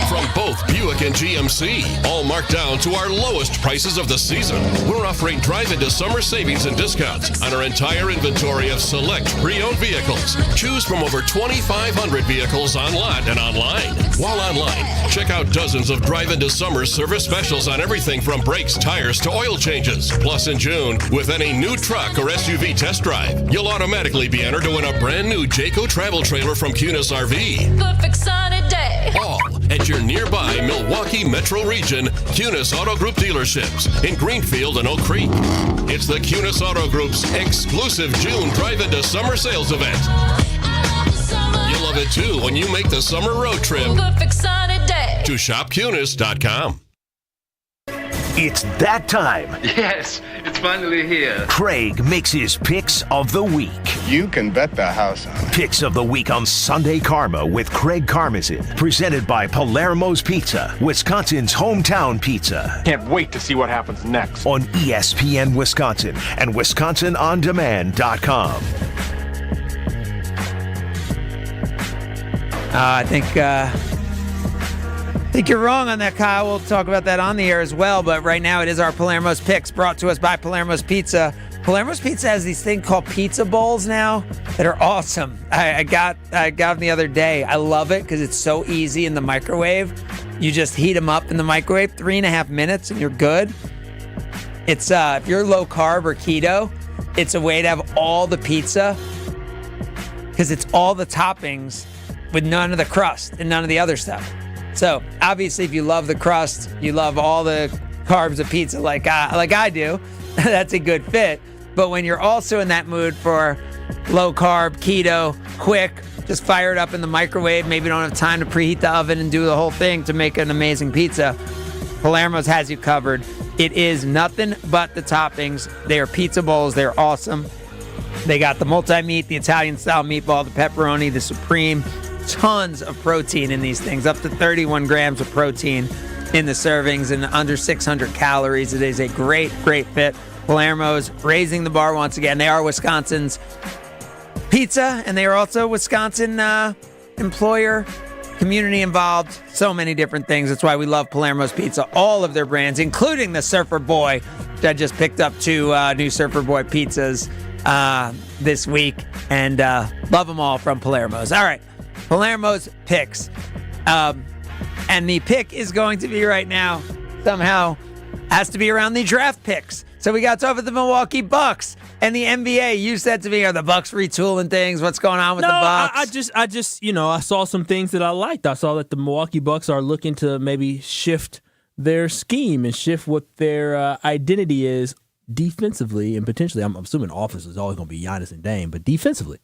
S19: From both Buick and GMC, all marked down to our lowest prices of the season. We're offering drive into summer savings and discounts on our entire inventory of select pre-owned vehicles. Choose from over 2,500 vehicles on lot and online. While online, check out dozens of drive into summer service specials on everything from brakes, tires, to oil changes. Plus, in June, with any new truck or SUV test drive, you'll automatically be entered to win a brand new Jayco travel trailer from Kunis RV.
S18: Perfect sunny day.
S19: All at your nearby Milwaukee Metro Region Kunis Auto Group dealerships in Greenfield and Oak Creek. It's the Kunis Auto Group's exclusive June Drive into Summer Sales Event. You'll love it too when you make the summer road trip
S18: Perfect sunny day.
S19: to shopkunis.com.
S3: It's that time.
S24: Yes, it's finally here.
S3: Craig makes his picks of the week.
S24: You can bet the house on it.
S3: Picks of the week on Sunday Karma with Craig Karmazin. Presented by Palermo's Pizza, Wisconsin's hometown pizza.
S24: Can't wait to see what happens next.
S3: On ESPN Wisconsin and WisconsinOnDemand.com.
S1: I think you're wrong on that, Kyle. We'll talk about that on the air as well. But right now it is our Palermo's Picks brought to us by Palermo's Pizza. Palermo's Pizza has these things called pizza bowls now that are awesome. I got them the other day. I love it because it's so easy in the microwave. You just heat them up in the microwave, 3.5 minutes, and you're good. It's if you're low carb or keto, it's a way to have all the pizza because it's all the toppings with none of the crust and none of the other stuff. So obviously, if you love the crust, you love all the carbs of pizza like I do, that's a good fit. But when you're also in that mood for low carb, keto, quick, just fire it up in the microwave. Maybe you don't have time to preheat the oven and do the whole thing to make an amazing pizza. Palermo's has you covered. It is nothing but the toppings. They are pizza bowls. They're awesome. They got the multi-meat, the Italian-style meatball, the pepperoni, the supreme. Tons of protein in these things, up to 31 grams of protein. in the servings and under 600 calories. It is a great, great fit. Palermo's raising the bar once again. They are Wisconsin's pizza, and they are also Wisconsin employer, community involved, so many different things. That's why we love Palermo's Pizza, all of their brands, including the Surfer Boy. I just picked up 2 new Surfer Boy pizzas this week, and love them all from Palermo's. All right, Palermo's picks. And the pick is going to be right now, somehow, has to be around the draft picks. So we got to talk about the Milwaukee Bucks and the NBA. You said to me, are the Bucks retooling things? What's going on with the Bucks?
S2: I just, I saw some things that I liked. I saw that the Milwaukee Bucks are looking to maybe shift their scheme and shift what their identity is defensively, and potentially, I'm assuming offense is always going to be Giannis and Dame, but defensively.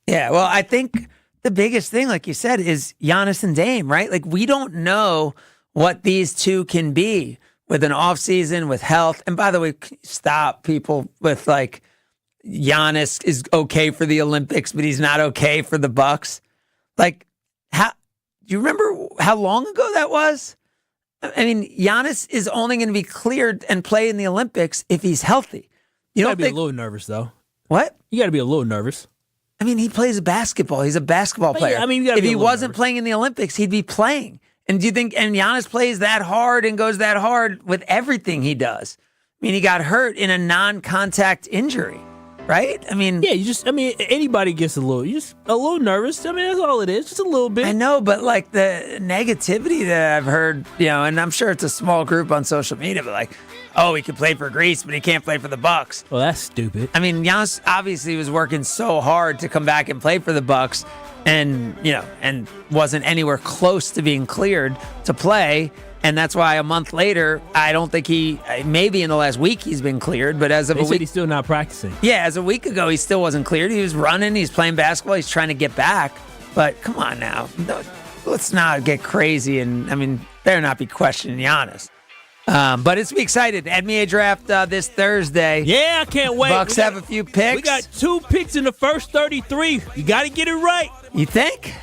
S1: Yeah, well, I think the biggest thing, like you said, is Giannis and Dame, right? Like, we don't know what these two can be with an offseason, with health. And by the way, stop people with like, Giannis is okay for the Olympics, but he's not okay for the Bucks. Like, do you remember how long ago that was? I mean, Giannis is only going to be cleared and play in the Olympics if he's healthy.
S2: You got to be a little nervous, though.
S1: What?
S2: You got to be a little nervous.
S1: I mean, he plays basketball. He's a basketball player.
S2: Yeah, I mean,
S1: if he wasn't playing in the Olympics, he'd be playing. And do you think, and Giannis plays that hard and goes that hard with everything he does? I mean, he got hurt in a non-contact injury, right? I mean,
S2: yeah, anybody gets a little nervous. I mean, that's all it is, just a little bit.
S1: I know, but like the negativity that I've heard, and I'm sure it's a small group on social media, but like, oh, he can play for Greece, but he can't play for the Bucks.
S2: Well, that's stupid.
S1: I mean, Giannis obviously was working so hard to come back and play for the Bucks, and and wasn't anywhere close to being cleared to play. And that's why a month later, I don't think maybe in the last week he's been cleared, but as of
S2: they
S1: a
S2: said
S1: week,
S2: he's still not practicing.
S1: Yeah, as a week ago, he still wasn't cleared. He was running, he's playing basketball, he's trying to get back. But come on now, let's not get crazy. And I mean, better not be questioning Giannis. But it's be excited. NBA draft this Thursday.
S2: Yeah, I can't wait.
S1: Bucks have a few picks.
S2: We got 2 picks in the first 33. You got to get it right.
S1: You think?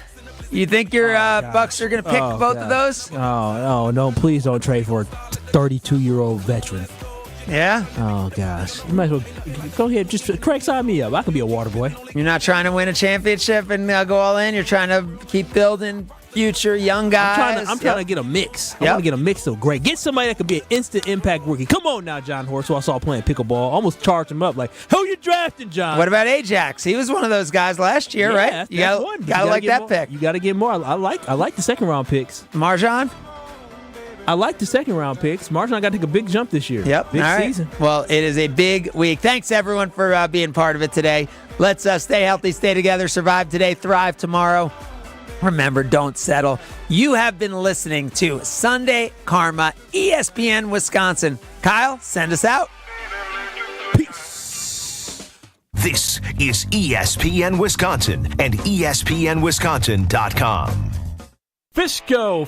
S1: You think your Bucks are going to pick both of those?
S2: Oh, no, please don't trade for a 32-year-old veteran.
S1: Yeah?
S2: Oh, gosh. You might as well go ahead. Just Craig, sign me up. I can be a water boy.
S1: You're not trying to win a championship and go all in? You're trying to keep building future young guys?
S2: I'm trying to get a mix. I want to get a mix of great. Get somebody that could be an instant impact rookie. Come on now, John Horst, who I saw playing pickleball. Almost charged him up like, who you drafting, John?
S1: What about Ajax? He was one of those guys last year, right? You gotta like that pick.
S2: You got to get more. I like the second-round picks.
S1: MarJon?
S2: I like the second-round picks. MarJon got to take a big jump this year.
S1: Yep.
S2: Big season.
S1: Well, it is a big week. Thanks, everyone, for being part of it today. Let's stay healthy, stay together, survive today, thrive tomorrow. Remember, don't settle. You have been listening to Sunday Karma, ESPN Wisconsin. Kyle, send us out.
S3: Peace. This is ESPN Wisconsin and ESPNWisconsin.com.
S7: Fisco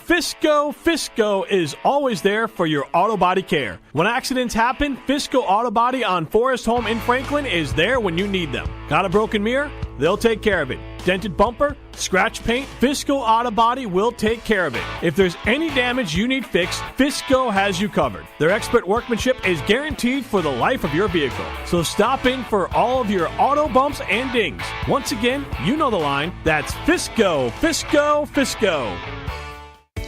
S7: is always there for your auto body care. When accidents happen, Fisco Auto Body on Forest Home in Franklin is there when you need them. Got a broken mirror? They'll take care of it. Dented bumper? Scratch paint? Fisco Auto Body will take care of it. If there's any damage you need fixed, Fisco has you covered. Their expert workmanship is guaranteed for the life of your vehicle. So stop in for all of your auto bumps and dings. Once again, you know the line. That's Fisco.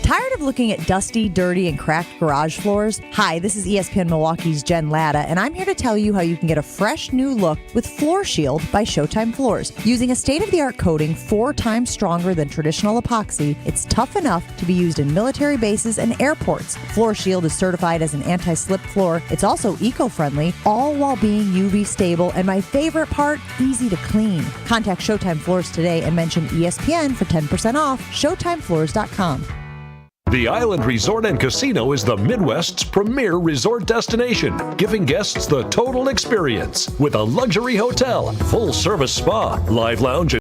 S9: Tired of looking at dusty, dirty, and cracked garage floors? Hi, this is ESPN Milwaukee's Jen Latta, and I'm here to tell you how you can get a fresh new look with Floor Shield by Showtime Floors. Using a state-of-the-art coating 4 times stronger than traditional epoxy, it's tough enough to be used in military bases and airports. Floor Shield is certified as an anti-slip floor. It's also eco-friendly, all while being UV stable, and my favorite part, easy to clean. Contact Showtime Floors today and mention ESPN for 10% off. ShowtimeFloors.com.
S10: The Island Resort and Casino is the Midwest's premier resort destination, giving guests the total experience with a luxury hotel, full-service spa, live lounge,